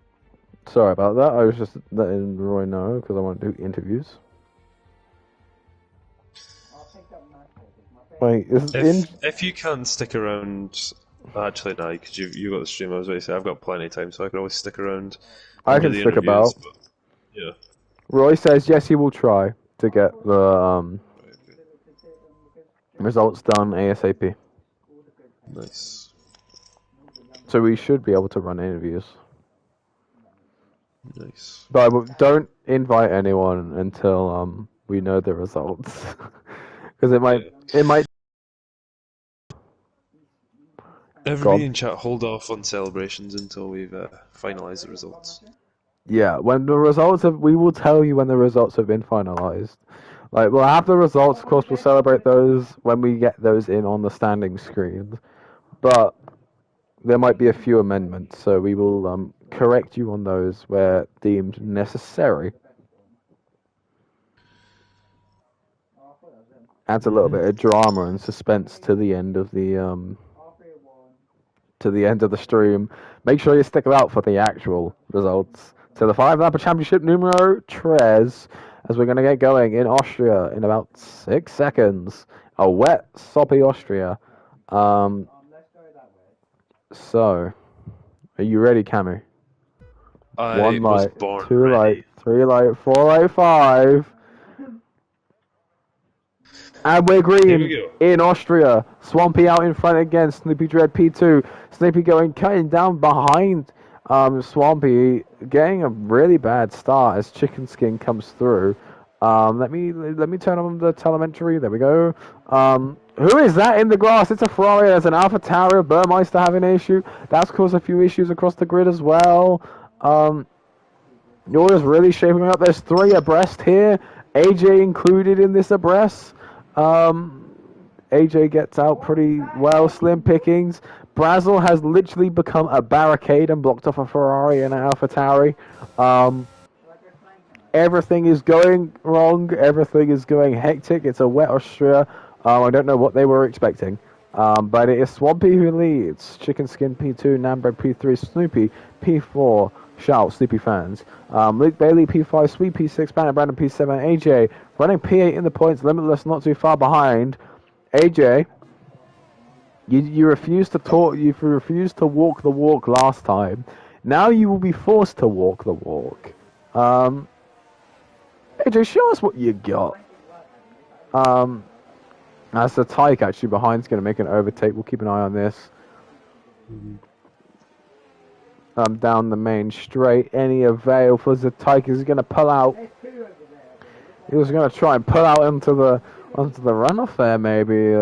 Sorry about that. I was just letting Roy know because I want to do interviews. Wait, if you can stick around, actually no, because you got the stream. I was going to say I've got plenty of time, so I can always stick around. I can stick about. But, yeah. Roy says yes, he will try to get the results done ASAP. Nice. So we should be able to run interviews. Nice. But don't invite anyone until we know the results, because it might. Everybody in chat, hold off on celebrations until we've finalised the results. Yeah, when the results we will tell you when the results have been finalised. We'll have the results, of course. We'll celebrate those when we get those in on the standing screen. But there might be a few amendments, so we will correct you on those where deemed necessary. Adds a little bit of drama and suspense to the end of the stream. Make sure you stick out for the actual results. So the 5-lap championship numero 3, as we're going to get going in Austria in about 6 seconds. A wet, soppy Austria. So, are you ready, Camu? 1 light, 2 light, 3 light, 4 light, 5. And we're green in Austria. Swampy out in front again. Snoopy Dread P2. Snoopy cutting down behind Swampy, getting a really bad start as Chicken Skin comes through. Let me turn on the telemetry. There we go. Who is that in the grass? It's a Ferrari. There's an Alpha Tauri. Burmeister having an issue. That's caused a few issues across the grid as well. Yours really shaping up. There's 3 abreast here. AJ included in this abreast. AJ gets out pretty well. Slim pickings. Brazel has literally become a barricade and blocked off a Ferrari and an Alpha Tauri. Everything is going wrong. Everything is going hectic. It's a wet Austria. I don't know what they were expecting. But it is Swampy who leads. Chicken Skin P2, Nambred P3, Snoopy P4, Shout out, Sleepy fans. Luke Bailey P5, Sweet P6, Banner Brandon P7, AJ running P8 in the points, Limitless not too far behind. AJ, you refused to talk. You refused to walk the walk last time. Now you will be forced to walk the walk. AJ, show us what you got. As the Tyke actually behind is going to make an overtake. We'll keep an eye on this. Down the main straight. Any avail for the Tyke is going to pull out. He was going to try and pull out onto the runoff there maybe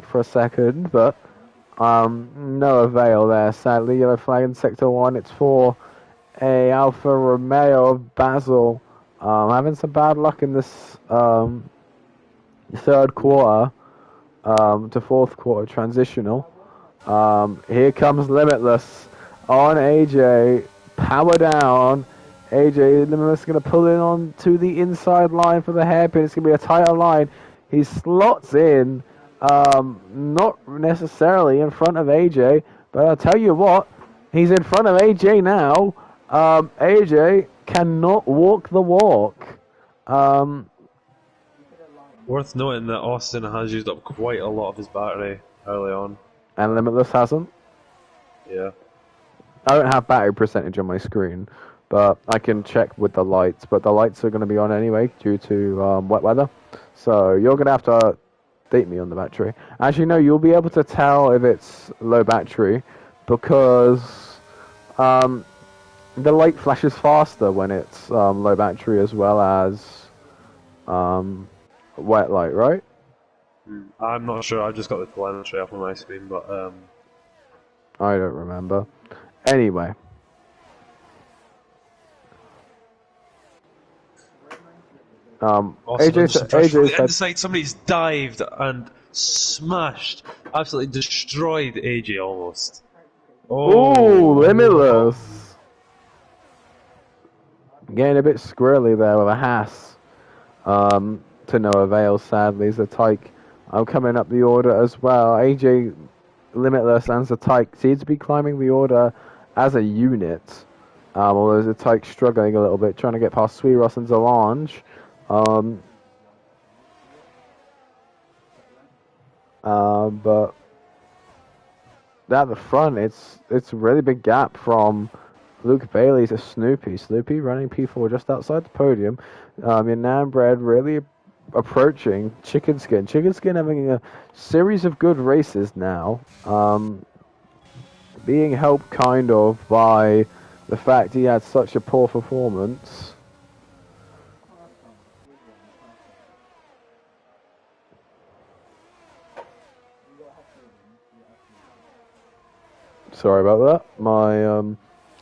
for a second, but no avail there. Sadly, yellow flag in sector 1. It's for a Alfa Romeo of Basel. Having some bad luck in this third quarter to fourth quarter transitional. Here comes Limitless on AJ. Power down. AJ Limitless is going to pull in on to the inside line for the hairpin. It's going to be a tighter line. He slots in, not necessarily in front of AJ, but I'll tell you what, he's in front of AJ now. AJ cannot walk the walk. Worth noting that Austin has used up quite a lot of his battery early on. And Limitless hasn't. Yeah. I don't have battery percentage on my screen, but I can check with the lights. But the lights are going to be on anyway due to wet weather. So you're going to have to update me on the battery. Actually, no, you'll be able to tell if it's low battery because the light flashes faster when it's low battery as well as wet light, right? I'm not sure. I've just got the telemetry up on my screen, but I don't remember. Anyway. AJ said somebody's dived and smashed, absolutely destroyed AJ almost. Oh, Limitless. Getting a bit squirrely there with a Haas. To no avail, sadly. Tyke coming up the order as well. AJ Limitless and Tyke seems to be climbing the order as a unit. Although Tyke struggling a little bit, trying to get past Sweeros and Zalange. But at the front, it's a really big gap from Luke Bailey to Snoopy. Snoopy running P4 just outside the podium. Your Nambred really approaching Chicken Skin. Chicken Skin having a series of good races now. Being helped kind of by the fact he had such a poor performance. Sorry about that.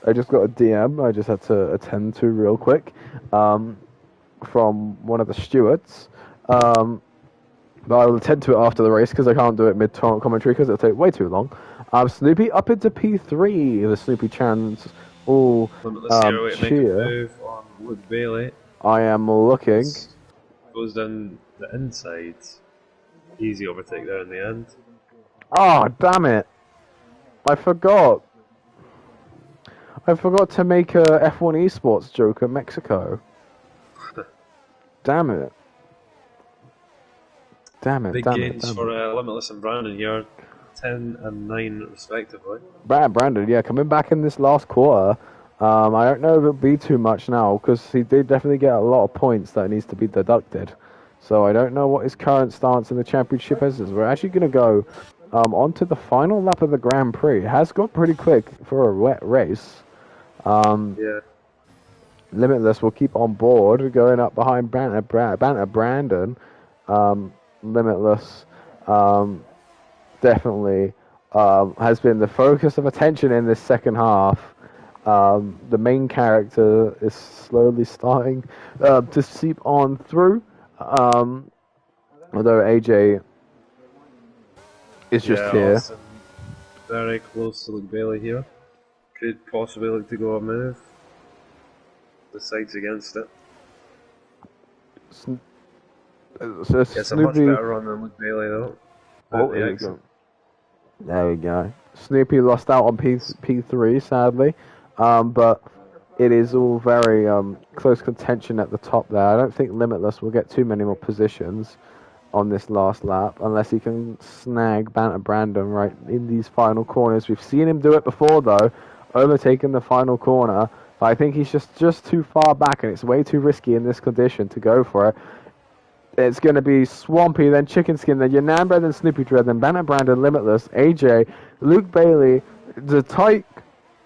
I just got a DM. I just had to attend to real quick from one of the stewards. But I'll attend to it after the race because I can't do it mid-commentary because it'll take way too long. Snoopy up into P3. The Snoopy chants all cheer. On Luke Bailey. I am looking. Goes down the inside. Easy overtake there in the end. Oh, damn it. I forgot to make a F1 esports joke at Mexico. Damn it. Big gains for Limitless and Brandon here. 10 and 9 respectively. Brandon, yeah, coming back in this last quarter. I don't know if it'll be too much now because he did definitely get a lot of points that needs to be deducted. So I don't know what his current stance in the championship is. We're actually going to go on to the final lap of the Grand Prix. It has got pretty quick for a wet race. Yeah. Limitless will keep on board, going up behind Banter Brandon. Limitless definitely has been the focus of attention in this second half. The main character is slowly starting to seep on through. Although AJ is just here. Awesome. Very close to Luke Bailey here. Could possibly look to go a move. Decides against it. It's a much better run than Luke Bailey though. There we go. There we go. Snoopy lost out on P3 sadly, but it is all very close contention at the top there. I don't think Limitless will get too many more positions on this last lap unless he can snag Banter Brandon right in these final corners. We've seen him do it before though, overtaking the final corner. But I think he's just too far back, and it's way too risky in this condition to go for it. It's going to be Swampy, then Chicken Skin, then Yanambra, then Snoopy Dread, then Banner Brandon, Limitless, AJ, Luke Bailey, the Tyke,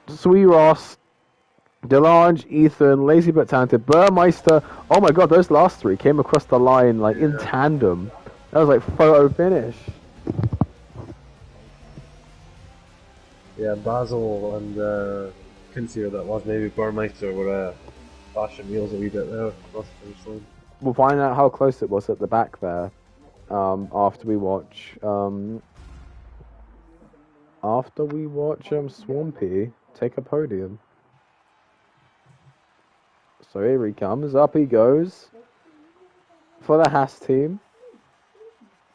Sweet Ross, Delange, Ethan, Lazy but Talented, Burmeister. Oh my god, those last three came across the line like in tandem. That was like photo finish. Yeah, Basil and Kinsey, that was maybe Burmeister were bashing wheels a wee bit there. We'll find out how close it was at the back there after we watch Swampy take a podium. So here he comes, up he goes for the Haas team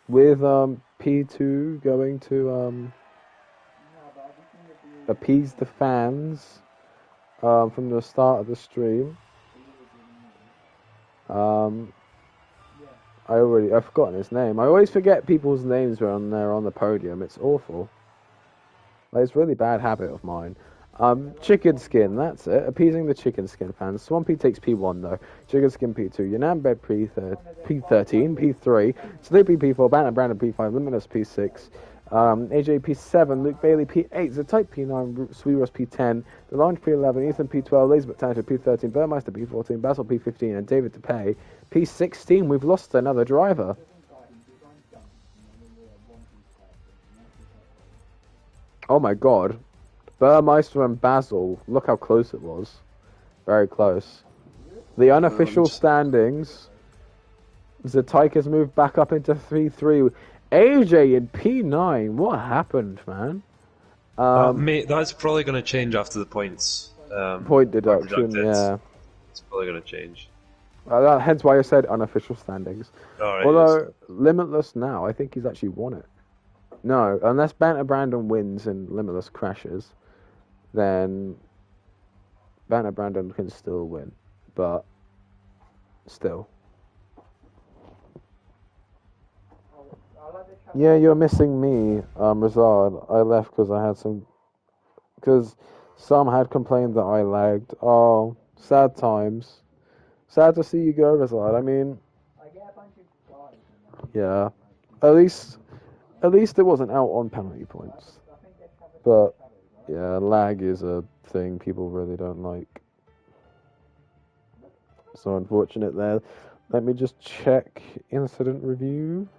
with P2 going to appease the fans from the start of the stream. I've forgotten his name. I always forget people's names when they're on the podium. It's awful. Like, it's a really bad habit of mine. Chicken Skin, that's it. Appeasing the Chicken Skin fans. Swampy takes P1 though. Chicken Skin P2. Yanambed P13, P3. Snoopy P4. Banner Brandon P5. Limitless P6. AJ P7, Luke Bailey P8, The Type P9, Sweet Ross P10, The Launch P11, Ethan P12, Lazy but Talented P13, Burmeister P14, Basil P15, and David DePay P16. We've lost another driver. Oh my god. Burmeister and Basil, look how close it was. Very close. The unofficial standings, Zatyke has moved back up into 3-3. AJ in P9, what happened, man? Mate, that's probably going to change after the points. Point deduction, yeah. It's probably going to change. Hence why I said unofficial standings. Right, although, Limitless now, I think he's actually won it. No, unless Banter Brandon wins and Limitless crashes, then Banter Brandon can still win. But, still. Yeah, you're missing me, Razard. I left because I had some... Because some had complained that I lagged. Oh, sad times. Sad to see you go, Razard. I mean... Yeah. At least it wasn't out on penalty points. But, yeah, lag is a thing people really don't like. So unfortunate there. Let me just check incident review.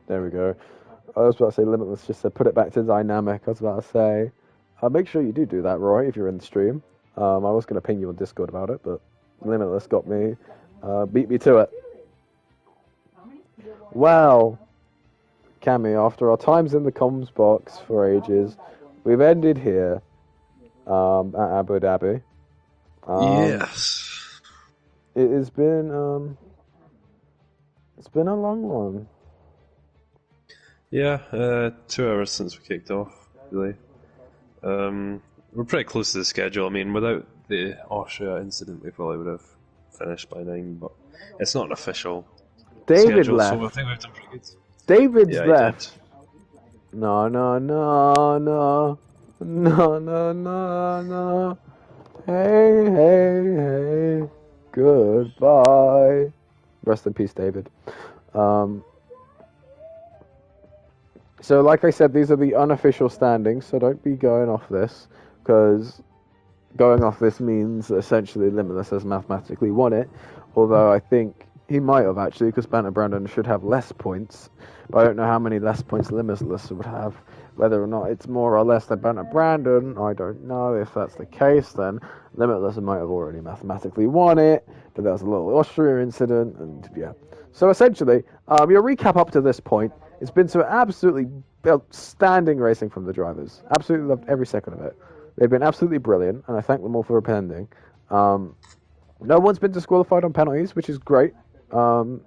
There we go. I was about to say Limitless just said put it back to dynamic. I was about to say make sure you do that, Roy, if you're in the stream. I was going to ping you on Discord about it, but Limitless got me, beat me to it. Well, Cammy, after our times in the comms box for ages, we've ended here at Abu Dhabi. Yes. It's been a long one. Yeah, 2 hours since we kicked off, really. We're pretty close to the schedule. I mean, without the Austria incident, we probably would have finished by 9, but it's not an official schedule, left. So I think we've done pretty good. David's yeah, left. No. Hey. Goodbye. Rest in peace, David. So, like I said, these are the unofficial standings, so don't be going off this, because going off this means essentially Limitless has mathematically won it, although I think he might have actually, because Banter Brandon should have less points, but I don't know how many less points Limitless would have. Whether or not it's more or less than Banter Brandon, I don't know. If that's the case, then Limitless might have already mathematically won it, but there was a little Austria incident, and yeah. So essentially, your recap up to this point, it's been some absolutely outstanding racing from the drivers. Absolutely loved every second of it. They've been absolutely brilliant, and I thank them all for attending. No one's been disqualified on penalties, which is great. And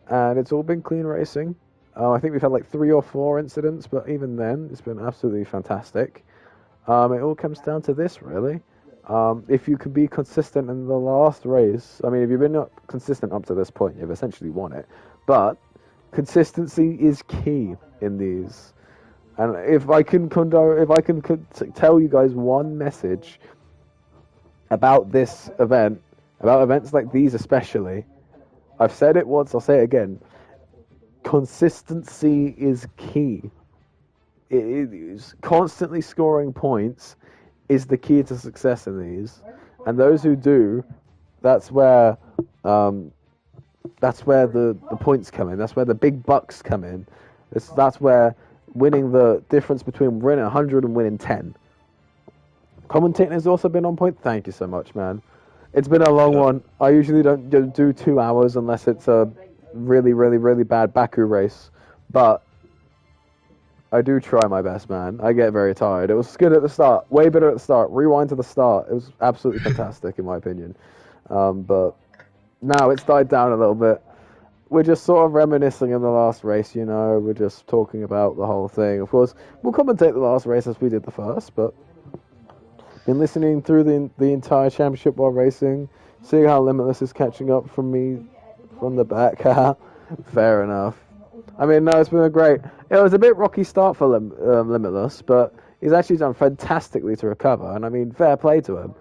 it's all been clean racing. I think we've had like 3 or 4 incidents, but even then, it's been absolutely fantastic. It all comes down to this, really. If you can be consistent in the last race, I mean, if you've been consistent up to this point, you've essentially won it. But consistency is key in these. And if I can tell you guys one message about this event, about events like these especially, I've said it once, I'll say it again. Consistency is key. It is constantly scoring points is the key to success in these, and those who do, that's where the points come in. That's where the big bucks come in. That's where winning the difference between winning 100 and winning 10. Commentating has also been on point. Thank you so much, man. It's been a long one. I usually don't do 2 hours unless it's a really, really, really bad Baku race, but I do try my best, man. I get very tired. It was good at the start. Way better at the start. Rewind to the start. It was absolutely fantastic, in my opinion. But now it's died down a little bit. We're just sort of reminiscing in the last race, you know. We're just talking about the whole thing. Of course, we'll commentate the last race as we did the first, but been listening through the entire championship while racing, seeing how Limitless is catching up from me from the back. Fair enough. I mean, no, it's been a great... It was a bit rocky start for Limitless, but he's actually done fantastically to recover, and I mean, fair play to him.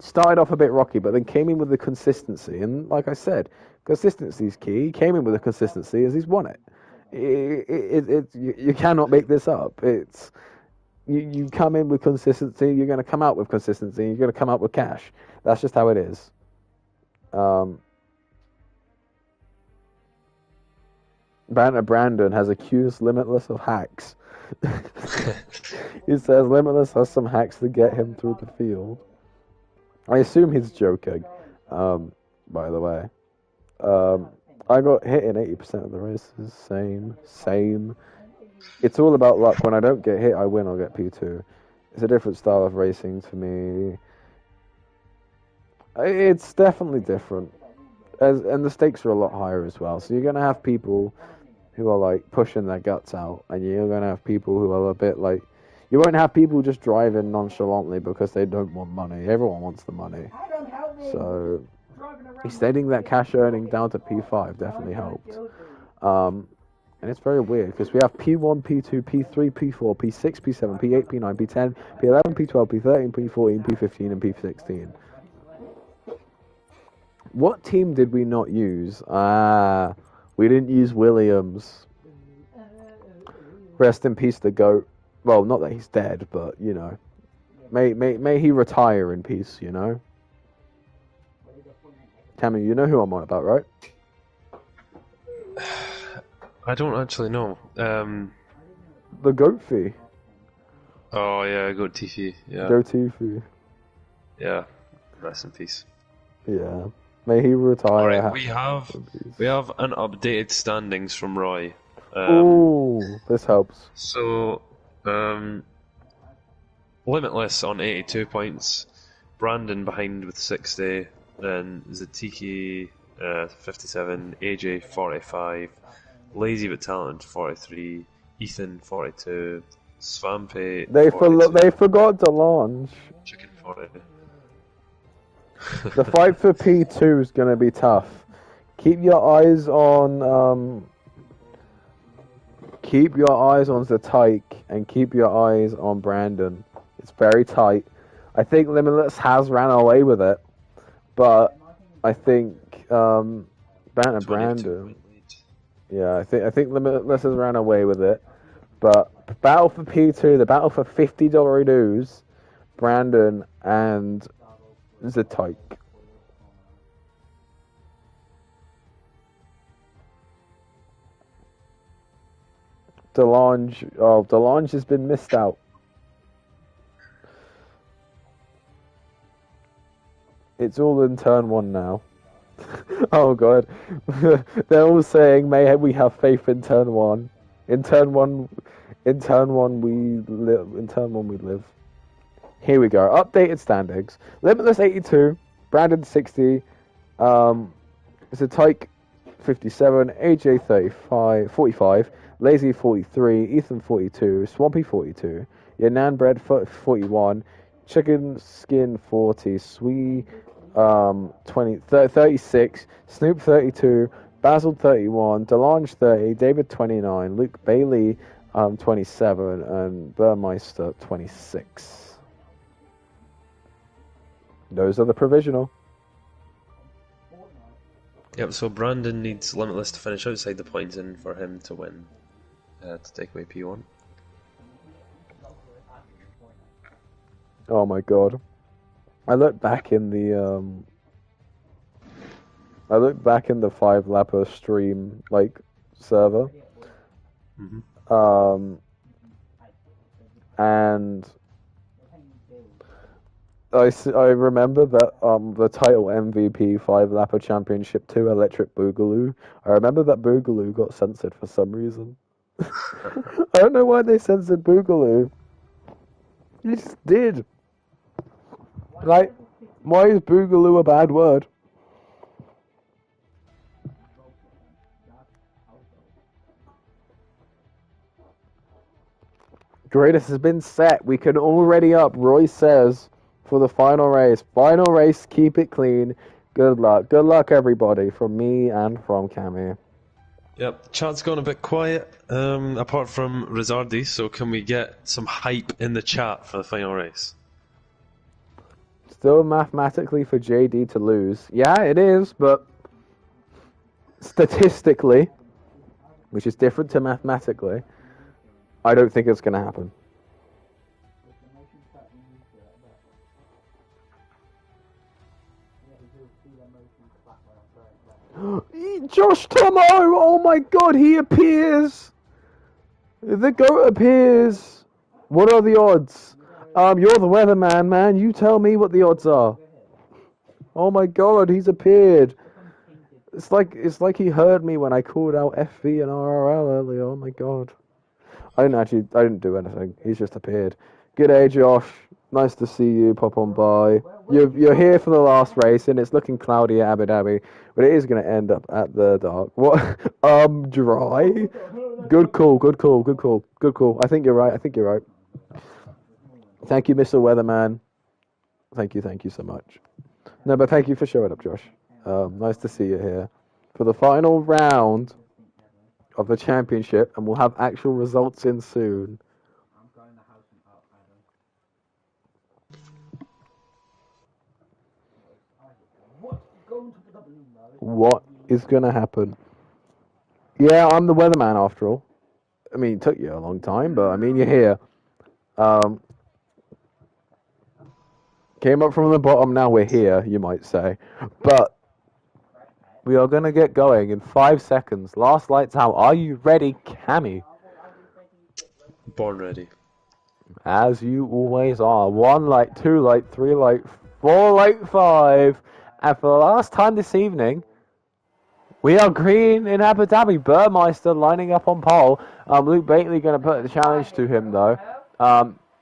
Started off a bit rocky, but then came in with the consistency, and like I said, consistency is key. He came in with the consistency as he's won it. You cannot make this up. It's you come in with consistency, you're going to come out with consistency, you're going to come out with cash. That's just how it is. Banter Brandon has accused Limitless of hacks. He says Limitless has some hacks to get him through the field. I assume he's joking, by the way. I got hit in 80% of the races. Same. It's all about luck. When I don't get hit, I win or get P2. It's a different style of racing for me. It's definitely different. And the stakes are a lot higher as well. So you're going to have people who are like pushing their guts out, and you're going to have people who are a bit like... You won't have people just driving nonchalantly because they don't want money. Everyone wants the money. So extending that cash earning down to P5 definitely helped. And it's very weird because we have P1, P2, P3, P4, P6, P7, P8, P9, P10, P11, P12, P13, P14, P15, and P16. What team did we not use? We didn't use Williams. Rest in peace, the GOAT. Well, not that he's dead, but, you know. May he retire in peace, you know? Tammy, you know who I'm on about, right? I don't actually know. The GOAT fee. Oh, yeah, Goat Tiffy. Yeah. Goat Tiffy. Yeah, rest in peace. Yeah. May he retire. Alright, we have an updated standings from Roy. Ooh, this helps. So, Limitless on 82 points, Brandon behind with 60, then Zatiki 57, AJ 45, Lazy but Talented 43, Ethan 42, Svampe. They forgot Delange. Chicken 40. The fight for P2 is going to be tough. Keep your eyes on Zatyke and keep your eyes on Brandon. It's very tight. I think Limitless has ran away with it, but I think Brandon. Yeah, I think Limitless has ran away with it, but battle for P2, the battle for $50 dues, Brandon and Zatyke. Delange has been missed out. It's all in turn 1 now. Oh god. They're all saying, may we have faith in turn 1. In turn 1 we live. Here we go. Updated standings. Limitless 82, Brandon 60, Zatyke 57, AJ 45, Lazy 43, Ethan 42, Swampy 42, Yanan Bread 41, Chicken Skin 40, Sweet 36, Snoop 32, Basil 31, Delange 30, David 29, Luke Bailey 27, and Burmeister 26. Those are the provisional. Yep, so Brandon needs Limitless to finish outside the points in for him to win, to take away P1. Oh my god. I looked back in the 5-lapper stream server. Mm-hmm. And I remember that the title MVP 5-lapper Championship 2 Electric Boogaloo. I remember that Boogaloo got censored for some reason. I don't know why they censored Boogaloo. They just did. Like, why is Boogaloo a bad word? Greatest has been set. We can already up. Roy says for the final race. Final race. Keep it clean. Good luck. Good luck, everybody. From me and from Cammy. Yep, chat's gone a bit quiet, apart from Rizardi, so can we get some hype in the chat for the final race? Still mathematically for JD to lose. Yeah, it is, but statistically, which is different to mathematically, I don't think it's going to happen. Josh Tomo! Oh my god, he appears! The GOAT appears! What are the odds? You're the weatherman, man. You tell me what the odds are. Oh my god, he's appeared. It's like he heard me when I called out FV and RRL earlier. Oh my god. I didn't do anything. He's just appeared. G'day, Josh. Nice to see you pop on by. You're here for the last race, and it's looking cloudy at Abu Dhabi, but it is going to end up at the dark. What? Dry. Good call. I think you're right. Thank you, Mr. Weatherman. Thank you so much. No, but thank you for showing up, Josh. Nice to see you here for the final round of the championship, and we'll have actual results in soon. What is going to happen? Yeah, I'm the weatherman after all. I mean, it took you a long time, but I mean, you're here. Came up from the bottom, now we're here, you might say. But we are going to get going in 5 seconds. Last lights out. Are you ready, Cammy? Born ready. As you always are. 1 light, 2 light, 3 light, 4 light, 5. And for the last time this evening, we are green in Abu Dhabi. Burmeister lining up on pole. Luke Bailey going to put the challenge to him, though.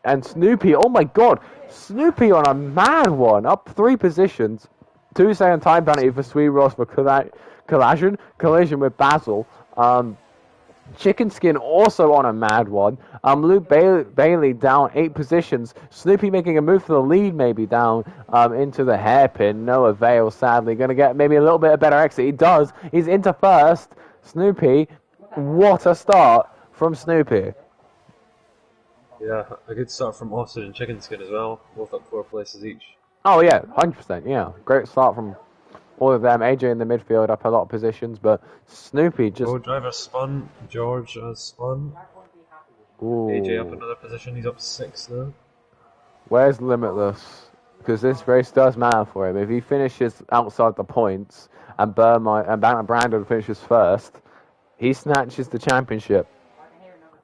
And Snoopy, oh my god, Snoopy on a mad one, up 3 positions. 2-second time penalty for Sweet Ross for collision with Basil. Chicken Skin also on a mad one. Luke Bailey down 8 positions. Snoopy making a move for the lead, maybe down into the hairpin. No avail, sadly. Going to get maybe a little bit of better exit. He does. He's into first. Snoopy, what a start from Snoopy. Yeah, a good start from Austin and Chicken Skin as well. Both up 4 places each. Oh yeah, 100%. Yeah, great start from all of them. AJ in the midfield up a lot of positions, but Snoopy just. Oh, driver spun. George has spun. Ooh. AJ up another position. He's up 6 now. Where's Limitless? Because this race does matter for him. If he finishes outside the points and Brandon finishes first, he snatches the championship.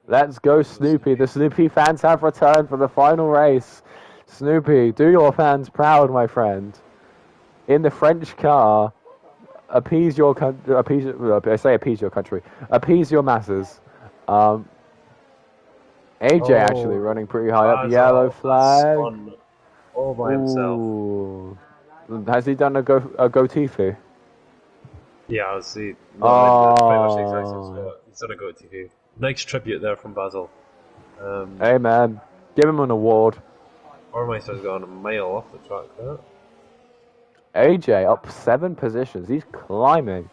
Let's go, Snoopy. The Snoopy fans have returned for the final race. Snoopy, do your fans proud, my friend. In the French car, appease your country. Appease your masses. AJ actually running pretty high up. Yellow flag. all by himself. Ooh. Has he done a goatee foo? Yeah, I see. Well, in pretty much the exact same Oh. spot. He's done a go TV. Nice tribute there from Basil. Hey man, give him an award. Ormeister's gone a mile off the track there. AJ up 7 positions. He's climbing.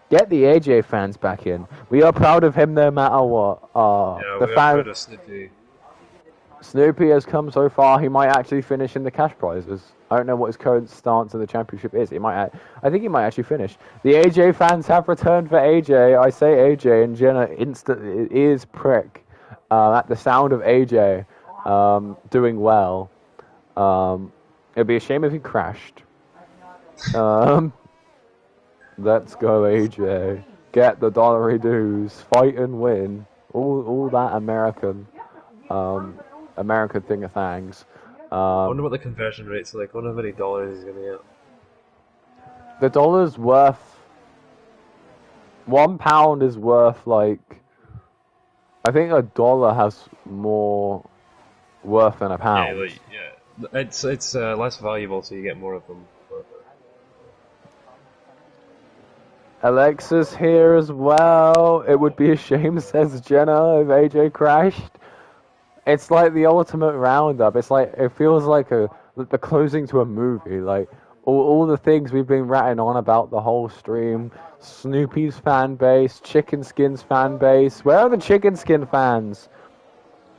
Get the AJ fans back in. We are proud of him no matter what. Yeah, The we're fan proud of Snoopy. Snoopy has come so far. He might actually finish in the cash prizes. I don't know what his current stance in the championship is. I think he might actually finish. The AJ fans have returned for AJ. I say AJ, and Jenna instantly ears prick at the sound of AJ doing well. It'd be a shame if he crashed. Let's go, AJ. Get the dollary dues. Fight and win. All that American thingathangs. I wonder what the conversion rate's like. I wonder how many dollars he's gonna get. The dollar's worth £1 is worth like I think a dollar has more worth than a pound. Yeah, it's less valuable, so you get more of them. Alexa's here as well. It would be a shame, says Jenna, if AJ crashed. It's like the ultimate roundup. It's like it feels like the closing to a movie. Like all the things we've been ratting on about the whole stream. Snoopy's fan base, Chicken Skin's fan base. Where are the Chicken Skin fans?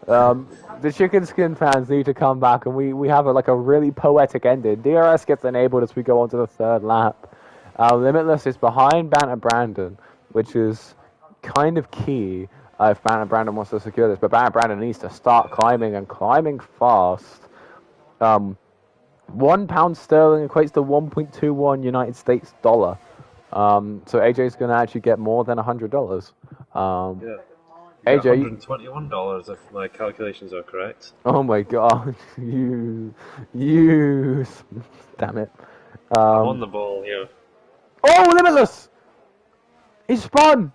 The Chicken Skin fans need to come back, and we have a really poetic ending. DRS gets enabled as we go on to the 3rd lap. Limitless is behind Banter Brandon, which is kind of key if Banter Brandon wants to secure this. But Banter Brandon needs to start climbing and climbing fast. £1 sterling equates to 1.21 United States dollar. So AJ's going to actually get more than $100. Yeah. AJ, $121 if my calculations are correct. oh my god, you, damn it. I'm on the ball here. Oh, Limitless! He spun!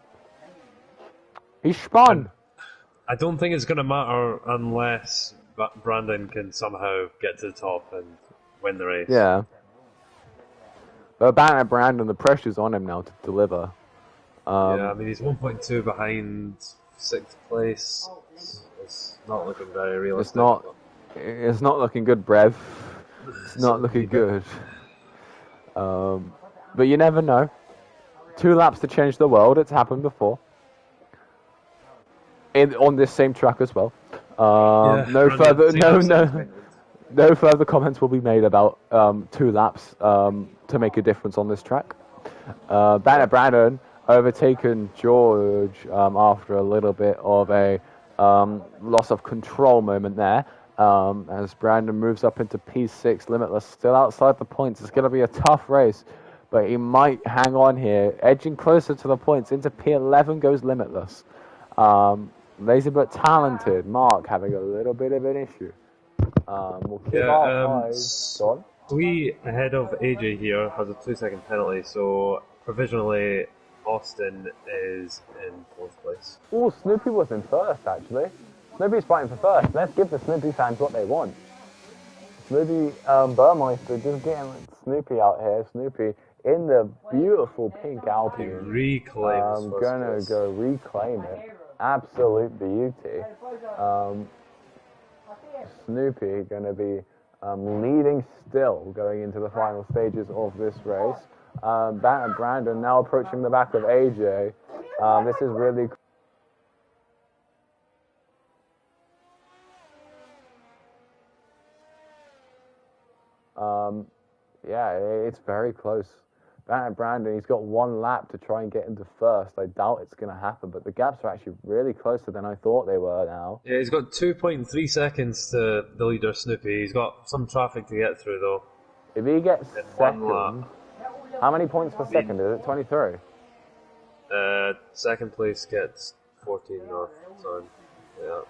I don't think it's going to matter unless Brandon can somehow get to the top and win the race. Yeah. But Banter Brandon, the pressure's on him now to deliver. Yeah, I mean, he's 1.2 behind 6th place. It's not looking very realistic. It's not looking good, Brev. It's not looking good. But you never know. 2 laps to change the world. It's happened before. On this same track as well. No further comments will be made about 2 laps to make a difference on this track. Banner Brandon overtaken George after a little bit of a loss of control moment there. As Brandon moves up into P6, Limitless still outside the points. It's going to be a tough race, but he might hang on here. Edging closer to the points, into P11 goes Limitless. Lazy but talented. Mark having a little bit of an issue. We'll keep our eyes on. We ahead of AJ here has a 2-second penalty, so provisionally Austin is in 4th place. Oh, Snoopy was in 1st, actually. Snoopy's fighting for 1st. Let's give the Snoopy fans what they want. Snoopy, Burmeister just getting Snoopy out here. Snoopy in the beautiful pink Alpine. Reclaim gonna go reclaim it. Absolute beauty. Snoopy gonna be leading still going into the final stages of this race. Banter Brandon now approaching the back of AJ. This is really yeah, it's very close. Banter Brandon, he's got 1 lap to try and get into 1st. I doubt it's going to happen, but the gaps are actually really closer than I thought they were now. Yeah, he's got 2.3 seconds to the leader Snoopy. He's got some traffic to get through though. If he gets second, how many points per second is it? 23? 2nd place gets 14 north, so yeah.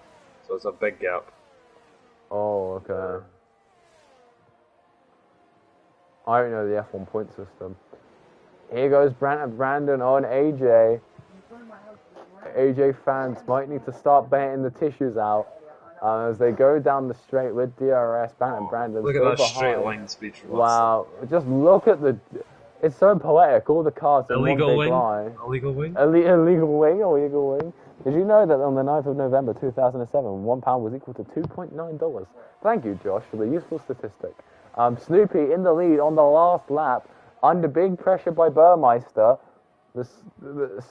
So it's a big gap. Oh, okay. I don't know the F1 point system. Here goes Brandon on AJ. AJ fans might need to start baiting the tissues out. As they go down the straight with DRS, Bant and Brandon Look at still that straight behind. line speed from Wow, just look at the... It's so poetic, all the cars in one Illegal big wing. line. Illegal wing. Illegal wing. Did you know that on the 9th of November 2007, £1 was equal to $2.9? Thank you, Josh, for the useful statistic. Snoopy in the lead on the last lap, under big pressure by Burmeister. The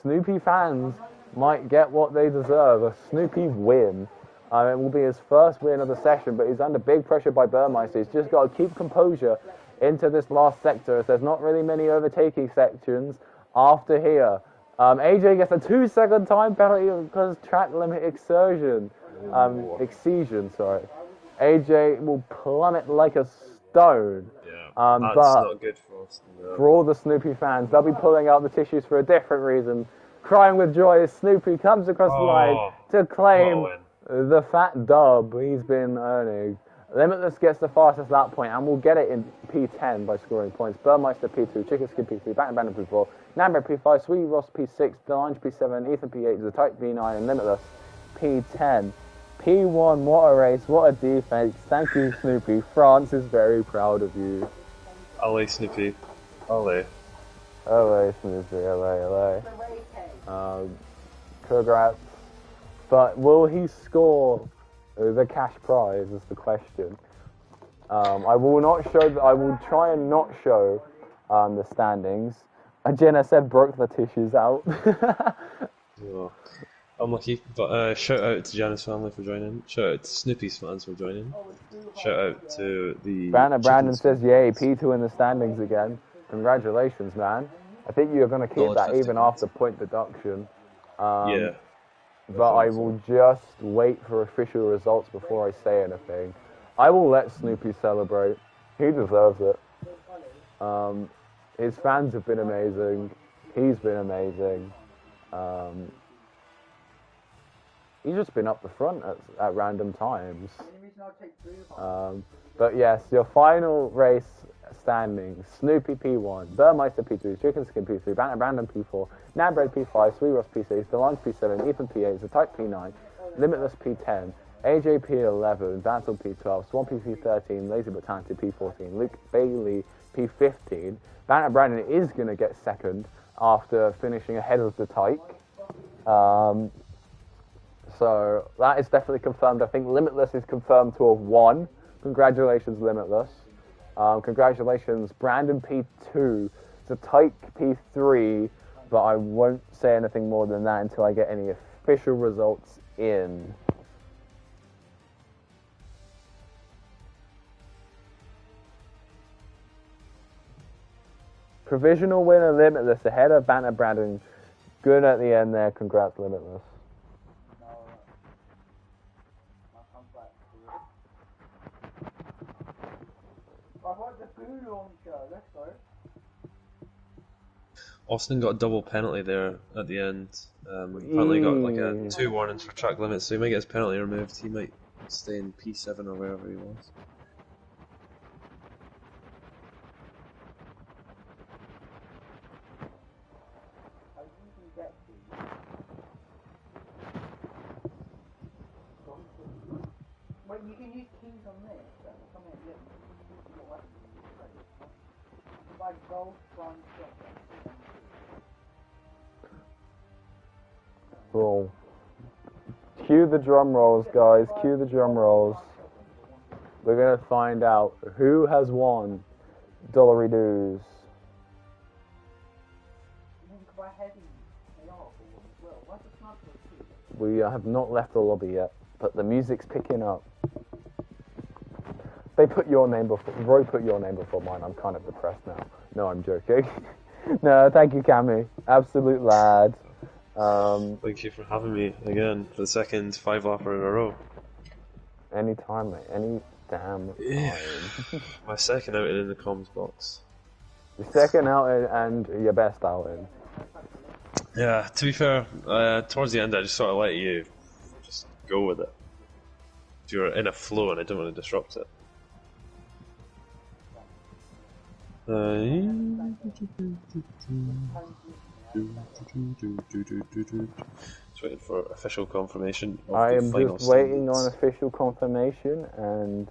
Snoopy fans might get what they deserve, a Snoopy win. It will be his first win of the session, but he's under big pressure by Burmeister. He's just got to keep composure into this last sector, as there's not really many overtaking sections after here. AJ gets a 2-second time penalty because track limit excision. AJ will plummet like a stone. Yeah, that's but not good for us. No. for all the Snoopy fans, they'll be pulling out the tissues for a different reason. Crying with joy as Snoopy comes across the line to claim the fat dub he's been earning. Limitless gets the fastest lap point and will get it in P10 by scoring points. Burmeister P2, Chicken Skin P3, Baton Bandit P4, Namber P5, Sweet Ross P6, Delange P7, Ethan P8, The Type P9, and Limitless P10. P1, what a race, what a defense. Thank you, Snoopy. France is very proud of you. Allez, Snoopy. Allez. LA, Snoopy, LA. Congrats. But will he score the cash prize is the question. I will try and not show the standings. Jenna said broke the tissues out. Oh, unlucky, but shout out to Janice's family for joining. Shout out to Snoopy's fans for joining. Shout out to the... Brandon says, yay, P2 in the standings again. Congratulations, man. I think you're going to keep that even after point deduction. Yeah. But I will just wait for official results before I say anything. I will let Snoopy celebrate. He deserves it. His fans have been amazing. He's been amazing. He's just been up the front at random times. But yes, your final race standings: Snoopy P1, Burmeister P2, Chicken Skin P3, Brandon P4, Nabred P5, Sweet Ross P6, Delange P7, Ethan P8, The Type P9, Limitless P10, AJ P11, Bantle P12, Swampy P13, Lazy But Talented P14, Luke Bailey P15. Brandon is going to get second after finishing ahead of the Tyke. So that is definitely confirmed. I think Limitless is confirmed to have won. Congratulations, Limitless. Congratulations, Brandon P2, to Tyke P3, but I won't say anything more than that until I get any official results in. Provisional winner Limitless ahead of Banter Brandon. Good at the end there. Congrats, Limitless. Austin got a double penalty there at the end. Apparently got like a 2 warnings for track limits, so he might get his penalty removed. He might stay in P7 or wherever he was. You can use keys on this. Like gold, bronze, Cool. Cue the drum rolls, guys. Cue the drum rolls. We're gonna find out who has won Dollary Doos. We have not left the lobby yet, but the music's picking up. They put your name before Roy put your name before mine. I'm kind of depressed now. No, I'm joking. No, thank you, Cammy. Absolute lad. Thank you for having me again for the second 5-lapper in a row. Anytime, mate. Any damn time. My second outing in the comms box. Your second outing and your best outing. Yeah, to be fair, towards the end I just sort of let you just go with it. You're in a flow and I don't want to disrupt it. Just waiting for official confirmation of I the am final just waiting on standings. official confirmation, and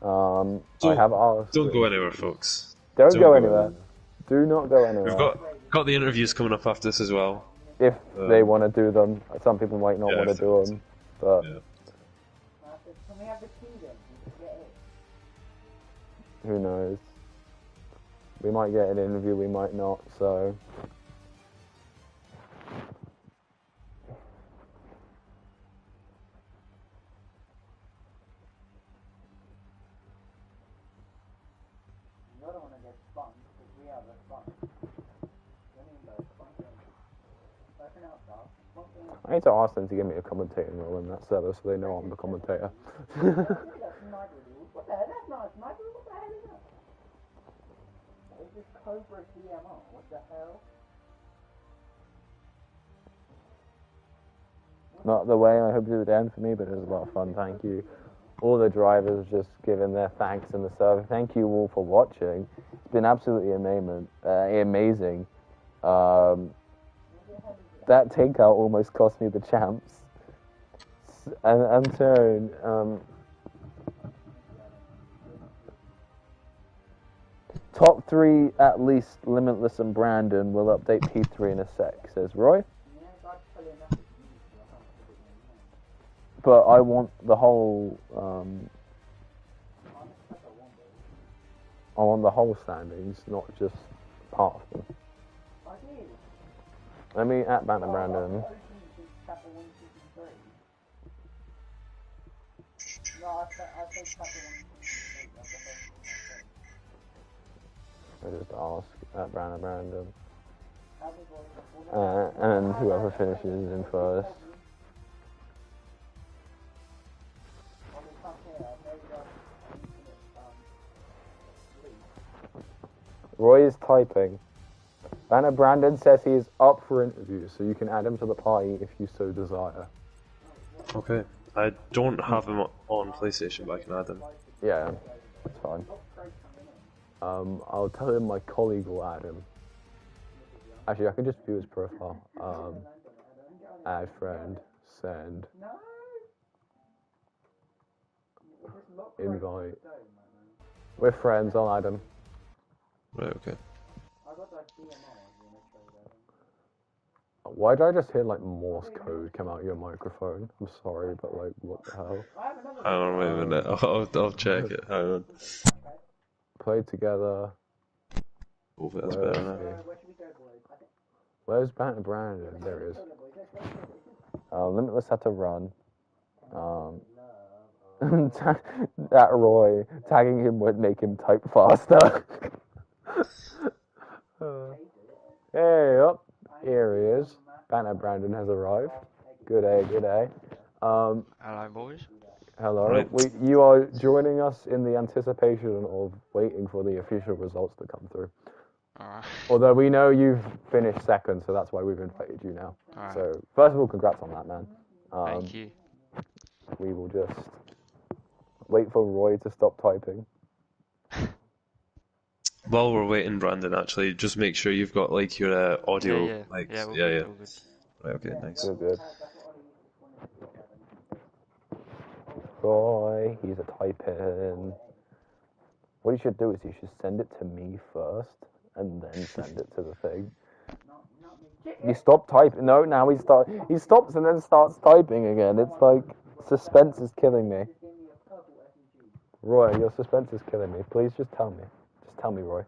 I Don't- have asked. Don't go anywhere, folks. Don't go anywhere. anywhere. Do not go We've anywhere. got the interviews coming up after this as well. If they want to do them, some people might not Yeah, want to if they do want them, but Yeah. Can we have the key then? We can get it. who knows? We might get an interview, we might not. So. You don't want to get spun because we have a spun. Don't even go spun. Open out, dog. I need to ask them to give me a commentating role in that server so they know I'm the commentator. What the hell? That's not a sniper. What the hell is that? It's just Cobra CMO. What the hell? Not the way I hoped it would end for me, but it was a lot of fun. Thank you. All the drivers just giving their thanks in the server. Thank you all for watching. It's been absolutely amazing. That takeout almost cost me the champs. And turn. Top 3 at least, Limitless and Brandon will update P3 in a sec, says Roy. But I want the whole standings, not just part of them. Let me at Banner Brandon. I just ask at Banner Brandon. And whoever finishes in first. Roy is typing. Banner Brandon says he is up for interview, so you can add him to the party if you so desire. Okay. I don't have him on PlayStation, but I can add him. Yeah, that's fine. I'll tell him my colleague will add him. Actually, I can just view his profile. Add friend, send, invite. We're friends, I'll add him. Right, okay. Why did I just hear like Morse code come out of your microphone? I'm sorry, but like, what the hell? Hang on, wait a minute. I'll check it. Hang on. Play together. Oh, that's better now. Where's Banner Brandon? There he is. Limitless had to run. That Roy, tagging him would make him type faster. Hey, up. Here he is. Banner Brandon has arrived. Good day, good day. Hello, boys. Hello. Right. You are joining us in the anticipation of waiting for the official results to come through. Alright. Although we know you've finished second, so that's why we've invited you now. Alright. So, first of all, congrats on that, man. Thank you. We will just wait for Roy to stop typing. While we're waiting, Brandon, actually, just make sure you've got like your audio. Yeah. Like, Yeah, all yeah, good, yeah. all good. Right, okay, nice. Good, good. Roy, he's a typing. What you should do is you should send it to me first, and then send it to the thing. You stop typing. No, now he stops and then starts typing again. It's like suspense is killing me. Roy, your suspense is killing me. Please just tell me. Just tell me, Roy.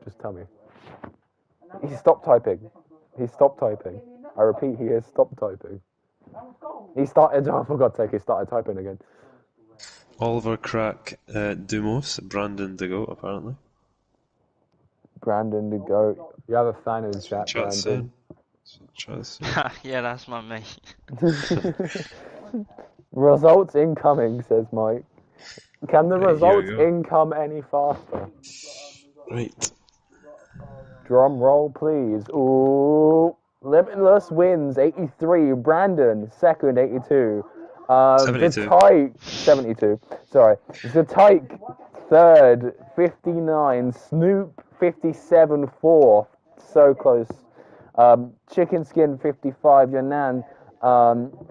Just tell me. He stopped typing. He stopped typing. I repeat, he has stopped typing. He started. Oh, for God's sake, he started typing again. Oliver Crack Dumos, Brandon de Goat, apparently. Brandon the goat. You have a fan in the chat, Chat Brandon. soon. Yeah, that's my mate. Results incoming, says Mike. Can the Right, here we results go. income any faster? Right. Drum roll, please. Ooh. Limitless wins 83. Brandon second 82. 72. Zatyke 72. Sorry. Zatyke third 59. Snoop 57 fourth. so close. Chicken Skin 55, Yanan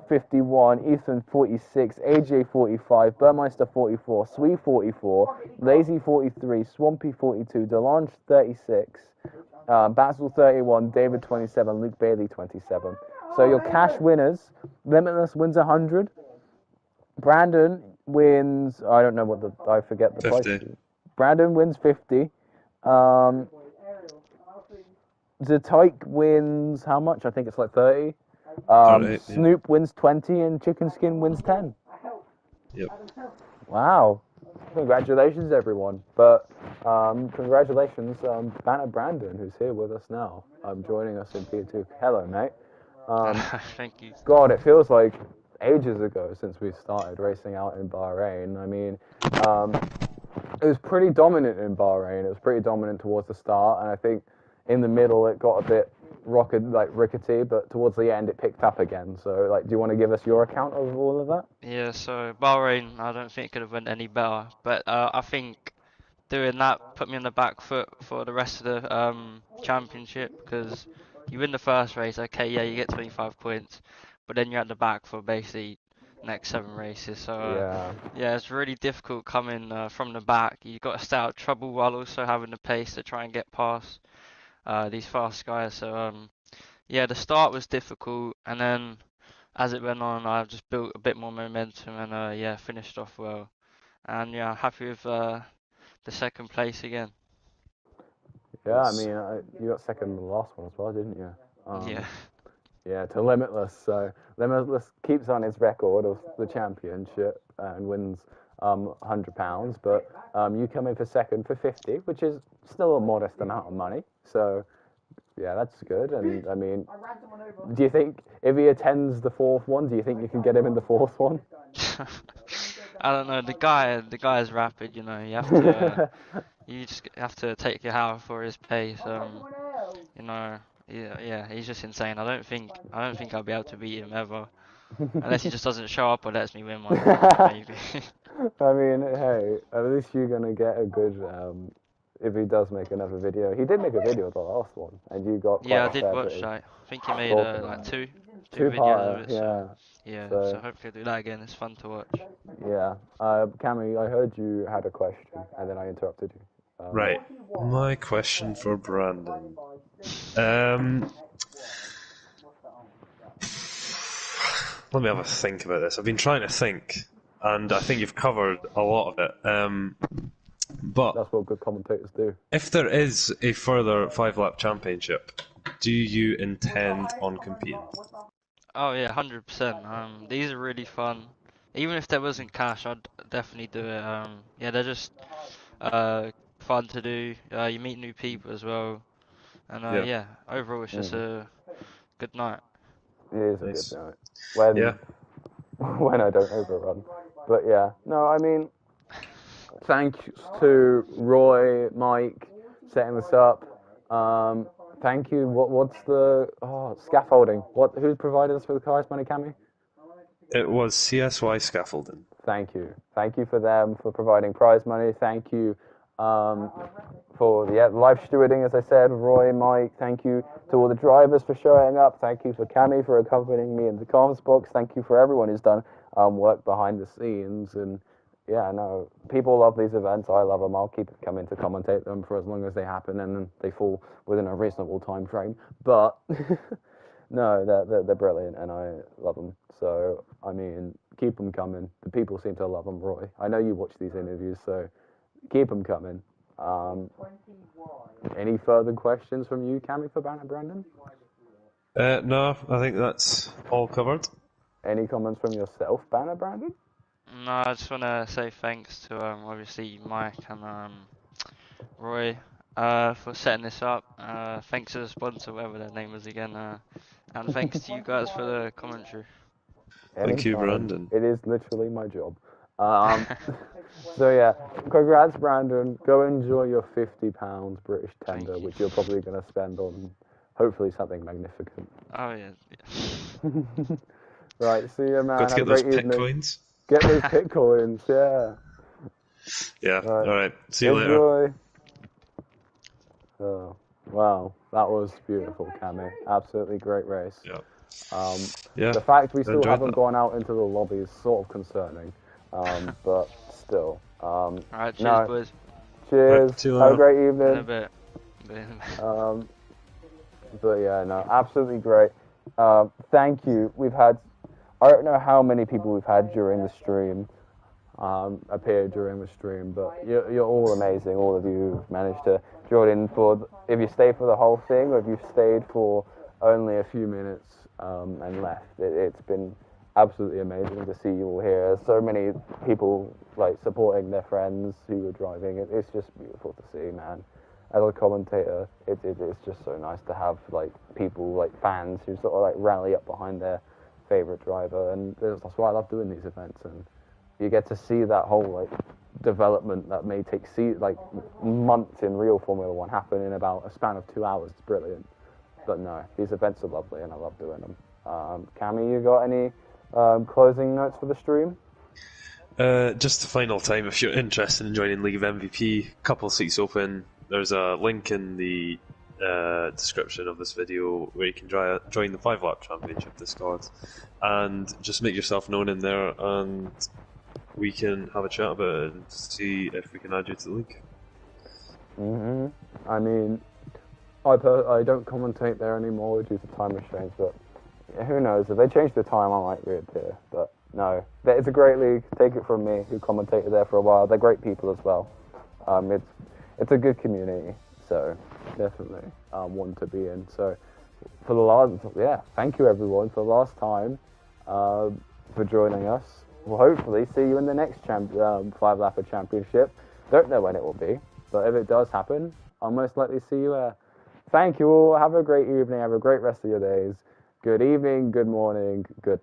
51, Ethan 46, AJ 45, Burmeister 44, Sweet 44, Lazy 43, Swampy 42, Delange 36, Basil 31, David 27, Luke Bailey 27. So your cash winners, Limitless wins 100, Brandon wins, I don't know what I forget the 50. price. Brandon wins 50. Zatoik wins how much? I think it's like 30. 30, Snoop wins 20 and Chicken Skin wins 10. Yep. Wow. Congratulations, everyone. But congratulations, Banner Brandon, who's here with us now, joining us in Tier 2. Hello, mate. Thank you. God, it feels like ages ago since we started racing out in Bahrain. I mean, it was pretty dominant in Bahrain. It was pretty dominant towards the start, and I think in the middle it got a bit rickety, but towards the end it picked up again. So, do you want to give us your account of all of that? Yeah, so Bahrain, I don't think it could have went any better, but I think doing that put me on the back foot for the rest of the championship, because you win the first race, okay, yeah, you get 25 points, but then you're at the back for basically next 7 races. So yeah, it's really difficult coming from the back. You've got to stay out of trouble while also having the pace to try and get past these fast guys. So yeah, the start was difficult, and then as it went on, I just built a bit more momentum, and yeah, finished off well. And yeah, happy with the second place again. Yeah, I mean, you got second in the last one as well, didn't you? Yeah. Yeah, to Limitless. So Limitless keeps on its record of the championship and wins £100, but you come in for second for 50, which is still a modest amount of money. So yeah, that's good. And I mean, do you think if he attends the fourth one, do you think you can get him in the fourth one? I don't know. The guy is rapid. You know, you just have to take your hat for his pace. You know, yeah, he's just insane. I don't think I'll be able to beat him ever, unless he just doesn't show up or lets me win one. Maybe. I mean, hey, at least you're gonna get a good. If he does make another video, he did make a video of the last one, and you got. Yeah, I did watch that. I think he made like two videos of it. So, yeah, so hopefully I'll do that again. It's fun to watch. Yeah, Cammy, I heard you had a question, and then I interrupted you. Right, my question for Brandon. Let me have a think about this. I've been trying to think, and I think you've covered a lot of it. But that's what good commentators do. If there is a further 5-lap championship, do you intend on competing? Oh yeah, 100%. These are really fun. Even if there wasn't cash, I'd definitely do it. Yeah, they're just fun to do. You meet new people as well, and yeah, overall it's just a good night. It is a good night. When I don't overrun. But yeah, no, I mean, thanks to Roy, Mike, setting this up. Thank you. What's the scaffolding? Who's provided us with the prize money, Cammy? It was CSY Scaffolding. Thank you for them for providing prize money. Thank you for the live stewarding, as I said, Roy, Mike. Thank you to all the drivers for showing up. Thank you for Cammy for accompanying me in the comms box. Thank you for everyone who's done work behind the scenes. And yeah, no, people love these events. I love them. I'll keep coming to commentate them for as long as they happen and they fall within a reasonable time frame. But no, they're brilliant and I love them. So, I mean, keep them coming. The people seem to love them, Roy. I know you watch these interviews, so keep them coming. Any further questions from you, Cammy, for Banner Brandon? No, I think that's all covered. Any comments from yourself, Banner Brandon? No, I just want to say thanks to obviously Mike and Roy for setting this up. Thanks to the sponsor, whatever their name was again, and thanks to you guys for the commentary. Thank you, Brandon. It is literally my job. So yeah, congrats, Brandon. Go enjoy your £50 British tender, which you're probably going to spend on hopefully something magnificent. Oh yeah. Right, see you, man. Got to get those pit coins. Get those pit coins, yeah. Yeah. All right. See you later. Oh, wow. That was beautiful, Cammy. Absolutely great race. Yeah. The Yeah. fact we still enjoyed haven't that. gone out into the lobby is sort of concerning, but still. Alright, cheers, No, boys. cheers. Right, see you Have a later. great In a evening. bit. In a bit. But yeah, no, absolutely great. Thank you. I don't know how many people we've had during the stream, appear during the stream, but you're all amazing. All of you who've managed to join in if you stayed for the whole thing, or if you've stayed for only a few minutes and left. It's been absolutely amazing to see you all here. So many people like supporting their friends who were driving. It's just beautiful to see, man. As a commentator, it's just so nice to have like people, like fans, who sort of like rally up behind their favorite driver, and that's why I love doing these events. And you get to see that whole like development that may take like months in real Formula One happen in about a span of 2 hours. It's brilliant. But no, these events are lovely, and I love doing them. Cammy, you got any closing notes for the stream? Just the final time, if you're interested in joining League of MVP, couple seats open. There's a link in the description of this video where you can join the 5-lap championship Discord, and just make yourself known in there, and we can have a chat about it and see if we can add you to the league. I mean, I don't commentate there anymore due to time restraints, but who knows? If they change the time, I might reappear. But no, it's a great league. Take it from me, who commentated there for a while. They're great people as well. It's a good community, so definitely one to be in. So for the last, thank you everyone for the last time for joining us. We'll hopefully see you in the next 5-lapper championship. Don't know when it will be, but if it does happen, I'll most likely see you there. Thank you all. Have a great evening. Have a great rest of your days. Good evening, good morning, good night.